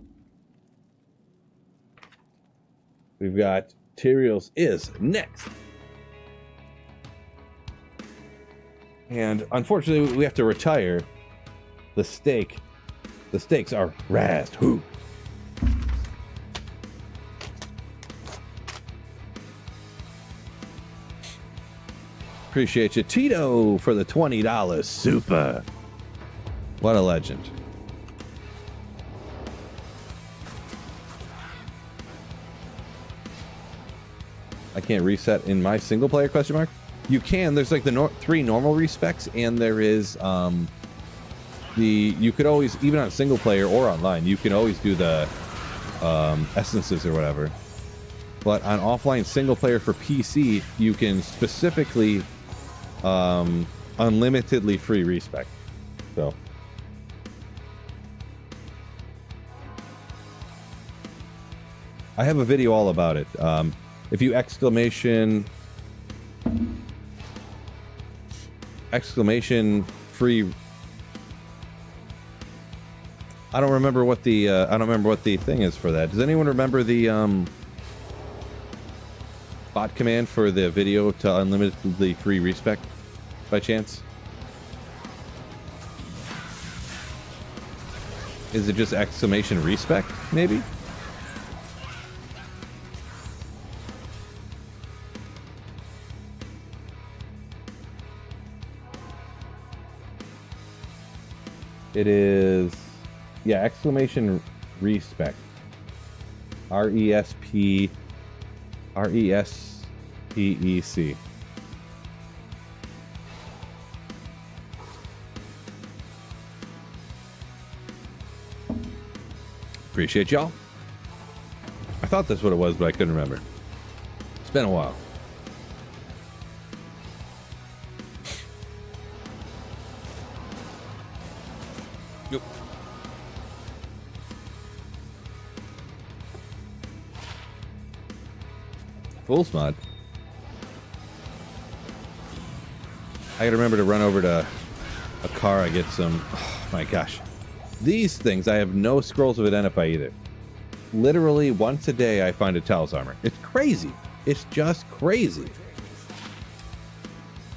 We've got Tyrael's is next. And unfortunately, we have to retire the stake. The stakes are raised. Who? Appreciate you, Tito, for the $20 super. What a legend. I can't reset in my single player question mark. You can. There's like the 3 normal respecs, and there is you could always, even on single player or online, you can always do the essences or whatever. But on offline single player for PC, you can specifically unlimitedly free respec. So I have a video all about it. If you exclamation free, I don't remember what the thing is for that. Does anyone remember the bot command for the video to unlimitedly free respec by chance? Is it just exclamation respec maybe? It is, yeah, exclamation respec. RESPECC. Appreciate y'all. I thought that's what it was, but I couldn't remember. It's been a while. Yep. Fool's mod. I gotta remember to run over to a car. I get some. Oh my gosh. These things, I have no scrolls of identify either. Literally once a day I find a Talos armor. It's crazy. It's just crazy.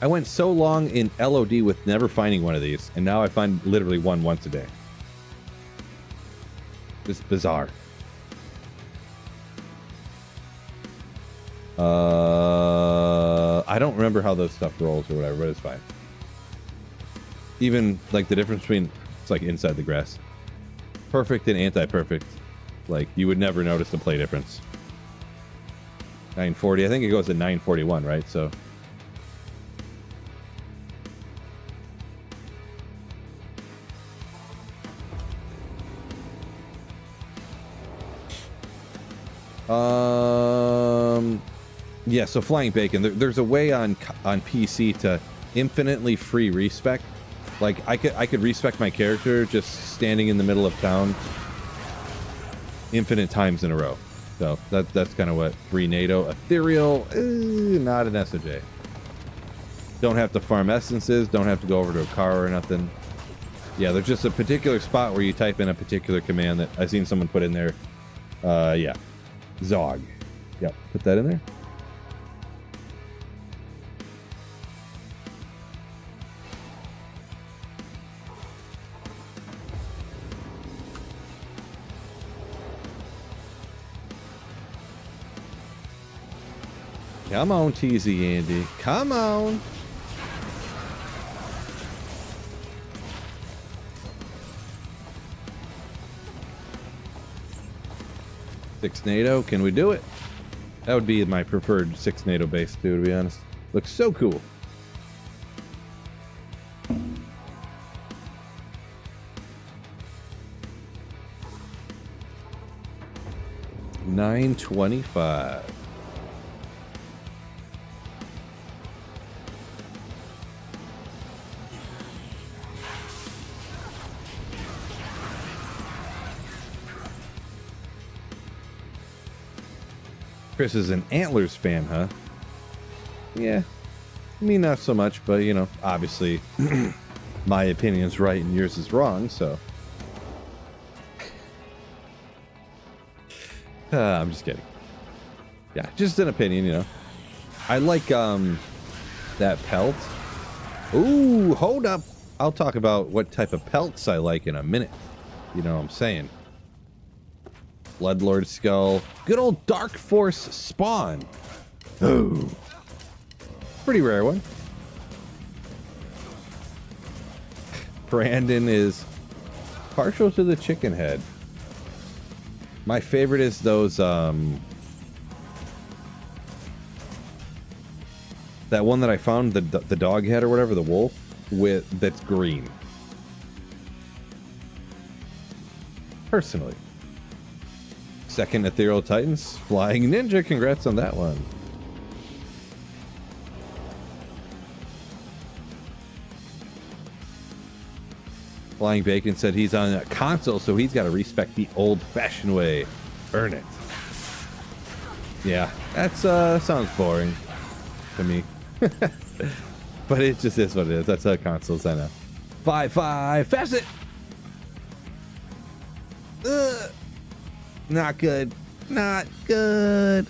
I went so long in LOD with never finding one of these, and now I find literally one once a day. It's bizarre. I don't remember how those stuff rolls or whatever, but it's fine. Even like the difference between, it's like inside the grass. Perfect and anti-perfect. Like you would never notice the play difference. 940, I think it goes at 941, right? So yeah, so Flying Bacon, there's a way on PC to infinitely free respec. Like I could respec my character just standing in the middle of town infinite times in a row. So that's kind of what free NATO. Ethereal, not an SOJ. Don't have to farm essences, don't have to go over to a car or nothing. Yeah, there's just a particular spot where you type in a particular command that I've seen someone put in there. Yeah. Zog. Yep, put that in there. Come on, TZ Andy. Come on. Six NATO. Can we do it? That would be my preferred 6 NATO base, too, to be honest. Looks so cool. 925. Chris is an Antlers fan, huh? Yeah. Me, not so much, but, you know, obviously my opinion's right and yours is wrong, so. I'm just kidding. Yeah, just an opinion, you know. I like that pelt. Ooh, hold up. I'll talk about what type of pelts I like in a minute. You know what I'm saying? Bloodlord skull. Good old Dark Force spawn. Oh. Pretty rare one. Brandon is partial to the chicken head. My favorite is those, that one that I found, the dog head or whatever, the wolf, that's green. Personally. Second Ethereal Titans, Flying Ninja, congrats on that one. Flying Bacon said he's on a console, so he's got to respect the old-fashioned way. Earn it. Yeah, that's sounds boring to me. But it just is what it is. That's how consoles I know. 5-5 facet. Not good. Not good.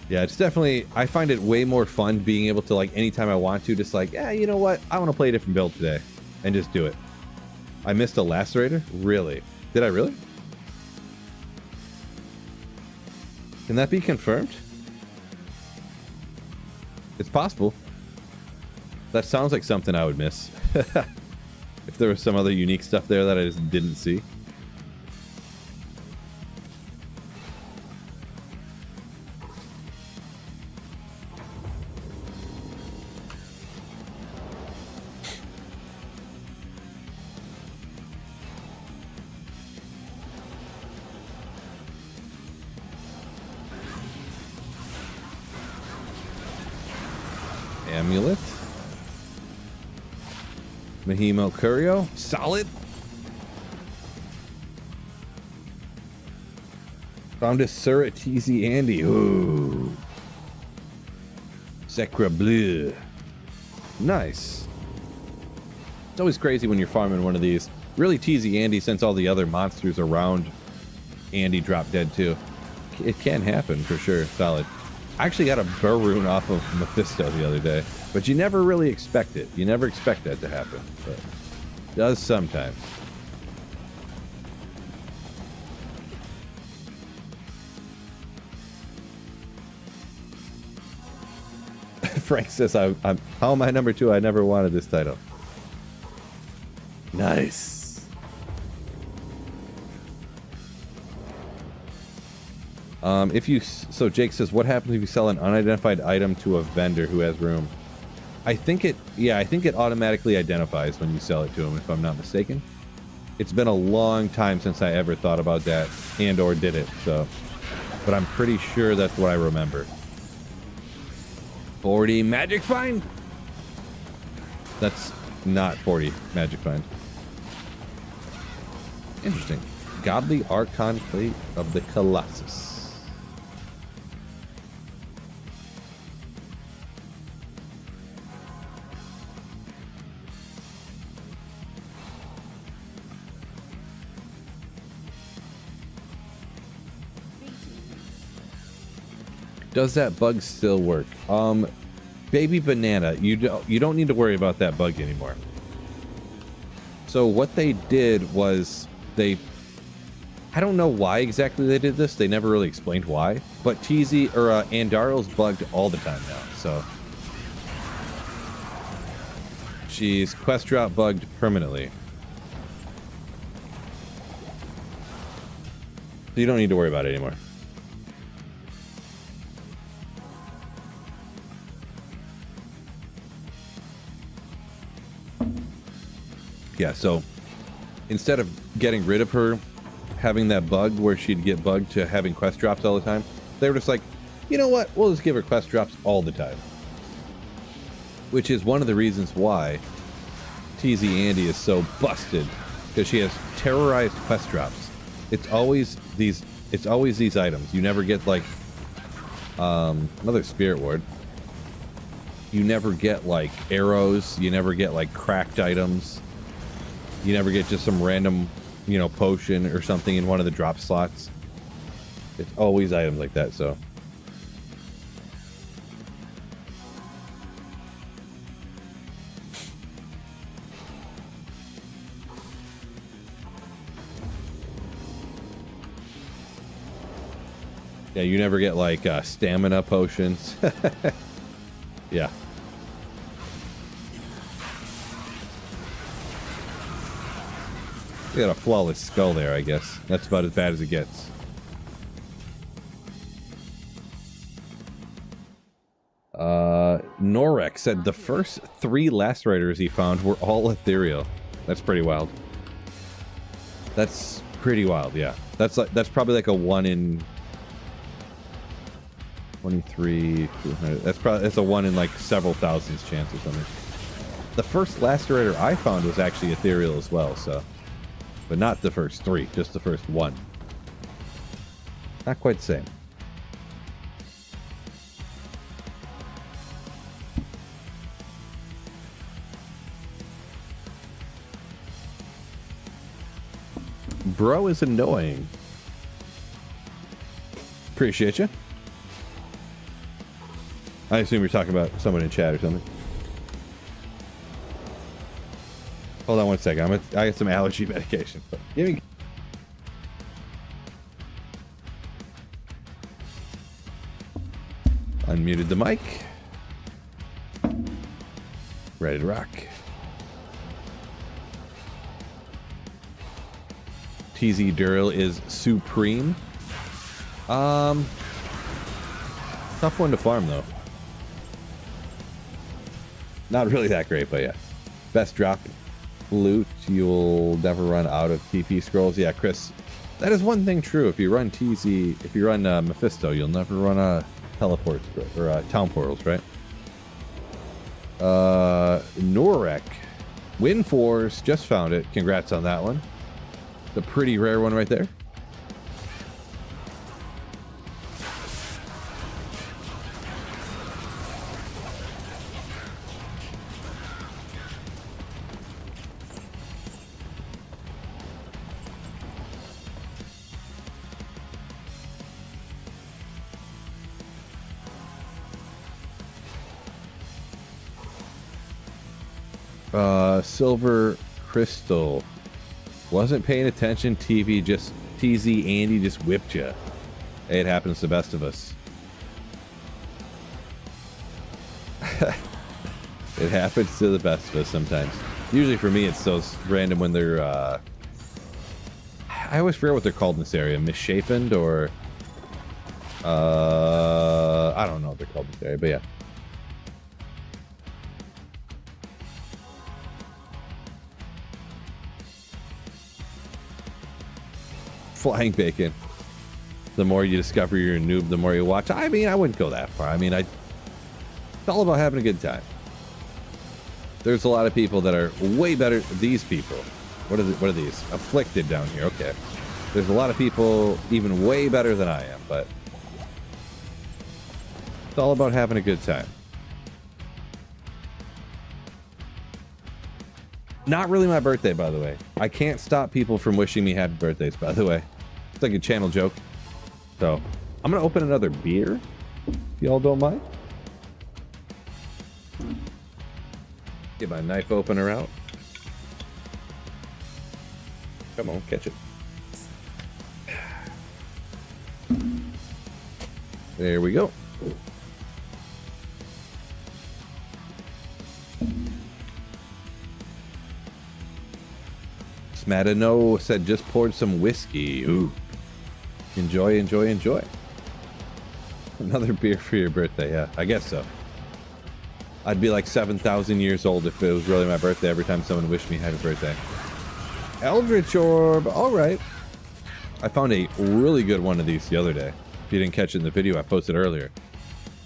Yeah, it's definitely, I find it way more fun being able to, like, anytime I want to, just like, yeah, you know what? I want to play a different build today. And just do it. I missed a Lacerator? Really? Did I really? Can that be confirmed? It's possible. That sounds like something I would miss. If there was some other unique stuff there that I just didn't see. Amulet. Mahimo Curio. Solid. Found a Suratizi Andy. Ooh. Sacre Bleu. Nice. It's always crazy when you're farming one of these. Really teasy Andy, since all the other monsters around Andy drop dead too. It can happen for sure. Solid. I actually got a Burroon off of Mephisto the other day, but you never really expect it. You never expect that to happen, but it does sometimes. Frank says, how am I number 2? I never wanted this title. Nice. So Jake says, what happens if you sell an unidentified item to a vendor who has room? I think it automatically identifies when you sell it to him, if I'm not mistaken. It's been a long time since I ever thought about that and or did it, so. But I'm pretty sure that's what I remember. 40 Magic Find? That's not 40 Magic Find. Interesting. Godly Archon Plate of the Colossus. Does that bug still work? Baby Banana, you don't need to worry about that bug anymore. So what they did was I don't know why exactly they did this. They never really explained why. But Andaro's bugged all the time now. So she's quest route bugged permanently. So you don't need to worry about it anymore. Yeah, so instead of getting rid of her, having that bug where she'd get bugged to having quest drops all the time, they were just like, you know what, we'll just give her quest drops all the time. Which is one of the reasons why TZ Andy is so busted, because she has terrorized quest drops. It's always these items. You never get like another spirit ward. You never get like arrows, you never get like cracked items. You never get just some random, you know, potion or something in one of the drop slots. It's always items like that, so. Yeah, you never get like stamina potions. Yeah. You got a flawless skull there, I guess. That's about as bad as it gets. Norek said the first 3 lacerators he found were all ethereal. That's pretty wild. That's pretty wild, yeah. That's probably like a 1 in 23, 200. That's a 1 in like several thousands chance or something. The first lacerator I found was actually ethereal as well, so. But not the first 3, just the first 1. Not quite the same. Bro is annoying. Appreciate you. I assume you're talking about someone in chat or something. Hold on one second. I got some allergy medication. Give me. Unmuted the mic. Ready to rock. TZ Dural is supreme. Tough one to farm though. Not really that great, but yeah. Best drop loot, you'll never run out of TP scrolls. Yeah, Chris, that is one thing true. If you run TZ, if you run Mephisto, you'll never run a teleport or town portals, right? Norek, Win Force, just found it. Congrats on that one. The pretty rare one right there. Silver Crystal. Wasn't paying attention. TZ Andy just whipped you. Hey, it happens to the best of us. It happens to the best of us sometimes. Usually for me, it's those random when they're, I always forget what they're called in this area. Misshapen or, I don't know what they're called in this area, but yeah. Flying bacon. The more you discover you're a noob, the more you watch. I mean, I wouldn't go that far. I mean, it's all about having a good time. There's a lot of people that are way better. These people. What are these? Afflicted down here. Okay. There's a lot of people even way better than I am, but it's all about having a good time. Not really my birthday, by the way. I can't stop people from wishing me happy birthdays, by the way. It's like a channel joke. So, I'm going to open another beer, if y'all don't mind. Get my knife opener out. Come on, catch it. There we go. Smadano said just poured some whiskey. Ooh. Enjoy, enjoy, enjoy. Another beer for your birthday, yeah. I guess so. I'd be like 7,000 years old if it was really my birthday every time someone wished me happy birthday. Eldritch Orb. All right. I found a really good one of these the other day. If you didn't catch it in the video I posted earlier.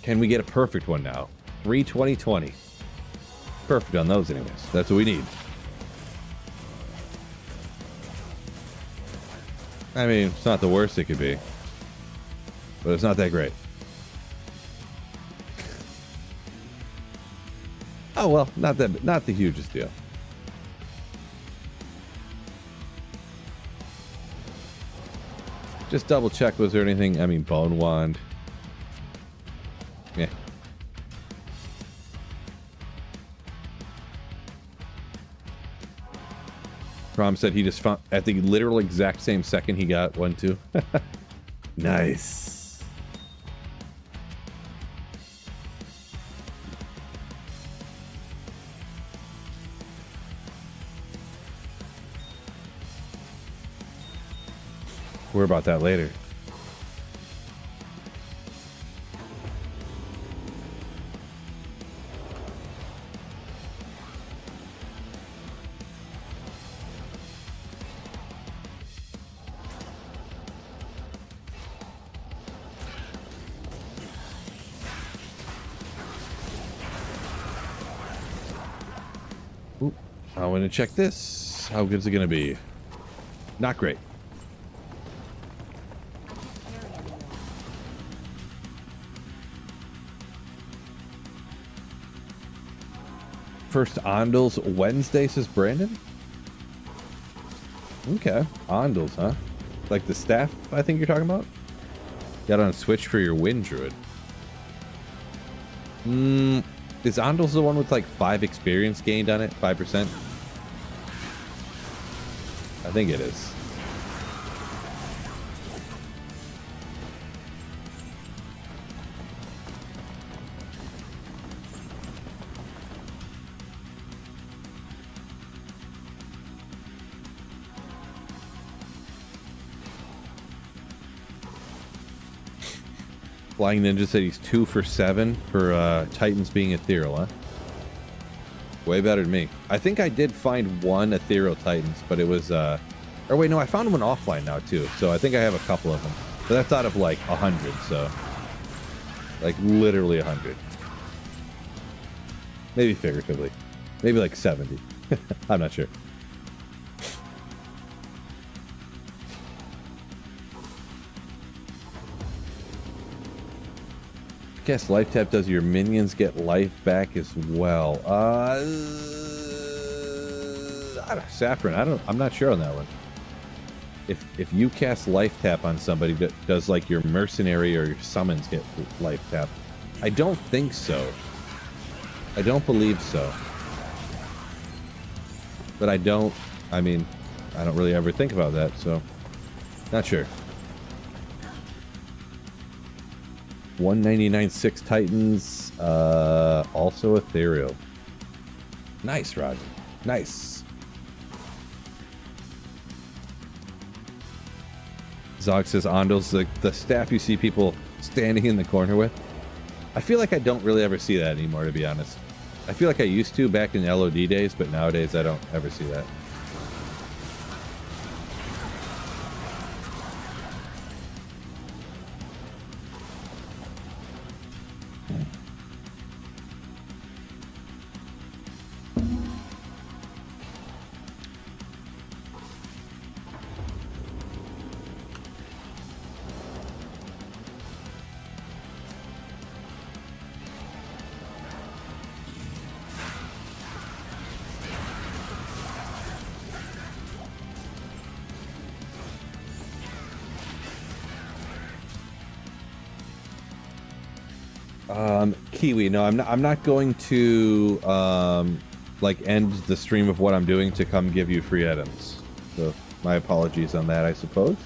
Can we get a perfect one now? 3/20/20. Perfect on those anyways. That's what we need. I mean, it's not the worst it could be. But it's not that great. Oh well, not the hugest deal. Just double check, was there anything? I mean, Bone Wand. Yeah. Rom said he just found at the literal exact same second he got one too. Nice. We're about that later. Ooh, I want to check this. How good is it going to be? Not great. First Ondals Wednesday, says Brandon. Okay, Ondals, huh? Like the staff, I think you're talking about? Got on Switch for your Wind Druid. Is Ondals the one with like 5 experience gained on it? 5%? I think it is. Flying Ninja said he's 2 for 7 for Titans being ethereal, huh? Way better than me. I think I did find one ethereal Titans, but it was or wait, no, I found one offline now too. So I think I have a couple of them. But that's out of like 100, so like literally 100. Maybe figuratively. Maybe like 70. I'm not sure. Guess life tap does your minions get life back as well. Saffron, I'm not sure on that one. If you cast life tap on somebody, does like your mercenary or your summons get life tap? I don't think so. I don't believe so. But I don't really ever think about that, so not sure. 199.6 Titans, also ethereal. Nice, Roger. Nice. Zog says Ondals, the staff you see people standing in the corner with. I feel like I don't really ever see that anymore, to be honest. I feel like I used to back in LOD days, but nowadays I don't ever see that. Kiwi, no, I'm not going to like end the stream of what I'm doing to come give you free items. So my apologies on that, I suppose.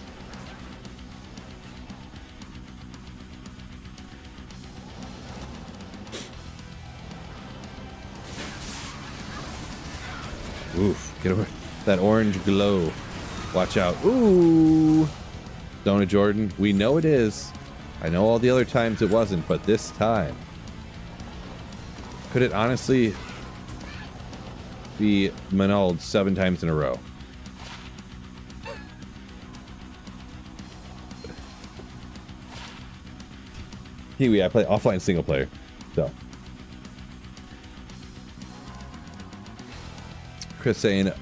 Oof, get over that orange glow. Watch out. Ooh. Dona Jordan, we know it is. I know all the other times it wasn't, but this time. Could it honestly be Manald 7 times in a row? Kiwi, I play offline single player. So. Chris saying,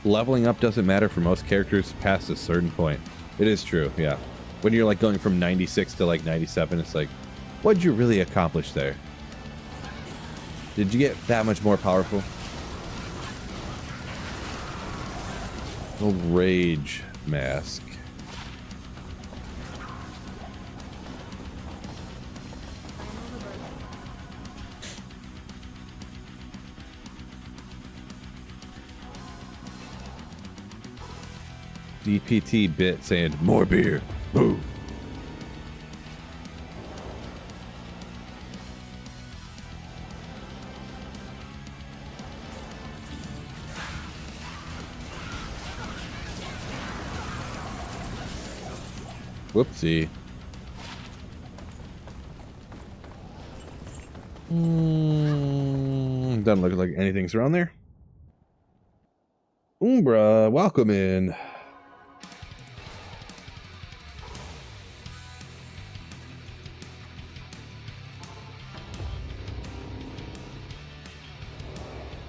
leveling up doesn't matter for most characters past a certain point. It is true, yeah. When you're like going from 96 to like 97, it's like, what'd you really accomplish there? Did you get that much more powerful? Oh, rage mask. DPT bit saying more beer. Boo. Whoopsie. Doesn't look like anything's around there. Umbra, welcome in.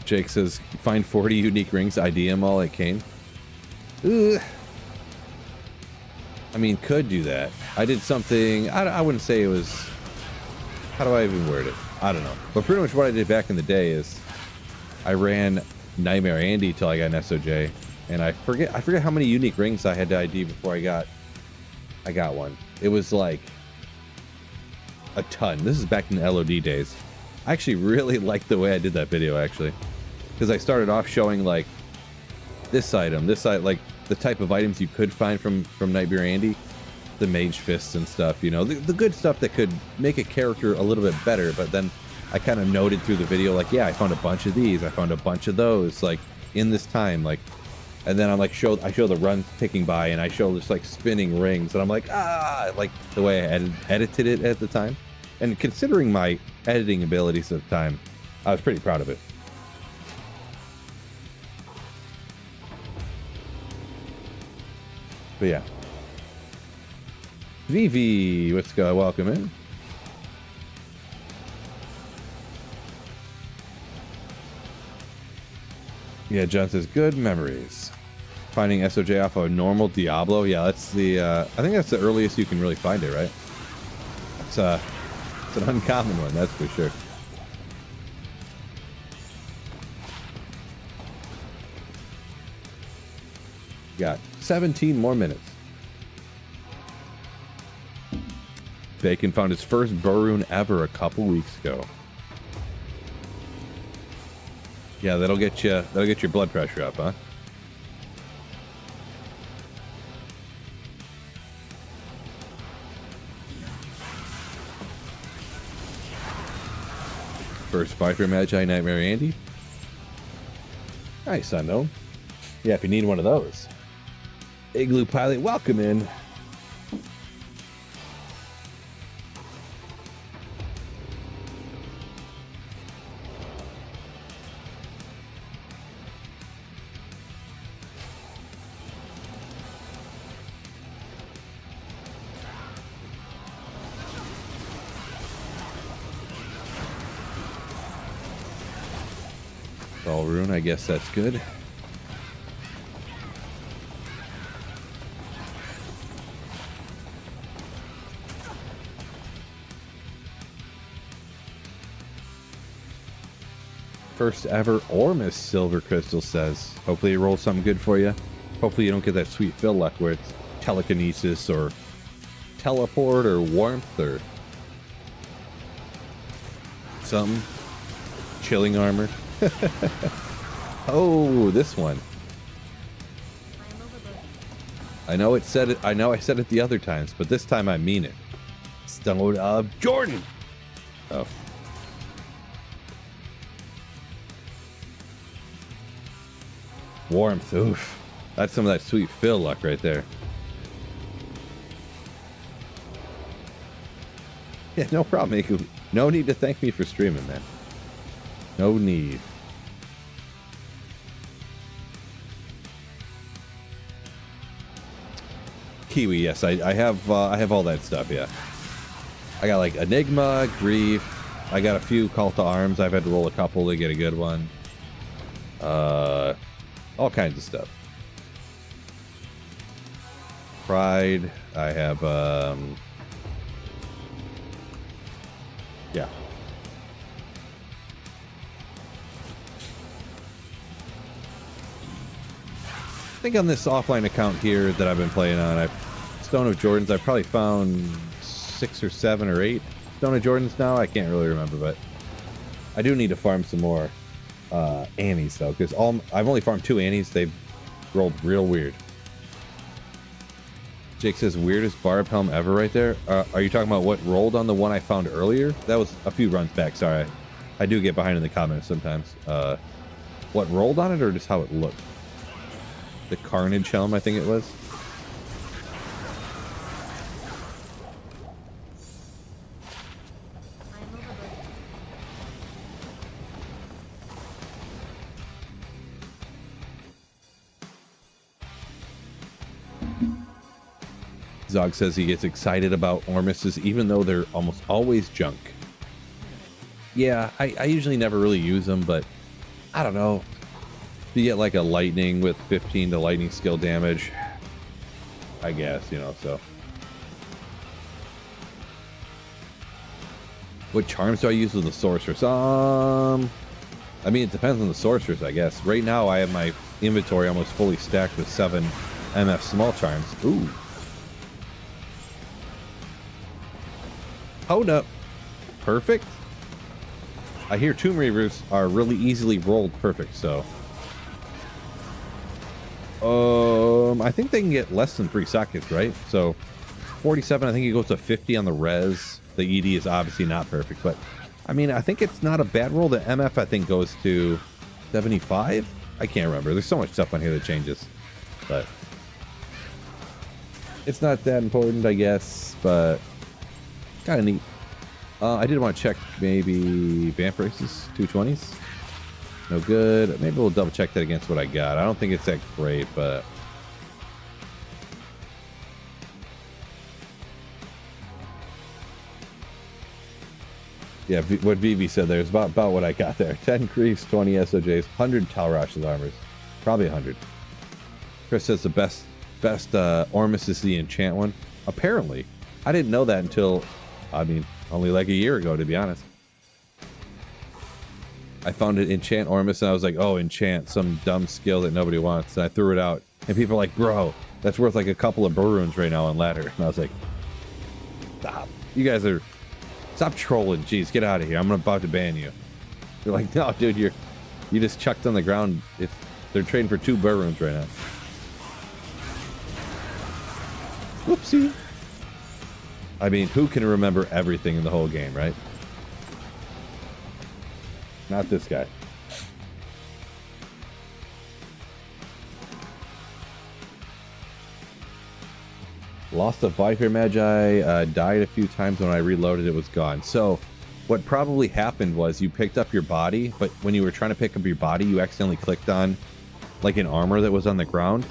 Jake says, find 40 unique rings, ID them all at Kane. Ugh. I mean, could do that. I did something, I wouldn't say it was, how do I even word it? I don't know. But pretty much what I did back in the day is I ran Nightmare Andy till I got an SOJ. And I forget how many unique rings I had to ID before I got one. It was like a ton. This is back in the LOD days. I actually really liked the way I did that video, actually. Because I started off showing, like, this item, like, the type of items you could find from Nightmare Andy. The mage fists and stuff, you know. The good stuff that could make a character a little bit better. But then I kind of noted through the video, like, yeah, I found a bunch of these. I found a bunch of those, like, in this time, like. And then I'm like, I show the run ticking by, and I show this, like, spinning rings. And I'm like, like, the way I edited it at the time. And considering my editing abilities at the time, I was pretty proud of it. But yeah. Vivi, what's going? Welcome in. Yeah, John says, good memories. Finding SOJ off of a normal Diablo. Yeah, that's the, I think that's the earliest you can really find it, right? It's an uncommon one, that's for sure. Got 17 more minutes. Bacon found his first Burroon ever a couple weeks ago. Yeah, that'll get your blood pressure up, huh? First Viper Magi Nightmare Andy. Nice, unknown. Yeah, if you need one of those. Igloo Pilot, welcome in. All rune, I guess that's good. First ever Ormus Silver Crystal says. Hopefully it rolls something good for you. Hopefully you don't get that sweet fill luck where it's telekinesis or teleport or warmth or something. Chilling armor. Oh, this one. I know I said it the other times, but this time I mean it. Stone of Jordan. Oh. Warmth, oof. That's some of that sweet fill luck right there. Yeah, no problem, Miku. No need to thank me for streaming, man. No need. Kiwi, yes, I have all that stuff, yeah. I got like Enigma, Grief. I got a few Call to Arms. I've had to roll a couple to get a good one. All kinds of stuff. Pride. I have, yeah. I think on this offline account here that I've been playing on, Stone of Jordans, I've probably found 6 or 7 or 8 Stone of Jordans now. I can't really remember, but I do need to farm some more Annies though, because I've only farmed 2 Annies. They've rolled real weird. Jake says weirdest barb helm ever right there. Are you talking about what rolled on the one I found earlier? That was a few runs back. Sorry, I do get behind in the comments sometimes. What rolled on it, or just how it looked? The Carnage helm, I think it was. Zog says he gets excited about Ormuses even though they're almost always junk. Yeah, I usually never really use them, but I don't know. You get like a lightning with 15 to lightning skill damage, I guess, you know, so. What charms do I use with the sorceress? I mean, it depends on the sorceress, I guess. Right now, I have my inventory almost fully stacked with 7 MF small charms. Ooh. Hold up. Perfect? I hear Tomb Reavers are really easily rolled perfect, so. I think they can get less than 3 seconds, right? So, 47, I think it goes to 50 on the res. The ED is obviously not perfect, but I mean, I think it's not a bad roll. The MF, I think, goes to 75? I can't remember. There's so much stuff on here that changes, but it's not that important, I guess, but kind of neat. I did want to check maybe Vamp Races, 220s. No good. Maybe we'll double check that against what I got. I don't think it's that great, but yeah, what Vivi said there is about what I got there. 10 Griefs, 20 SOJs, 100 Talrash's armors. Probably 100. Chris says the best Ormus is the enchant one. Apparently. I didn't know that until, I mean, only like a year ago, to be honest. I found it enchant Ormus and I was like, oh, enchant, some dumb skill that nobody wants. And I threw it out. And people are like, bro, that's worth like a couple of Baruns right now on ladder. And I was like, stop. You guys are, stop trolling. Jeez, get out of here. I'm about to ban you. They're like, no, dude, you just chucked on the ground. They're trading for 2 Baruns right now. Whoopsie. I mean, who can remember everything in the whole game, right? Not this guy. Lost a Viper Magi, died a few times. When I reloaded, it was gone. So what probably happened was you picked up your body, but when you were trying to pick up your body, you accidentally clicked on like an armor that was on the ground.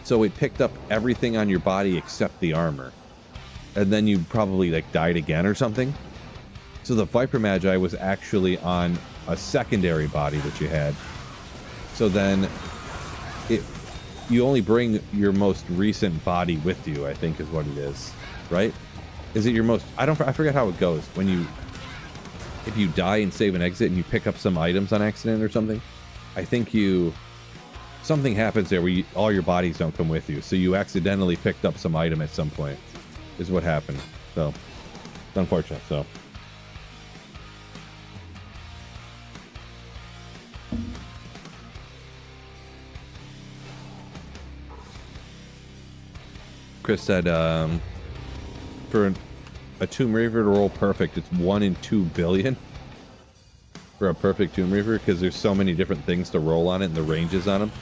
So it picked up everything on your body except the armor. And then you probably like died again or something. So the Viper Magi was actually on a secondary body that you had. So then you only bring your most recent body with you, I think is what it is, right? Is it your most, I forget how it goes when if you die and save and exit and you pick up some items on accident or something. I think something happens there where all your bodies don't come with you. So you accidentally picked up some item at some point is what happened. So it's unfortunate. So Chris said for a Tomb Reaver to roll perfect, it's 1 in 2 billion for a perfect Tomb Reaver because there's so many different things to roll on it and the ranges on them.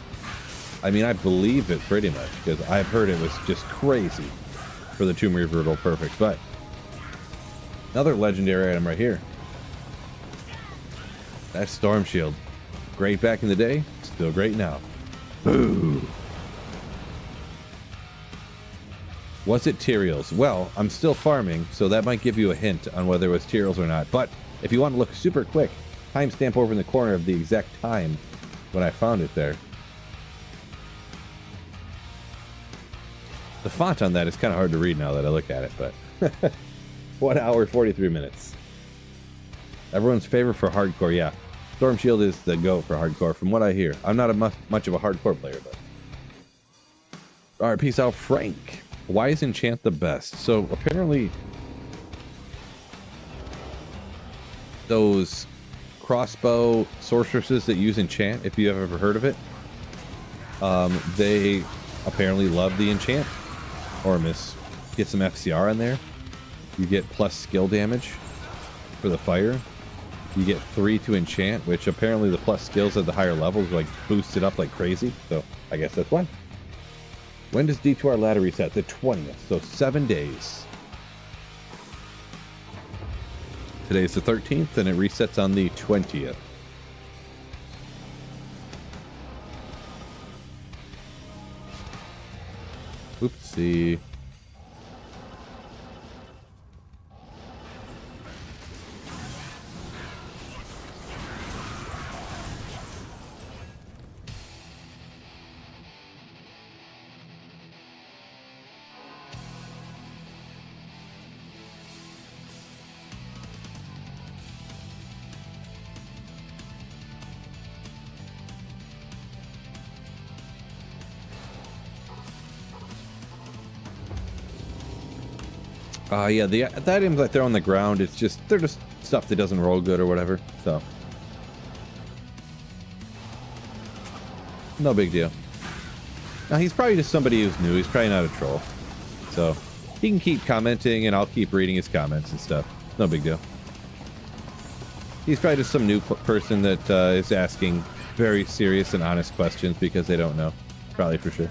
I mean, I believe it pretty much because I've heard it was just crazy for the Tomb Reaver to roll perfect. But another legendary item right here. That's Storm Shield. Great back in the day, still great now. Boo! Was it Tyrael's? Well, I'm still farming, so that might give you a hint on whether it was Tyrael's or not. But if you want to look super quick, timestamp over in the corner of the exact time when I found it there. The font on that is kind of hard to read now that I look at it, but 1 hour, 43 minutes. Everyone's favorite for hardcore, yeah. Storm Shield is the go for hardcore, from what I hear. I'm not much of a hardcore player, but... Alright, peace out, Frank. Why is enchant the best? So, apparently... those crossbow sorceresses that use enchant, if you have ever heard of it, they apparently love the enchant. Or get some FCR in there. You get plus skill damage for the fire. You get 3 to enchant, which apparently the plus skills at the higher levels like boost it up like crazy. So I guess that's why. When does D2R ladder reset? The 20th. So 7 days. Today's the 13th and it resets on the 20th. Oopsie. Yeah, the items that they're on the ground, they're just stuff that doesn't roll good or whatever, so. No big deal. Now, he's probably just somebody who's new, he's probably not a troll. So, he can keep commenting and I'll keep reading his comments and stuff. No big deal. He's probably just some new person that is asking very serious and honest questions because they don't know. Probably for sure.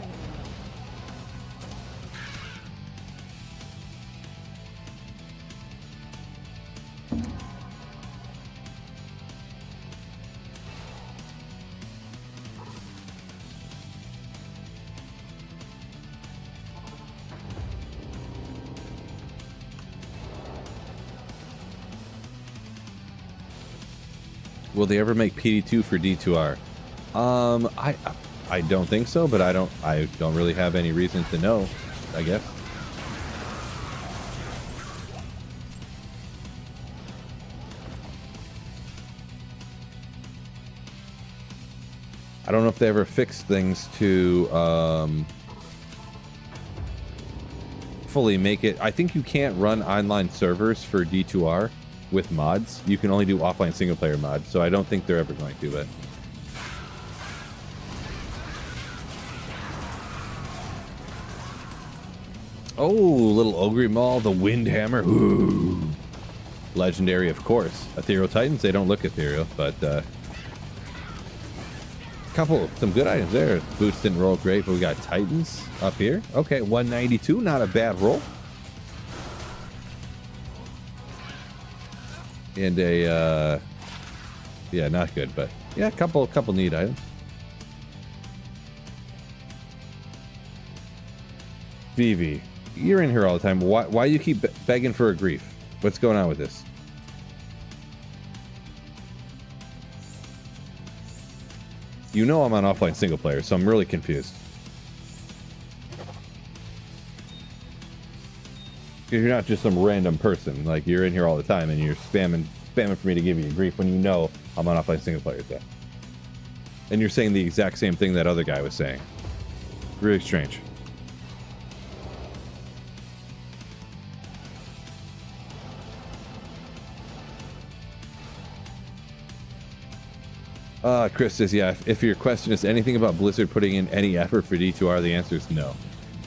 Will they ever make PD2 for D2R? I don't think so, but I don't really have any reason to know, I guess. I don't know if they ever fixed things to fully make it. I think you can't run online servers for D2R with mods. You can only do offline single player mods, so I don't think they're ever going to, but oh, little Ogre Maul, the Windhammer. Ooh. Legendary, of course. Ethereal Titans, they don't look ethereal, but some good items there. Boots didn't roll great, but we got Titans up here. Okay, 192, not a bad roll. And a, yeah, not good, but yeah, a couple neat items. Vivi, you're in here all the time. Why you keep begging for a grief? What's going on with this? You know I'm on offline single player, so I'm really confused. Because you're not just some random person. Like, you're in here all the time and you're spamming for me to give you grief when you know I'm on offline single player stuff. And you're saying the exact same thing that other guy was saying. Really strange. Chris says, yeah, if your question is anything about Blizzard putting in any effort for D2R, the answer is no.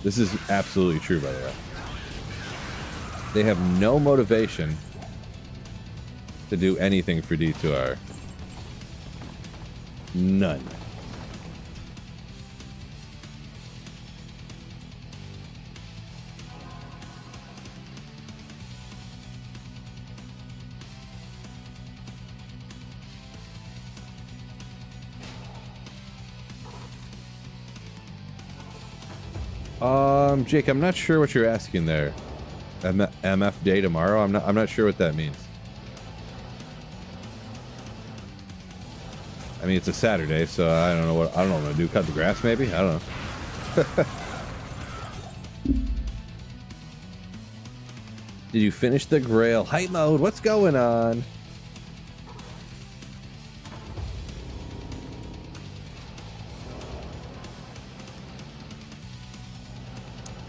This is absolutely true, by the way. They have no motivation to do anything for D2R. None. Jake, I'm not sure what you're asking there. MF day tomorrow? I'm not sure what that means. I mean, it's a Saturday, so I don't know what I'm gonna do. Cut the grass, maybe? I don't know. Did you finish the Grail? Hype mode, what's going on?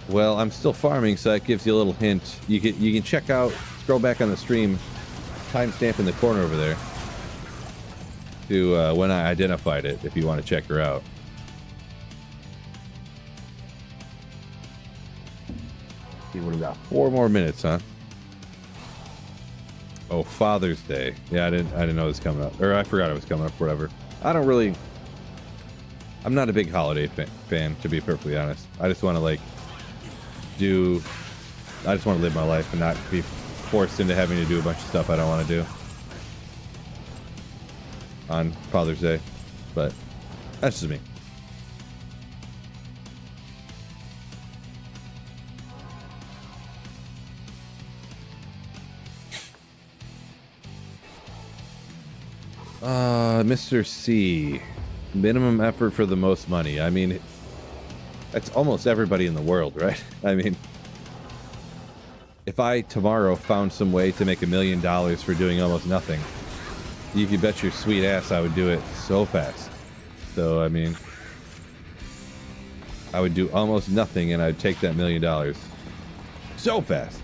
Well, I'm still farming, so that gives you a little hint. You can check out, scroll back on the stream, timestamp in the corner over there to when I identified it, if you want to check her out. See, what do we got? 4 more minutes, huh? Oh, Father's Day. Yeah, I didn't know it was coming up, or I forgot it was coming up. Whatever. I'm not a big holiday fan, to be perfectly honest. I just want to I just want to live my life and not be forced into having to do a bunch of stuff I don't want to do on Father's Day. But that's just me. Mr. C, minimum effort for the most money. I mean, that's almost everybody in the world, right? I mean, if I tomorrow found some way to make $1 million for doing almost nothing, you can bet your sweet ass I would do it so fast. So, I mean, I would do almost nothing and I'd take that $1 million so fast.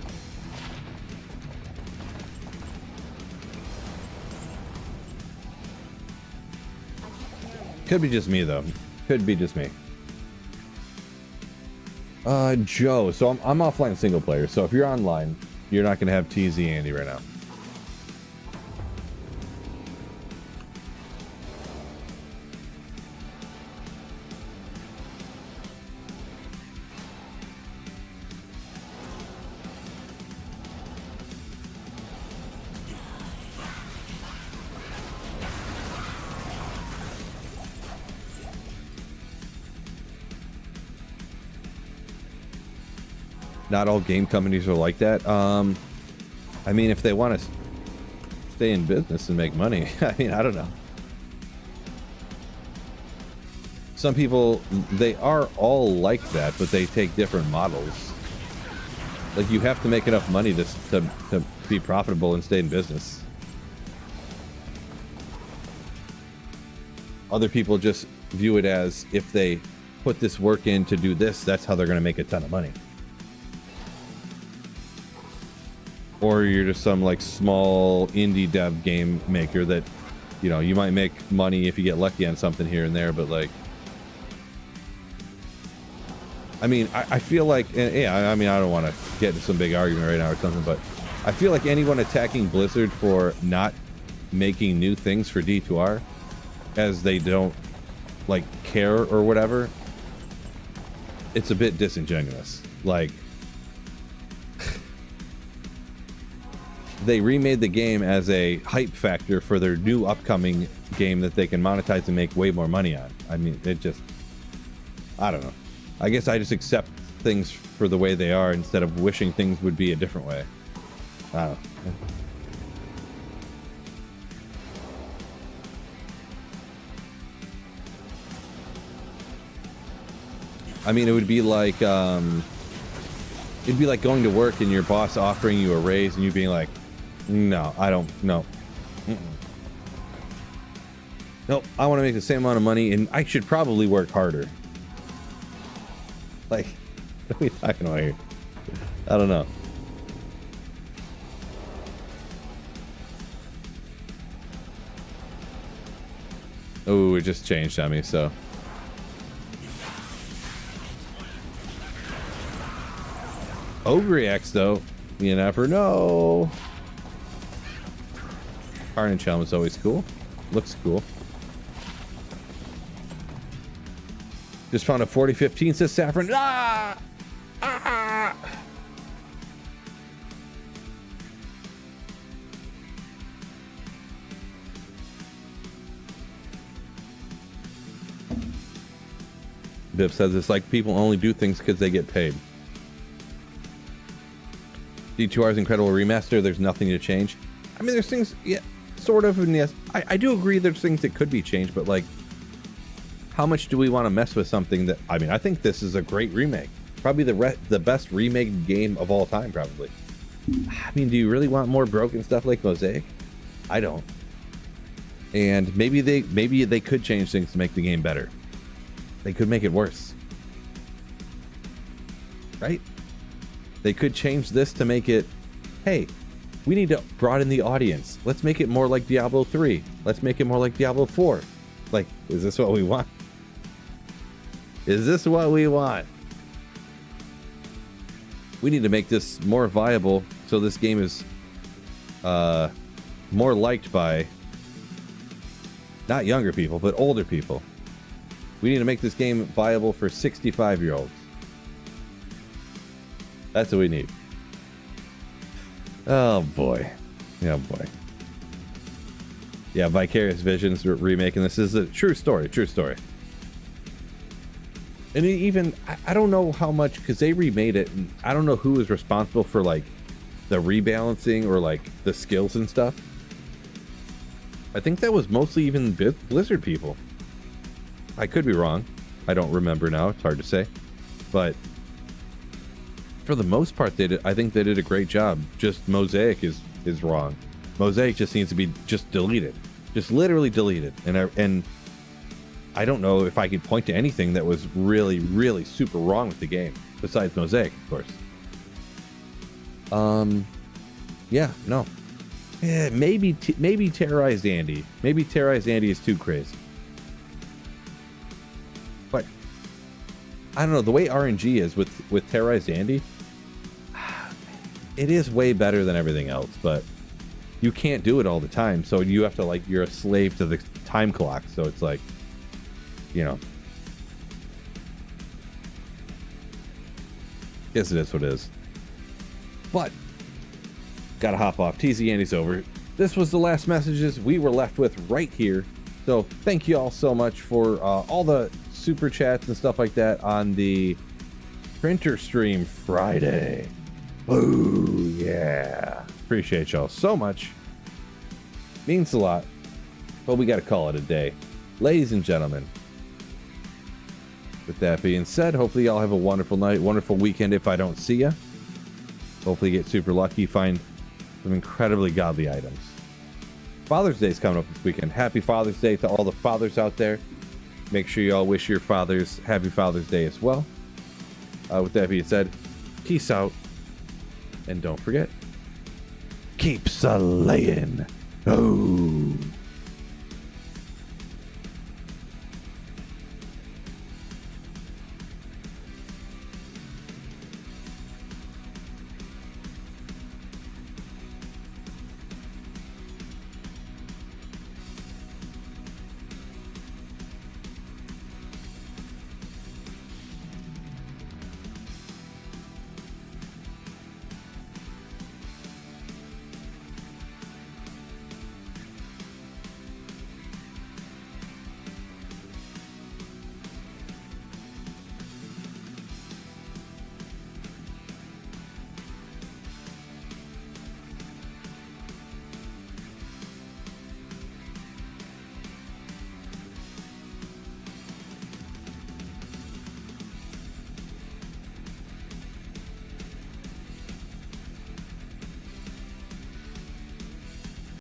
Could be just me, though. Could be just me. Joe. So I'm offline single player. So if you're online, you're not going to have TZ Andy right now. Not all game companies are like that. I mean, if they want to stay in business and make money, I mean, I don't know. Some people, they are all like that, but they take different models. Like, you have to make enough money to be profitable and stay in business. Other people just view it as, if they put this work in to do this, that's how they're going to make a ton of money. Or you're just some like small indie dev game maker that, you know, you might make money if you get lucky on something here and there, but like, I mean, I feel like, yeah, I mean, I don't want to get into some big argument right now or something, but I feel like anyone attacking Blizzard for not making new things for D2R, as they don't like care or whatever, it's a bit disingenuous. Like, they remade the game as a hype factor for their new upcoming game that they can monetize and make way more money on. I mean, it just, I don't know. I guess I just accept things for the way they are instead of wishing things would be a different way. I don't know. I mean, it would be like, it'd be like going to work and your boss offering you a raise and you being like, no, I don't, no. Nope, I want to make the same amount of money and I should probably work harder. Like, what are we talking about here? I don't know. Oh, it just changed on me, so. Overreacts, though. You never know. Carnage helmet's always cool. Looks cool. Just found a 4015, says Saffron. Ah! Ah! Viv says it's like people only do things because they get paid. D2R's incredible remaster, there's nothing to change. I mean, there's things, yeah, sort of, and yes, I do agree there's things that could be changed, but like, how much do we want to mess with something that, I mean, I think this is a great remake. Probably the best remake game of all time, probably. I mean, do you really want more broken stuff like Mosaic? I don't. And maybe they could change things to make the game better. They could make it worse. Right? They could change this to make it, hey, we need to broaden the audience. Let's make it more like Diablo 3. Let's make it more like Diablo 4. Like, is this what we want? Is this what we want? We need to make this more viable so this game is more liked by not younger people, but older people. We need to make this game viable for 65-year-olds. That's what we need. Oh boy. Oh boy. Yeah, Vicarious Visions remaking this is a true story. True story. And even, I don't know how much, because they remade it, and I don't know who was responsible for, like, the rebalancing or, like, the skills and stuff. I think that was mostly even Blizzard people. I could be wrong. I don't remember now. It's hard to say. But for the most part, I think they did a great job. Just Mosaic is wrong. Mosaic just needs to be just deleted. Just literally deleted. And I don't know if I could point to anything that was really, really super wrong with the game, besides Mosaic, of course. Yeah, no. Yeah, maybe Terrorized Andy. Maybe Terrorized Andy is too crazy. But I don't know, the way RNG is with Terrorized Andy, it is way better than everything else, but you can't do it all the time, so you have to, like, you're a slave to the time clock, so it's like, you know, guess it is what it is. But gotta hop off. TZ Andy's over. This was the last messages we were left with right here. So thank you all so much for all the super chats and stuff like that on the printer stream Friday. Ooh, yeah. Appreciate y'all so much. Means a lot. But we gotta call it a day. Ladies and gentlemen, with that being said, hopefully y'all have a wonderful night, wonderful weekend if I don't see ya. Hopefully you get super lucky, find some incredibly godly items. Father's Day is coming up this weekend. Happy Father's Day to all the fathers out there. Make sure y'all wish your fathers happy Father's Day as well. With that being said, peace out. And don't forget, keep slaying. Oh.